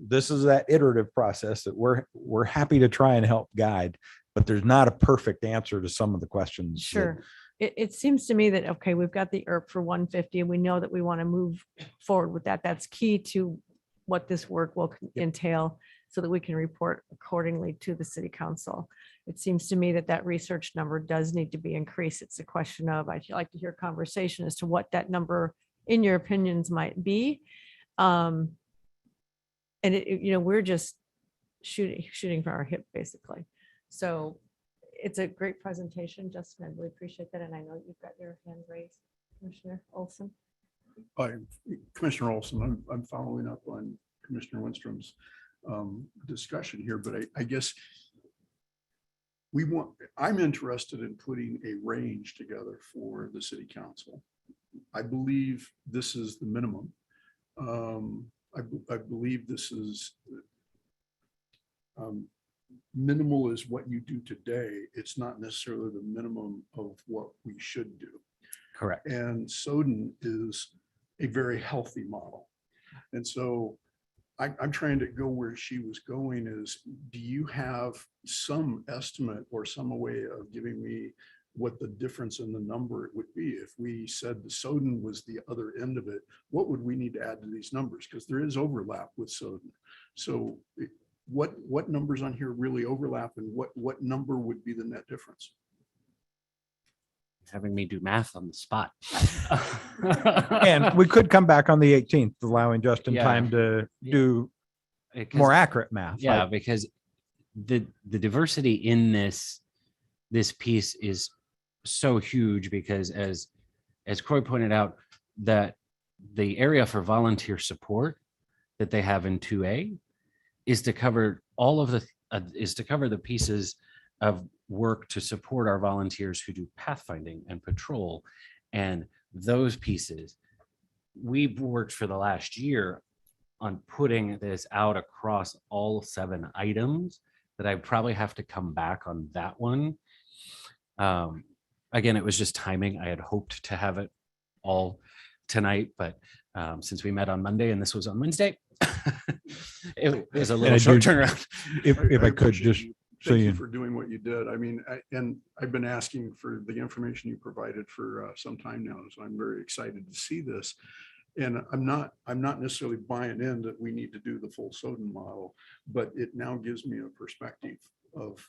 H: this is that iterative process that we're happy to try and help guide, but there's not a perfect answer to some of the questions. that-
B: Sure. It seems to me that, okay, we've got the ERP for 150 and we know that we want to move forward with that. That's key to what this work will entail so that we can report accordingly to the city council. It seems to me that that research number does need to be increased. It's a question of, I'd like to hear conversation as to what that number, in your opinions, might be. And we're just shooting from our hip, basically. So it's a great presentation, Justin. I really appreciate that. And I know you've got your hand raised, Commissioner Olsen.
D: Commissioner Olsen, I'm following up on Commissioner Winstrom's discussion here, but I guess I'm interested in putting a range together for the city council. I believe this is the minimum. I believe this is minimal is what you do today. It's not necessarily the minimum of what we should do.
L: Correct.
D: And Soden is a very healthy model. And so I'm trying to go where she was going is, do you have some estimate or some way of giving me what the difference in the number it would be? If we said the Soden was the other end of it, what would we need to add to these numbers? Because there is overlap with Soden. So what numbers on here really overlap, and what number would be the net difference?
L: Having me do math on the spot.
H: And we could come back on the 18th, allowing Justin
L: Yeah.
H: time to do
L: Because-
H: more accurate math.
L: Yeah,
H: Like,
L: because the diversity in this piece is so huge, because as Croy pointed out, that the area for volunteer support that they have in 2A is to cover all of the pieces of work to support our volunteers who do pathfinding and patrol. And those pieces, we've worked for the last year on putting this out across all 7 items, that I probably have to come back on that one. Again, it was just timing. I had hoped to have it all tonight, but since we met on Monday and this was on Wednesday, it was a
H: And
L: little
H: I
L: short
H: do-
L: turnaround.
H: if I could
D: appreciate
H: just
D: you.
H: so
D: Thank you
H: you,
D: for doing what you did. I mean, and I've been asking for the information you provided for some time now, so I'm very excited to see this. And I'm not necessarily buying in that we need to do the full Soden model, but it now gives me a perspective of,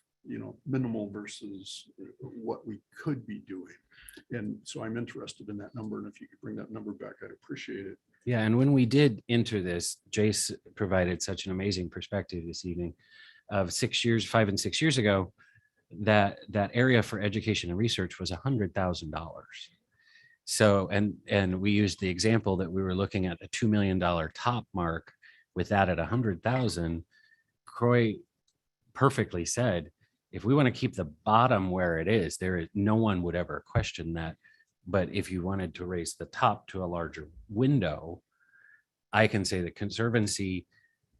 D: minimal versus what we could be doing. And so I'm interested in that number. And if you could bring that number back, I'd appreciate it.
L: Yeah, and when we did enter this, Jace provided such an amazing perspective this evening of 5 and 6 years ago, that area for education and research was $100,000. So, and we used the example that we were looking at a $2 million top mark with that at 100,000. Croy perfectly said, if we want to keep the bottom where it is, no one would ever question that. But if you wanted to raise the top to a larger window, I can say that Conservancy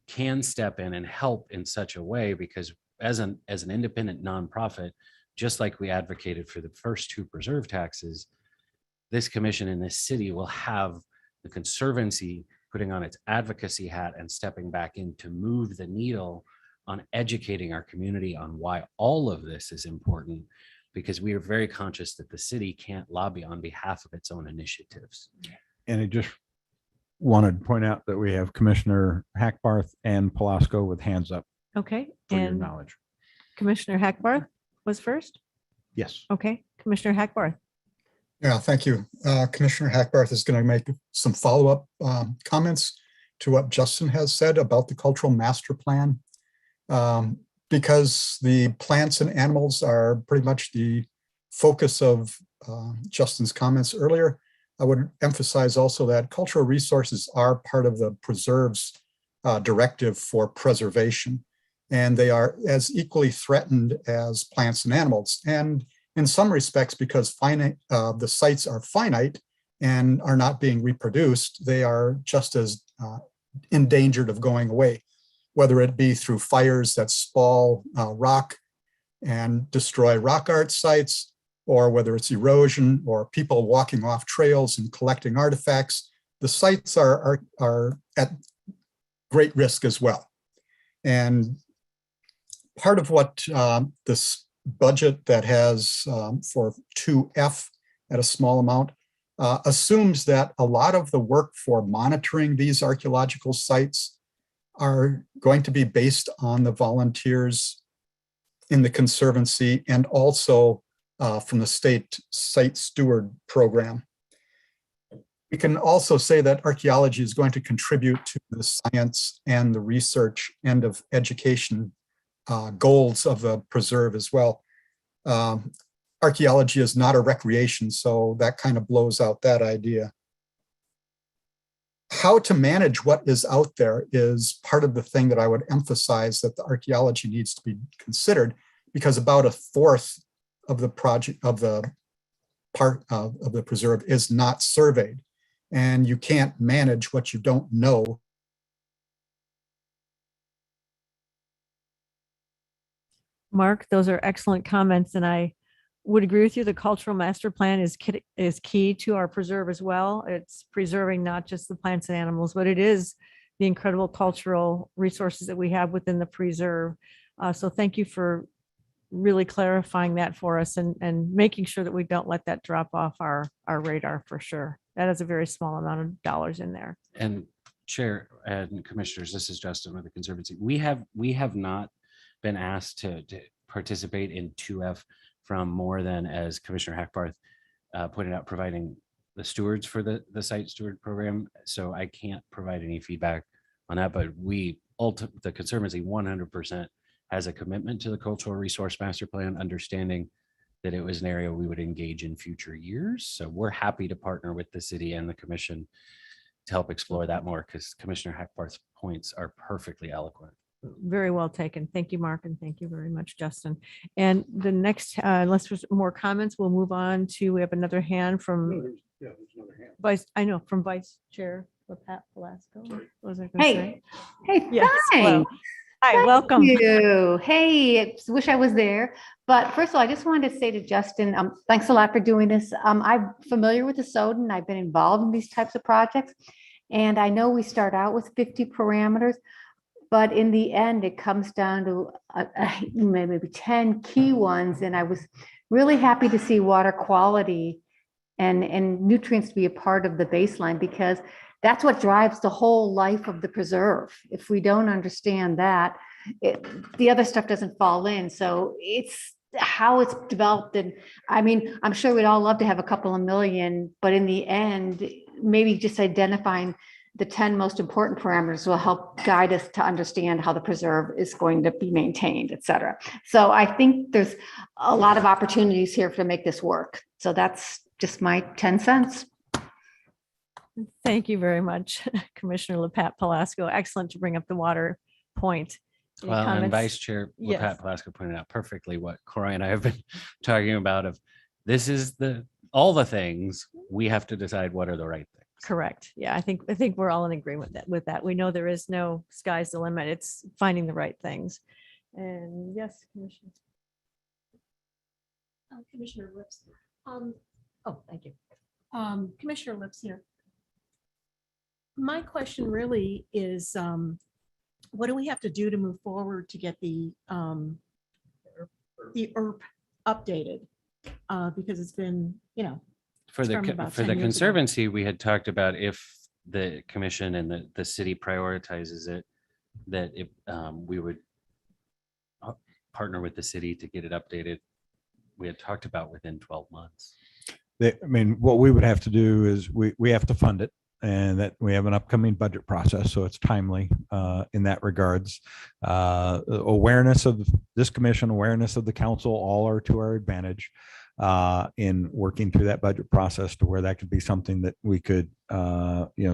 L: can step in and help in such a way, because as an independent nonprofit, just like we advocated for the first 2 preserve taxes, this commission in this city will have the Conservancy putting on its advocacy hat and stepping back in to move the needle on educating our community on why all of this is important, because we are very conscious that the city can't lobby on behalf of its own initiatives.
H: And I just wanted to point out that we have Commissioner Hackbarth and Palasko with hands up
B: Okay,
H: for your
B: and
H: knowledge.
B: Commissioner Hackbarth was first.
H: Yes.
B: Okay, Commissioner Hackbarth.
E: Yeah, thank you. Commissioner Hackbarth is going to make some follow-up comments to what Justin has said about the cultural master plan. Because the plants and animals are pretty much the focus of Justin's comments earlier, I would emphasize also that cultural resources are part of the preserve's directive for preservation, and they are as equally threatened as plants and animals. And in some respects, because the sites are finite and are not being reproduced, they are just as endangered of going away, whether it be through fires that spall rock and destroy rock art sites, or whether it's erosion or people walking off trails and collecting artifacts. The sites are at great risk as well. And part of what this budget that has for 2F at a small amount assumes that a lot of the work for monitoring these archaeological sites are going to be based on the volunteers in the Conservancy and also from the state site steward program. We can also say that archaeology is going to contribute to the science and the research end of education goals of the preserve as well. Archaeology is not a recreation, so that kind of blows out that idea. How to manage what is out there is part of the thing that I would emphasize that the archaeology needs to be considered, because about 1/4 of the project of the part of the preserve is not surveyed, and you can't manage what you don't know.
B: Mark, those are excellent comments, and I would agree with you. The cultural master plan is key to our preserve as well. It's preserving not just the plants and animals, but it is the incredible cultural resources that we have within the preserve. So thank you for really clarifying that for us and making sure that we don't let that drop off our radar for sure. That is a very small amount of dollars in there.
L: And Chair and Commissioners, this is Justin with the Conservancy. We have not been asked to participate in 2F from more than, as Commissioner Hackbarth pointed out, providing the stewards for the site steward program. So I can't provide any feedback on that, but the Conservancy 100% has a commitment to the cultural resource master plan, understanding that it was an area we would engage in future years. So we're happy to partner with the city and the commission to help explore that more, because Commissioner Hackbarth's points are perfectly eloquent.
B: Very well taken. Thank you, Mark, and thank you very much, Justin. And the next, unless there's more comments, we'll move on to, we have another hand from from Vice Chair Pat Velasco. What was I gonna say?
C: Hey,
B: Yes, hello.
C: thanks.
B: Hi,
C: Thank
B: welcome.
C: you. Hey, wish I was there. But first of all, I just wanted to say to Justin, thanks a lot for doing this. I'm familiar with the SODN. I've been involved in these types of projects. And I know we start out with 50 parameters, but in the end, it comes down to maybe 10 key ones. And I was really happy to see water quality and nutrients to be a part of the baseline, because that's what drives the whole life of the preserve. If we don't understand that, the other stuff doesn't fall in. So it's how it's developed. And I mean, I'm sure we'd all love to have a couple of million, but in the end, maybe just identifying the 10 most important parameters will help guide us to understand how the preserve is going to be maintained, et cetera. So I think there's a lot of opportunities here to make this work. So that's just my 10 cents.
B: Thank you very much, Commissioner Pat Velasco. Excellent to bring up the water point. Any
L: Well, and
B: comments?
L: Vice Chair
B: Yes.
L: Pat Velasco pointed out perfectly what Corey and I have been talking about. Of this is all the things we have to decide what are the right things.
B: Correct. Yeah, I think we're all in agreement with that. We know there is no sky's the limit. It's finding the right things. And yes, Commissioner.
A: Commissioner Lips. Thank you. Commissioner Lips here. My question really is, what do we have to do to move forward to get the ERP updated? Because it's been,
L: For
A: It's
L: the,
A: from
L: co-
A: about
L: for
A: 10
L: the
A: years ago.
L: conservancy, we had talked about if the commission and the city prioritizes it, that if we would partner with the city to get it updated. We had talked about within 12 months.
G: I mean, what we would have to do is we have to fund it, and that we have an upcoming budget process, so it's timely in that regards. Awareness of this commission, awareness of the council, all are to our advantage in working through that budget process to where that could be something that we could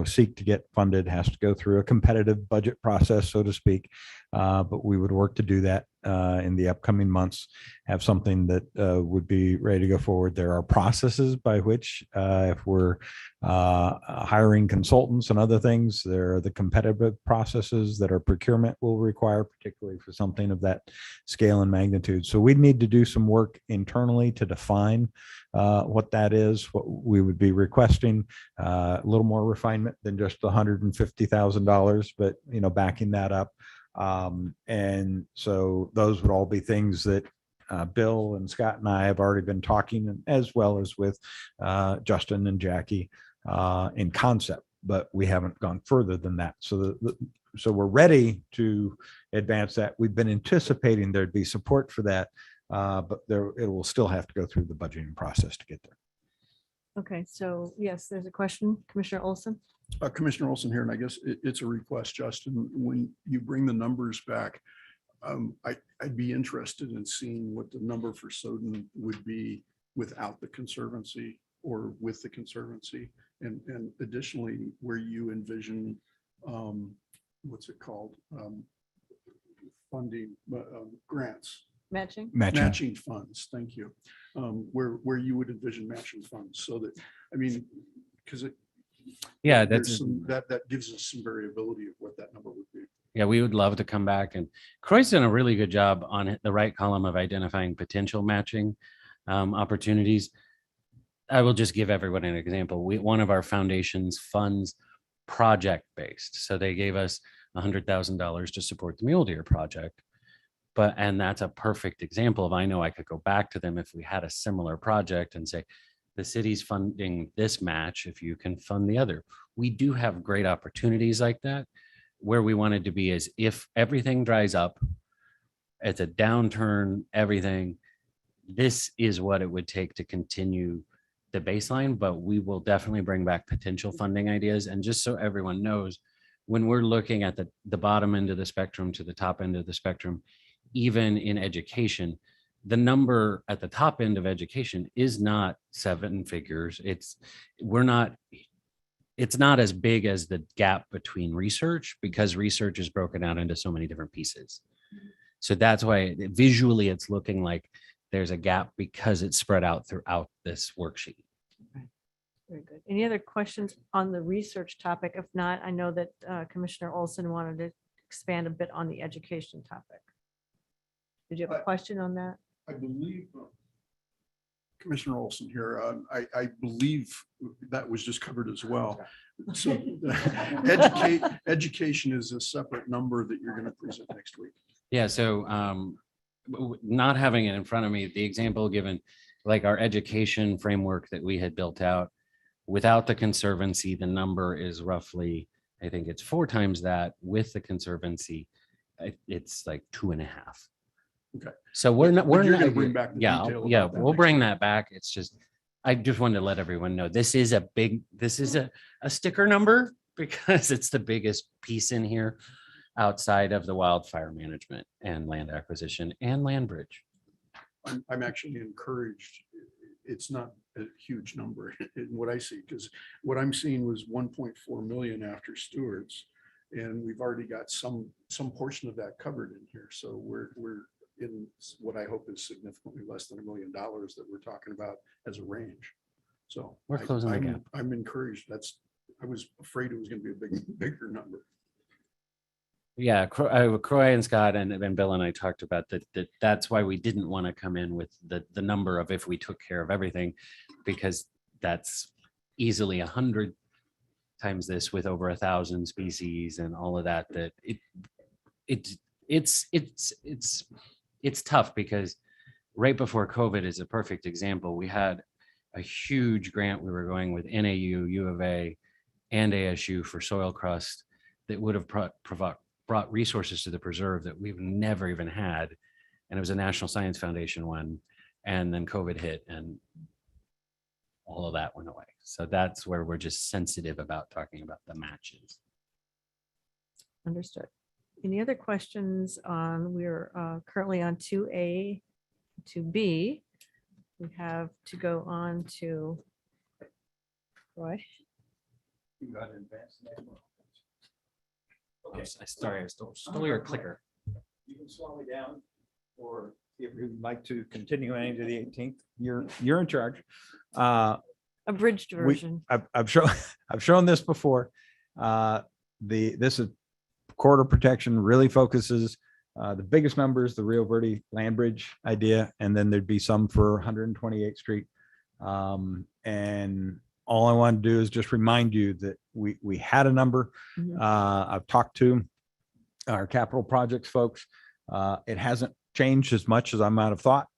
G: seek to get funded. Has to go through a competitive budget process, so to speak. But we would work to do that in the upcoming months, have something that would be ready to go forward. There are processes by which if we're hiring consultants and other things, there are the competitive processes that our procurement will require, particularly for something of that scale and magnitude. So we'd need to do some work internally to define what that is, what we would be requesting, a little more refinement than just $150,000, but backing that up. And so those would all be things that Bill and Scott and I have already been talking, as well as with Justin and Jackie in concept, but we haven't gone further than that. So so we're ready to advance that. We've been anticipating there'd be support for that, but it will still have to go through the budgeting process to get there.
B: Okay, so yes, there's a question, Commissioner Olsen.
D: Commissioner Olsen here, and I guess it's a request, Justin, when you bring the numbers back, I'd be interested in seeing what the number for Soden would be without the Conservancy or with the Conservancy. And additionally, where you envision, what's it called? Funding, grants. Matching funds, thank you. Where you would envision matching funds, so that, because
L: Yeah,
D: that gives us some variability of what that number would be.
L: Yeah, we would love to come back, and Croy's done a really good job on the right column of identifying potential matching opportunities. I will just give everyone an example. One of our foundations funds project-based. So they gave us $100,000 to support the Mule Deer project. And that's a perfect example of, I know I could go back to them if we had a similar project and say, the city's funding this match, if you can fund the other. We do have great opportunities like that. Where we wanted to be is if everything dries up, it's a downturn, everything, this is what it would take to continue the baseline, but we will definitely bring back potential funding ideas. And just so everyone knows, when we're looking at the bottom end of the spectrum to the top end of the spectrum, even in education, the number at the top end of education is not 7 figures. It's not as big as the gap between research, because research is broken out into so many different pieces. So that's why visually it's looking like there's a gap, because it's spread out throughout this worksheet.
B: Very good. Any other questions on the research topic? If not, I know that Commissioner Olsen wanted to expand a bit on the education topic. Did you have a question on that?
D: I believe, Commissioner Olsen here, I believe that was just covered as well. So education is a separate number that you're going to present next week.
L: Yeah, so not having it in front of me, the example given, like our education framework that we had built out, without the Conservancy, the number is roughly, I think it's 4 times that. With the Conservancy, it's like 2.5.
D: Okay.
L: So we're not,
D: But you're gonna bring back the
L: yeah,
D: detail
L: yeah,
D: about that
L: we'll
D: next
L: bring
D: week.
L: that back. It's just, I just wanted to let everyone know, this is a sticker number, because it's the biggest piece in here outside of the wildfire management and land acquisition and land bridge.
D: I'm actually encouraged. It's not a huge number in what I see, because what I'm seeing was 1.4 million after stewards, and we've already got some portion of that covered in here. So we're in what I hope is significantly less than $1 million that we're talking about as a range. So
L: We're closing the gap.
D: I'm encouraged. I was afraid it was going to be a bigger number.
L: Yeah, Croy and Scott and Bill and I talked about that. That's why we didn't want to come in with the number of if we took care of everything, because that's easily 100 times this with over 1,000 species and all of that, that it's tough because right before COVID is a perfect example. We had a huge grant. We were going with NAU, U of A, and ASU for soil crust that would have brought resources to the preserve that we've never even had. And it was a National Science Foundation one. And then COVID hit and all of that went away. So that's where we're just sensitive about talking about the matches.
B: Understood. Any other questions on, we're currently on 2A, 2B. We have to go on to Roy.
H: Okay, sorry, I stole your clicker.
G: You can slow me down, or if you'd like to continue any to the 18th, you're in charge.
B: Abridged version.
H: I've shown this before. This is corridor protection really focuses the biggest numbers, the Rio Verde land bridge idea, and then there'd be some for 128th Street. And all I want to do is just remind you that we had a number. I've talked to our capital projects folks. It hasn't changed as much as I might have thought.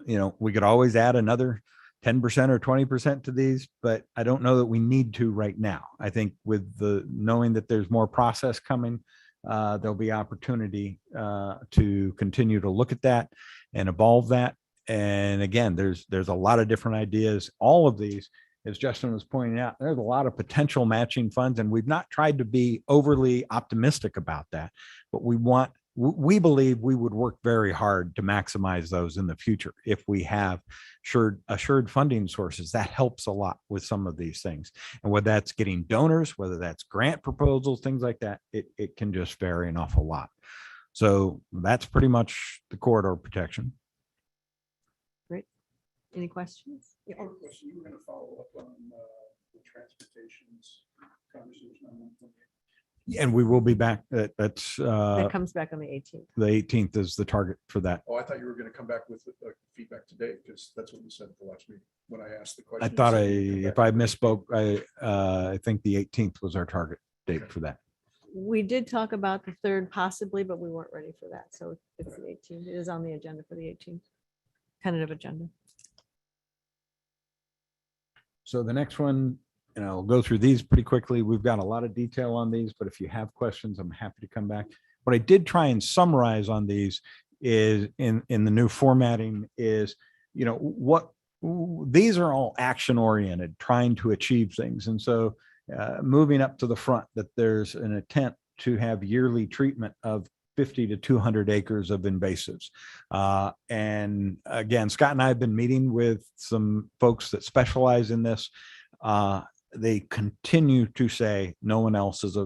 H: You know, we could always add another 10% or 20% to these, but I don't know that we need to right now. I think with the knowing that there's more process coming, there'll be opportunity to continue to look at that and evolve that. And again, there's a lot of different ideas. All of these, as Justin was pointing out, there's a lot of potential matching funds, and we've not tried to be overly optimistic about that, but we believe we would work very hard to maximize those in the future if we have assured funding sources. That helps a lot with some of these things. And whether that's getting donors, whether that's grant proposals, things like that, it can just vary an awful lot. So that's pretty much the corridor protection.
B: Great. Any questions?
D: You were going to follow up on the transportation's conversation on 128.
H: And we will be back. That's
B: That comes back on the 18th.
H: the 18th is the target for that.
D: Oh, I thought you were going to come back with feedback today, because that's what you said at the last meeting when I asked the question.
H: I
D: you
H: thought
D: said you'd come
H: if
D: back
H: I
D: with
H: misspoke, I think the 18th was our target date for that.
B: We did talk about the 3rd possibly, but we weren't ready for that. So it's the 18th. It is on the agenda for the 18th. Tentative agenda.
H: So the next one, and I'll go through these pretty quickly. We've got a lot of detail on these, but if you have questions, I'm happy to come back. What I did try and summarize on these is in the new formatting is, you know, these are all action oriented, trying to achieve things. And so moving up to the front, that there's an attempt to have yearly treatment of 50 to 200 acres of invasives. And again, Scott and I have been meeting with some folks that specialize in this. They continue to say no one else is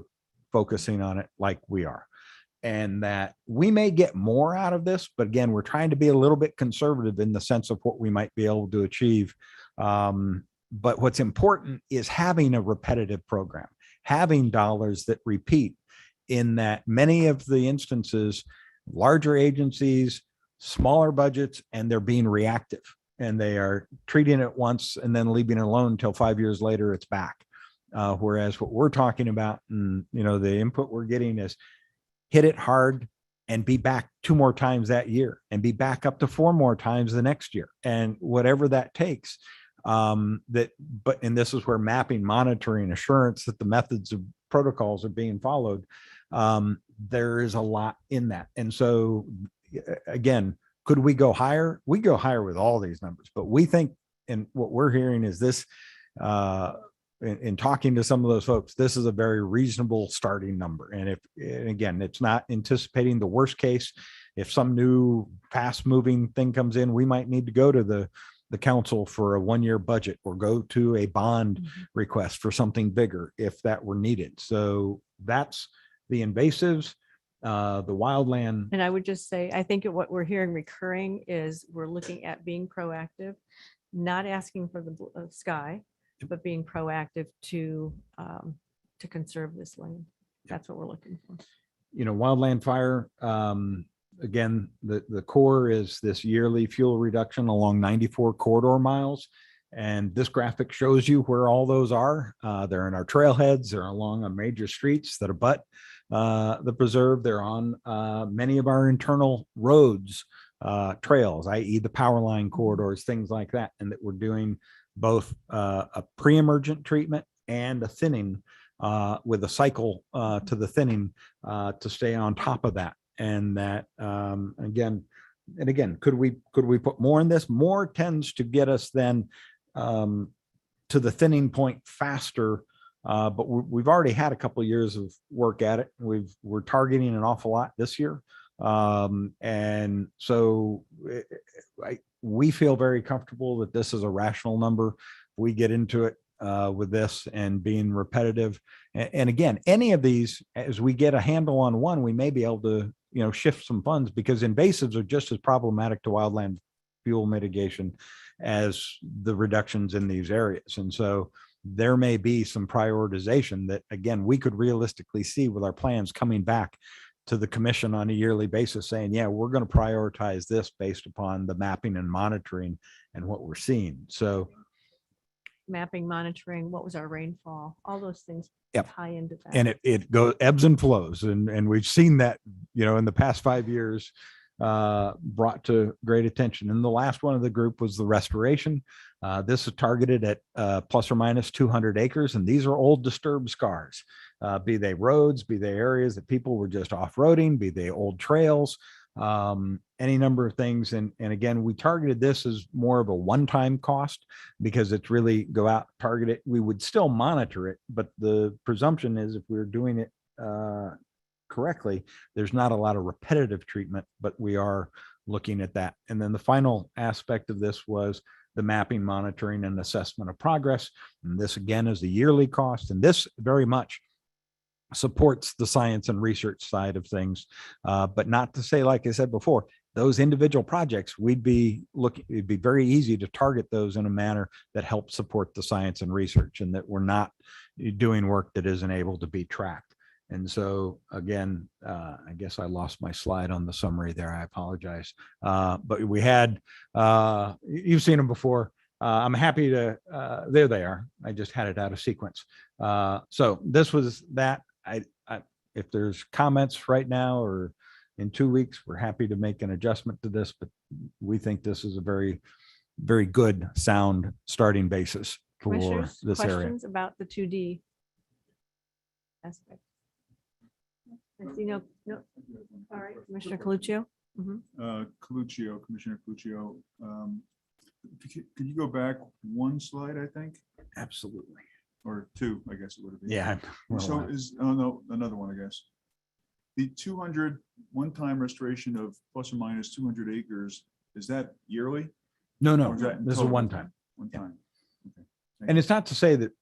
H: focusing on it like we are, and that we may get more out of this, but again, we're trying to be a little bit conservative in the sense of what we might be able to achieve. But what's important is having a repetitive program, having dollars that repeat, in that many of the instances, larger agencies, smaller budgets, and they're being reactive. And they are treating it once and then leaving it alone until 5 years later it's back. Whereas what we're talking about, and you know, the input we're getting is hit it hard and be back 2 more times that year, and be back up to 4 more times the next year, and whatever that takes. And this is where mapping, monitoring, assurance that the methods of protocols are being followed. There is a lot in that. And so again, could we go higher? We go higher with all these numbers, but we think, and what we're hearing is this, in talking to some of those folks, this is a very reasonable starting number. And again, it's not anticipating the worst case. If some new fast moving thing comes in, we might need to go to the council for a 1-year budget, or go to a bond request for something bigger if that were needed. So that's the invasives. The wildland.
B: And I would just say, I think what we're hearing recurring is we're looking at being proactive, not asking for the sky, but being proactive to conserve this land. That's what we're looking for.
H: You know, wildland fire, again, the core is this yearly fuel reduction along 94 corridor miles. And this graphic shows you where all those are. They're in our trailheads, they're along our major streets that abut the preserve. They're on many of our internal roads, trails, i.e. the power line corridors, things like that. And that we're doing both a pre-emergent treatment and a thinning with a cycle to the thinning to stay on top of that. And that, again, could we put more in this? More tends to get us then to the thinning point faster. But we've already had a couple of years of work at it. We're targeting an awful lot this year. And so we feel very comfortable that this is a rational number. We get into it with this and being repetitive. And again, any of these, as we get a handle on one, we may be able to, shift some funds, because invasives are just as problematic to wildland fuel mitigation as the reductions in these areas. And so there may be some prioritization that, again, we could realistically see with our plans coming back to the commission on a yearly basis saying, yeah, we're going to prioritize this based upon the mapping and monitoring and what we're seeing. So
B: Mapping, monitoring, what was our rainfall, all those things
H: Yep.
B: tie into that.
H: and it goes ebbs and flows. And we've seen that, in the past 5 years, brought to great attention. And the last one of the group was the restoration. This is targeted at plus or minus 200 acres. And these are old disturbed scars, be they roads, be they areas that people were just off-roading, be they old trails, any number of things. And again, we targeted this as more of a one-time cost because it's really go out, target it. We would still monitor it, but the presumption is if we're doing it correctly, there's not a lot of repetitive treatment, but we are looking at that. And then the final aspect of this was the mapping, monitoring, and assessment of progress. And this again is the yearly cost. And this very much supports the science and research side of things. But not to say, like I said before, those individual projects, it'd be very easy to target those in a manner that helps support the science and research, and that we're not doing work that isn't able to be tracked. And so again, I guess I lost my slide on the summary there. I apologize. But we had, you've seen them before. I'm happy to, there they are. I just had it out of sequence. So this was that. If there's comments right now or in 2 weeks, we're happy to make an adjustment to this, but we think this is a very, very good, sound starting basis for
B: Commissioners,
H: this area.
B: questions about the 2D aspect? I see no. All right, Commissioner Coluccio.
G: Commissioner Coluccio, could you go back one slide, I think,
H: Absolutely.
G: or two, I guess it would have been.
H: Yeah.
G: So no, another one, I guess. The 200 one-time restoration of plus or minus 200 acres, is that yearly?
H: No,
G: Or is that
H: this is a
G: total?
H: one time.
G: One time. Okay.
H: And it's not to say that,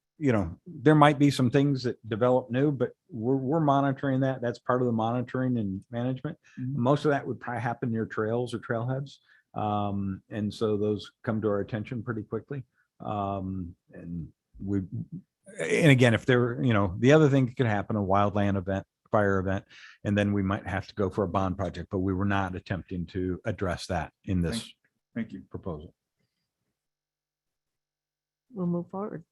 H: there might be some things that develop new, but we're monitoring that. That's part of the monitoring and management.
G: Mhm.
H: Most of that would probably happen near trails or trailheads. And so those come to our attention pretty quickly. And again, if there, the other thing that could happen, a wildland event, fire event, and then we might have to go for a bond project, but we were not attempting to address that in this
G: Thank you.
H: proposal.
B: We'll move forward.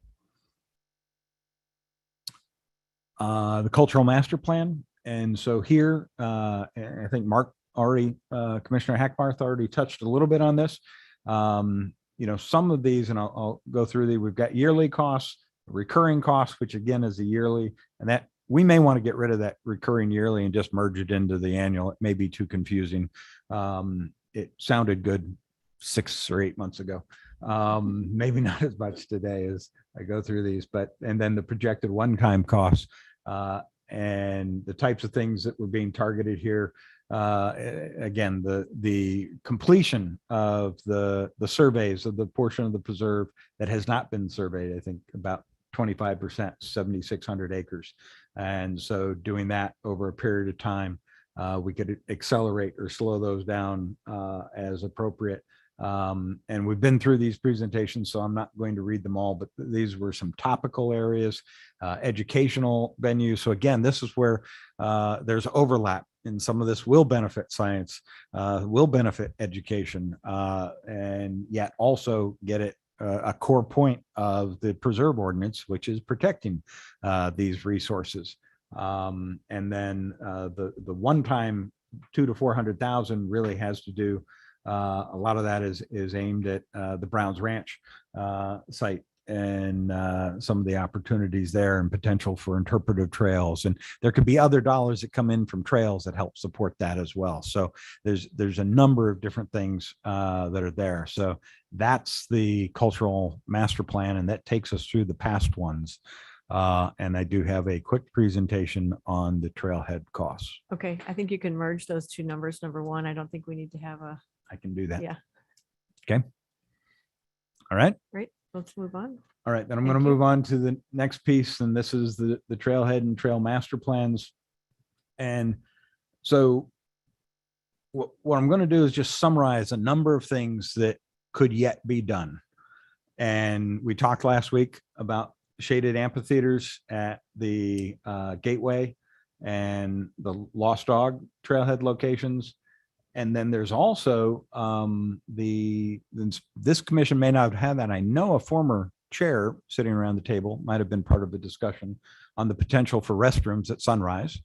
H: The cultural master plan. And so here, I think Mark already, Commissioner Hackbarth already touched a little bit on this. Some of these, and I'll go through the, we've got yearly costs, recurring costs, which again is a yearly, and that we may want to get rid of that recurring yearly and just merge it into the annual. It may be too confusing. It sounded good 6 or 8 months ago. Maybe not as much today as I go through these, and then the projected one-time costs and the types of things that were being targeted here. Again, the completion of the surveys of the portion of the preserve that has not been surveyed, I think about 25%, 7,600 acres. And so doing that over a period of time, we could accelerate or slow those down as appropriate. And we've been through these presentations, so I'm not going to read them all, but these were some topical areas, educational venues. So again, this is where there's overlap, and some of this will benefit science, will benefit education, and yet also get it a core point of the preserve ordinance, which is protecting these resources. And then the one-time 200 to 400,000 really has to do, a lot of that is aimed at the Browns Ranch site and some of the opportunities there and potential for interpretive trails. And there could be other dollars that come in from trails that help support that as well. So there's a number of different things that are there. So that's the cultural master plan, and that takes us through the past ones. And I do have a quick presentation on the trailhead costs.
B: Okay, I think you can merge those two numbers. Number one, I don't think we need to have a,
H: I can do that.
B: yeah,
H: Okay. All right.
B: great. Let's move on.
H: All right, then I'm going to
B: Thank you.
H: move on to the next piece, and this is the trailhead and trail master plans. And so what I'm going to do is just summarize a number of things that could yet be done. And we talked last week about shaded amphitheaters at the Gateway and the Lost Dog trailhead locations. And then there's also this commission may not have had that. I know a former chair sitting around the table might have been part of the discussion on the potential for restrooms at Sunrise.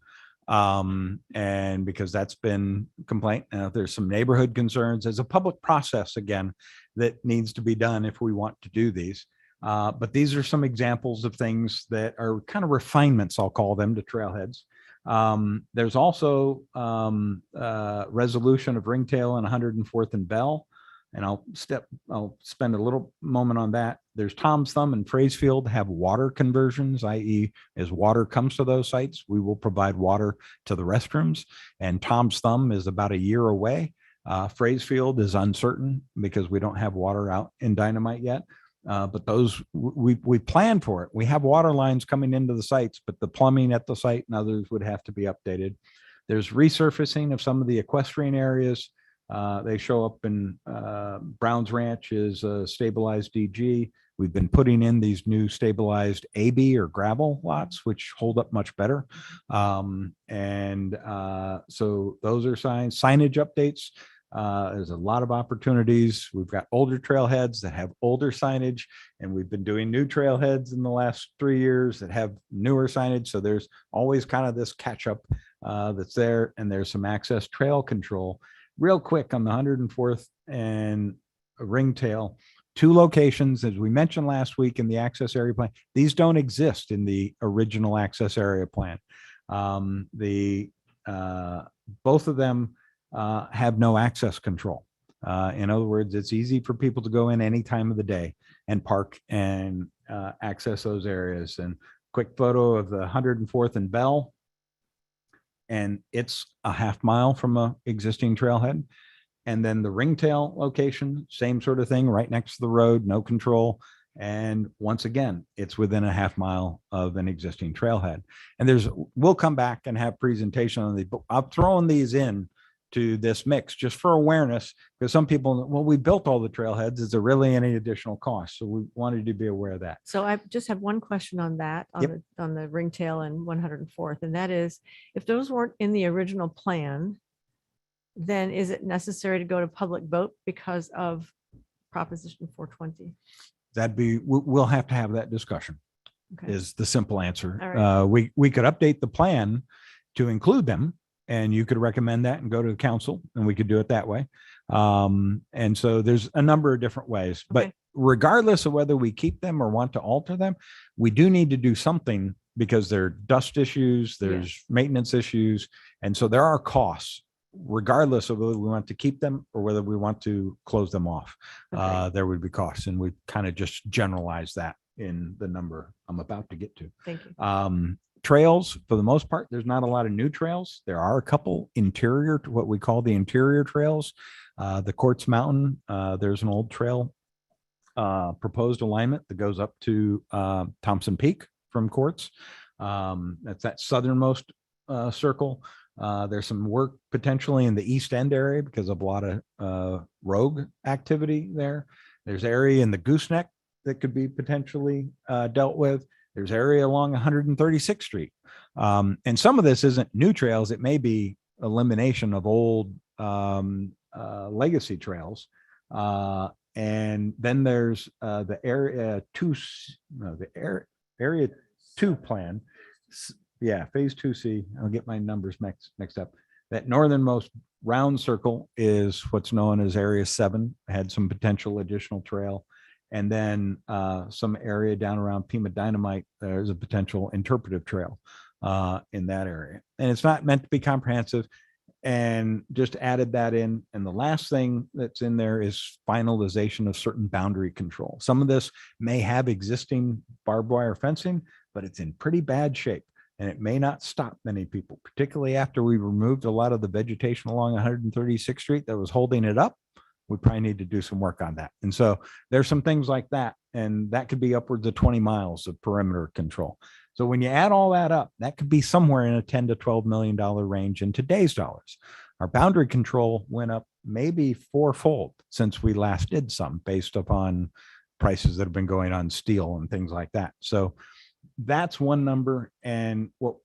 H: And because that's been a complaint. Now, there's some neighborhood concerns. There's a public process, again, that needs to be done if we want to do these. But these are some examples of things that are kind of refinements, I'll call them, to trailheads. There's also resolution of Ringtail and 104th and Bell. And I'll spend a little moment on that. There's Tom's Thumb and Frasefield have water conversions, i.e. as water comes to those sites, we will provide water to the restrooms. And Tom's Thumb is about a year away. Frasefield is uncertain because we don't have water out in Dynamite yet. But those, we plan for it. We have water lines coming into the sites, but the plumbing at the site and others would have to be updated. There's resurfacing of some of the equestrian areas. They show up in Browns Ranch is a stabilized DG. We've been putting in these new stabilized AB or gravel lots, which hold up much better. So those are signage updates. There's a lot of opportunities. We've got older trailheads that have older signage, and we've been doing new trailheads in the last 3 years that have newer signage. So there's always kind of this catch up that's there, and there's some access trail control. Real quick on the 104th and Ringtail, 2 locations, as we mentioned last week in the access area plan. These don't exist in the original access area plan. Both of them have no access control. In other words, it's easy for people to go in any time of the day and park and access those areas. And quick photo of the 104th and Bell. And it's a half mile from a existing trailhead. And then the Ringtail location, same sort of thing, right next to the road, no control. And once again, it's within a half mile of an existing trailhead. And we'll come back and have presentation on these, but I'm throwing these in to this mix just for awareness, because some people, well, we built all the trailheads. Is there really any additional cost? So we wanted to be aware of that.
B: So I just have one question on that, on the Ringtail and 104th, and that is, if those weren't in the original plan, then is it necessary to go to public vote because of Proposition 420?
H: We'll have to have that discussion.
B: Okay.
H: Is the simple answer.
B: All right.
H: We could update the plan to include them, and you could recommend that and go to the council, and we could do it that way. And so there's a number of different ways, but
B: Okay.
H: regardless of whether we keep them or want to alter them, we do need to do something because there are dust issues, there's maintenance issues. And so there are costs, regardless of whether we want to keep them or whether we want to close them off.
B: Okay.
H: There would be costs, and we kind of just generalize that in the number I'm about to get to.
B: Thank you.
H: Trails, for the most part, there's not a lot of new trails. There are a couple interior, what we call the interior trails. The Quartz Mountain, there's an old trail proposed alignment that goes up to Thompson Peak from Quartz. That's that southernmost circle. There's some work potentially in the East End area because of a lot of rogue activity there. There's area in the Gooseneck that could be potentially dealt with. There's area along 136th Street. And some of this isn't new trails. It may be elimination of old legacy trails. And then there's the area two, no, area 2 plan. Yeah, phase 2C. I'll get my numbers mixed up. That northernmost round circle is what's known as area 7, had some potential additional trail. And then some area down around Pima Dynamite, there's a potential interpretive trail in that area. And it's not meant to be comprehensive, and just added that in. And the last thing that's in there is finalization of certain boundary control. Some of this may have existing barbed wire fencing, but it's in pretty bad shape. And it may not stop many people, particularly after we removed a lot of the vegetation along 136th Street that was holding it up. We probably need to do some work on that. And so there's some things like that, and that could be upwards of 20 miles of perimeter control. So when you add all that up, that could be somewhere in a $10 to $12 million range in today's dollars. Our boundary control went up maybe fourfold since we last did some, based upon prices that have been going on steel and things like that. So that's one number. And what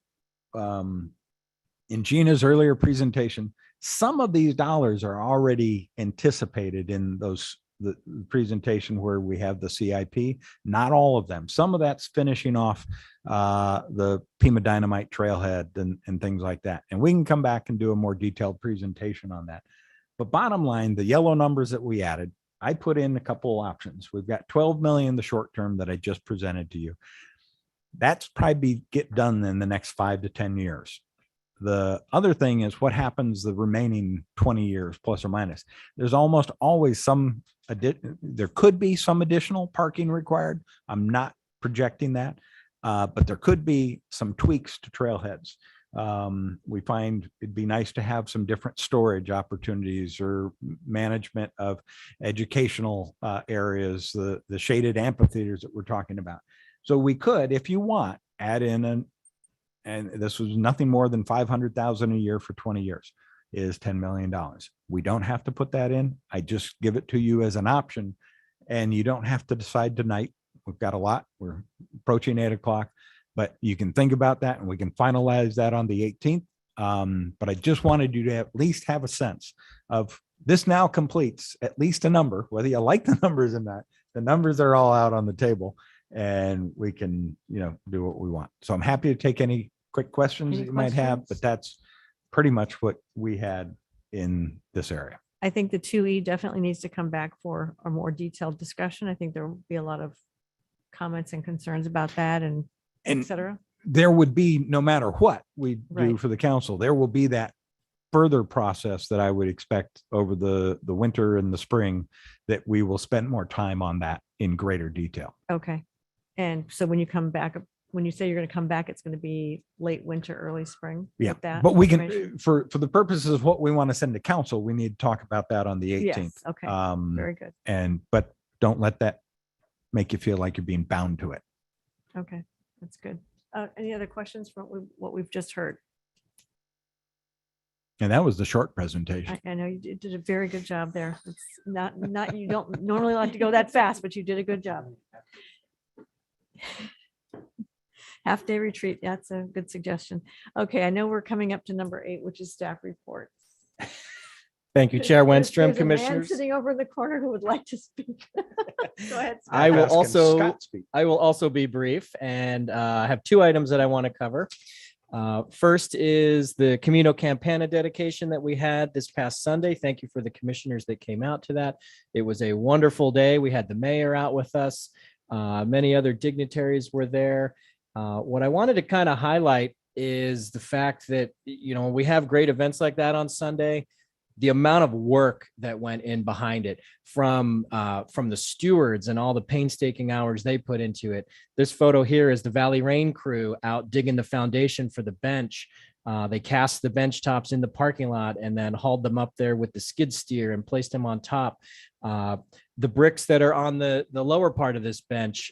H: in Gina's earlier presentation, some of these dollars are already anticipated in the presentation where we have the CIP, not all of them. Some of that's finishing off the Pima Dynamite trailhead and things like that. And we can come back and do a more detailed presentation on that. But bottom line, the yellow numbers that we added, I put in a couple of options. We've got 12 million, the short term that I just presented to you. That's probably get done in the next 5 to 10 years. The other thing is what happens the remaining 20 years, plus or minus. There's almost always there could be some additional parking required. I'm not projecting that, but there could be some tweaks to trailheads. We find it'd be nice to have some different storage opportunities or management of educational areas, the shaded amphitheaters that we're talking about. So we could, if you want, add in and this was nothing more than 500,000 a year for 20 years is $10 million. We don't have to put that in. I just give it to you as an option, and you don't have to decide tonight. We've got a lot. We're approaching 8 o'clock, but you can think about that and we can finalize that on the 18th. But I just wanted you to at least have a sense of this now completes at least a number, whether you like the numbers or not. The numbers are all out on the table, and we can, do what we want. So I'm happy to take any quick questions that you might have, but that's pretty much what we had in this area.
B: I think the 2E definitely needs to come back for a more detailed discussion. I think there will be a lot of comments and concerns about that and et cetera.
H: There would be, no matter what we do
B: Right.
H: for the council, there will be that further process that I would expect over the winter and the spring, that we will spend more time on that in greater detail.
B: Okay. And so when you come back, when you say you're going to come back, it's going to be late winter, early spring.
H: Yeah,
B: with that
H: but we
B: information?
H: can, for the purposes of what we want to send to council, we need to talk about that on the 18th.
B: Yes, okay, very good.
H: But don't let that make you feel like you're being bound to it.
B: Okay, that's good. Any other questions from what we've just heard?
H: And that was the short presentation.
B: I know you did a very good job there. It's not, you don't normally like to go that fast, but you did a good job. Half-day retreat, that's a good suggestion. Okay, I know we're coming up to number 8, which is staff reports.
M: Thank you, Chair Wenstrom,
B: There's a man
M: Commissioners.
B: sitting over in the corner who would like to speak. Go ahead. Scott.
M: I will
H: Asking
M: also,
H: Scott speak.
M: I will also be brief, and I have 2 items that I want to cover. First is the Camino Campana dedication that we had this past Sunday. Thank you for the commissioners that came out to that. It was a wonderful day. We had the mayor out with us. Many other dignitaries were there. What I wanted to kind of highlight is the fact that, we have great events like that on Sunday. The amount of work that went in behind it from the stewards and all the painstaking hours they put into it. This photo here is the Valley Rain crew out digging the foundation for the bench. They cast the bench tops in the parking lot and then hauled them up there with the skid steer and placed them on top. The bricks that are on the lower part of this bench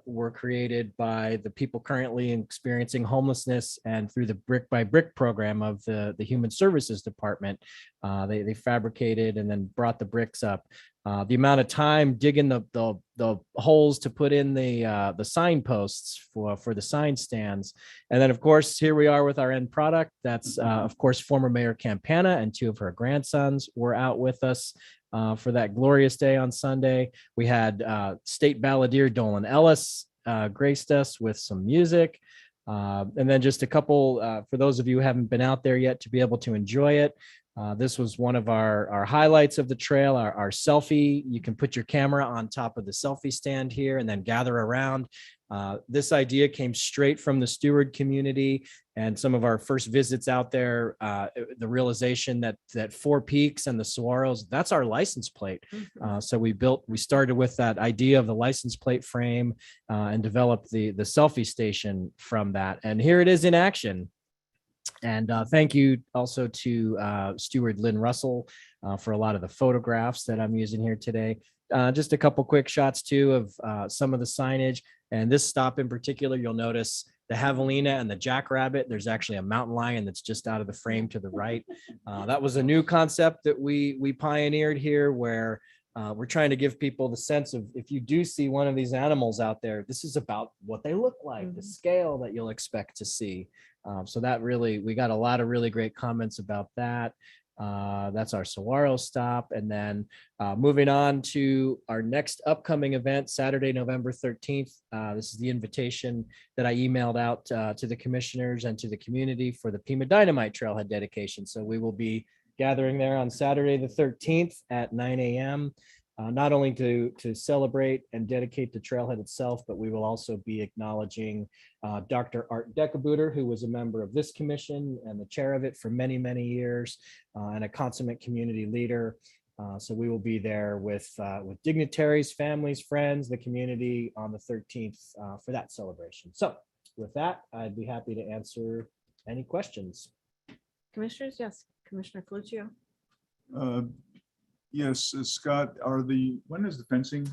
M: were created by the people currently experiencing homelessness, and through the brick by brick program of the Human Services Department, they fabricated and then brought the bricks up. The amount of time digging the holes to put in the signposts for the sign stands. And then, of course, here we are with our end product. That's, of course, former Mayor Campana and 2 of her grandsons were out with us for that glorious day on Sunday. We had State Balladeer Dolan Ellis graced us with some music. And then just a couple, for those of you who haven't been out there yet, to be able to enjoy it. This was one of our highlights of the trail, our selfie. You can put your camera on top of the selfie stand here and then gather around. This idea came straight from the Steward community and some of our first visits out there, the realization that 4 Peaks and the Saguaros, that's our license plate. So we started with that idea of the license plate frame and developed the selfie station from that. And here it is in action. And thank you also to Steward Lynn Russell for a lot of the photographs that I'm using here today. Just a couple quick shots too of some of the signage. And this stop in particular, you'll notice the javelina and the jackrabbit. There's actually a mountain lion that's just out of the frame to the right. That was a new concept that we pioneered here, where we're trying to give people the sense of, if you do see one of these animals out there, this is about what they look like, the scale that you'll expect to see. So that really, we got a lot of really great comments about that. That's our Saguaro stop. And then moving on to our next upcoming event, Saturday, November 13th. This is the invitation that I emailed out to the commissioners and to the community for the Pima Dynamite Trailhead dedication. So we will be gathering there on Saturday, the 13th at 9 a.m. Not only to celebrate and dedicate the trailhead itself, but we will also be acknowledging Dr. Art Decabooter, who was a member of this commission and the chair of it for many, many years, and a consummate community leader. So we will be there with dignitaries, families, friends, the community on the 13th for that celebration. So with that, I'd be happy to answer any questions.
B: Commissioners, yes. Commissioner Coluccio.
G: Yes, Scott, when is the fencing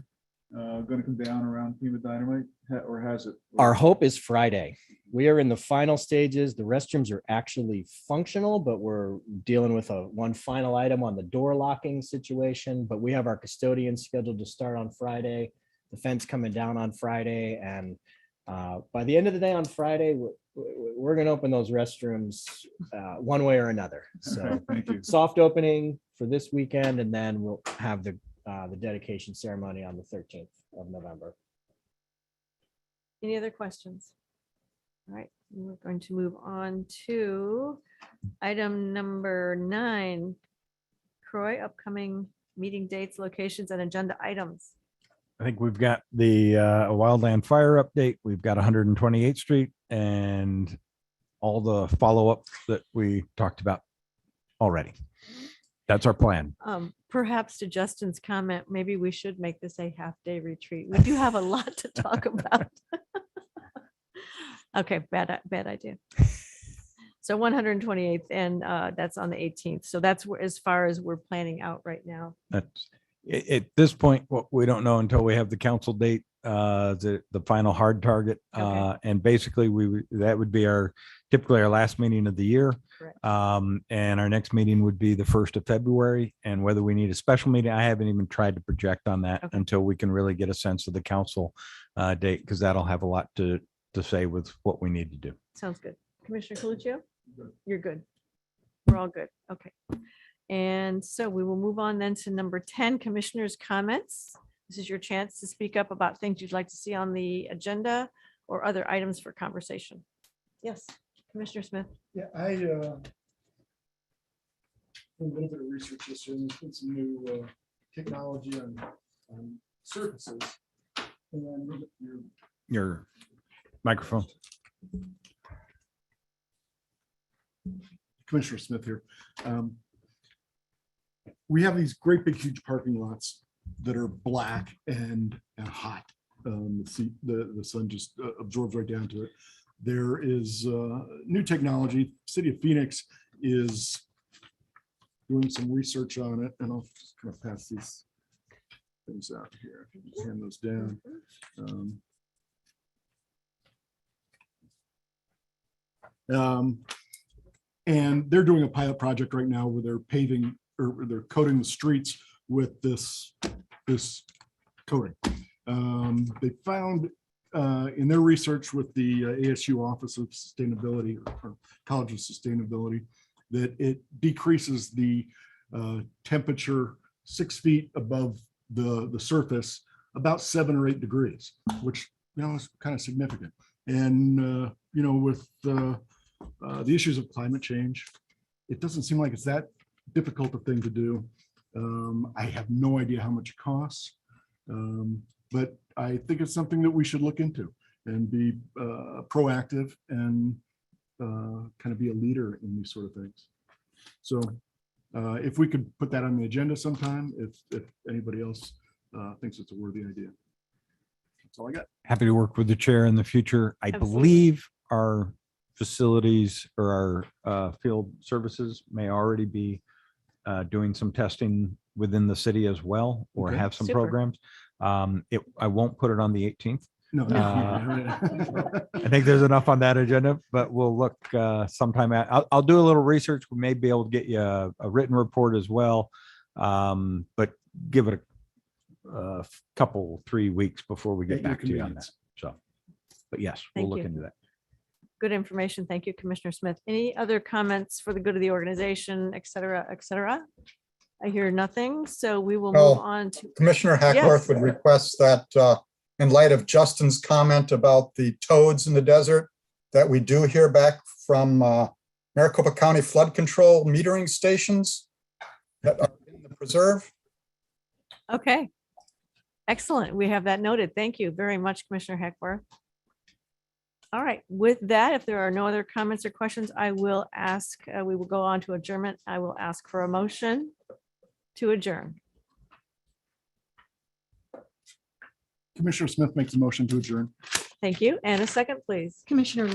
G: going to come down around Pima Dynamite, or has it?
M: Our hope is Friday. We are in the final stages. The restrooms are actually functional, but we're dealing with one final item on the door locking situation. But we have our custodians scheduled to start on Friday, the fence coming down on Friday. And by the end of the day on Friday, we're going to open those restrooms one way or another. So
G: Thank you.
M: soft opening for this weekend, and then we'll have the dedication ceremony on the 13th of November.
B: Any other questions? All right, we're going to move on to item number 9. Croy, upcoming meeting dates, locations, and agenda items.
H: I think we've got the wildland fire update. We've got 128th Street and all the follow-up that we talked about already. That's our plan.
B: Perhaps to Justin's comment, maybe we should make this a half-day retreat. We do have a lot to talk about. Okay, bad idea. So 128th, and that's on the 18th. So that's as far as we're planning out right now.
H: That's at this point, what we don't know until we have the council date, the final hard target.
B: Okay.
H: And basically that would be typically our last meeting of the year.
B: Correct.
H: And our next meeting would be the 1st of February. And whether we need a special meeting, I haven't even tried to project on that until we can really get a sense of the council date, because that'll have a lot to say with what we need to do.
B: Sounds good. Commissioner Coluccio? You're good. We're all good. Okay. And so we will move on then to number 10, commissioners' comments. This is your chance to speak up about things you'd like to see on the agenda or other items for conversation. Yes, Commissioner Smith.
N: Yeah, I did a little bit of research this year, and there's been some new technology on surfaces. And
H: Your microphone.
N: Commissioner Smith here. We have these great big huge parking lots that are black and hot. The sun just absorbs right down to it. There is new technology. City of Phoenix is doing some research on it, and I'll just kind of pass these things out here. Just hand those down. And they're doing a pilot project right now where they're paving, or they're coating the streets with this coating. They found in their research with the ASU Office of Sustainability or College of Sustainability that it decreases the temperature 6 feet above the surface about 7 or 8 degrees, which is kind of significant. And with the issues of climate change, it doesn't seem like it's that difficult a thing to do. I have no idea how much it costs, but I think it's something that we should look into and be proactive and kind of be a leader in these sort of things. So if we could put that on the agenda sometime, if anybody else thinks it's a worthy idea. That's all I got.
H: Happy to work with the chair in the future. I
B: Absolutely.
H: believe our facilities or our field services may already be doing some testing within the city as well, or
N: Okay.
H: have some
B: Super.
H: programs. I won't put it on the 18th.
N: No.
H: I think there's enough on that agenda, but we'll look sometime I'll do a little research. We may be able to get you a written report as well. But give it a couple, 3 weeks before we get
N: At your
H: back to you on that.
N: convenience.
H: So, but yes, we'll
B: Thank
H: look
B: you.
H: into that.
B: Good information. Thank you, Commissioner Smith. Any other comments for the good of the organization, et cetera, et cetera? I hear nothing, so we will
E: No.
B: move on to,
E: Commissioner
B: Yes.
E: Hackworth would request that in light of Justin's comment about the toads in the desert, that we do hear back from Maricopa County Flood Control metering stations that are in the preserve.
B: okay. Excellent. We have that noted. Thank you very much, Commissioner Heckworth. All right, with that, if there are no other comments or questions, I will ask, we will go on to adjournment. I will ask for a motion to adjourn.
N: Commissioner Smith makes a motion to adjourn.
B: Thank you. And a second, please.
A: Commissioner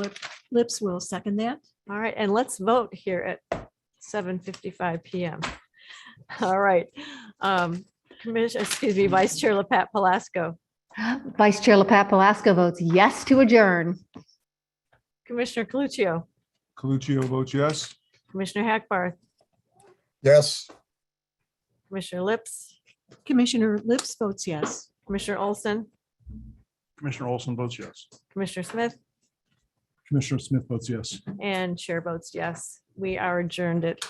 A: Lips will second that.
B: All right, and let's vote here at 7:55 PM. All right. Vice Chair LaPat Palasco,
C: Vice Chair LaPat Palasco votes yes to adjourn.
B: Commissioner Coluccio,
G: Coluccio votes yes.
B: Commissioner Hackbarth,
E: Yes.
B: Commissioner Lips,
A: Commissioner Lips votes yes.
B: Commissioner Olsen,
D: Commissioner Olsen votes yes.
B: Commissioner Smith,
N: Commissioner Smith votes yes.
B: and Chair votes yes. We are adjourned at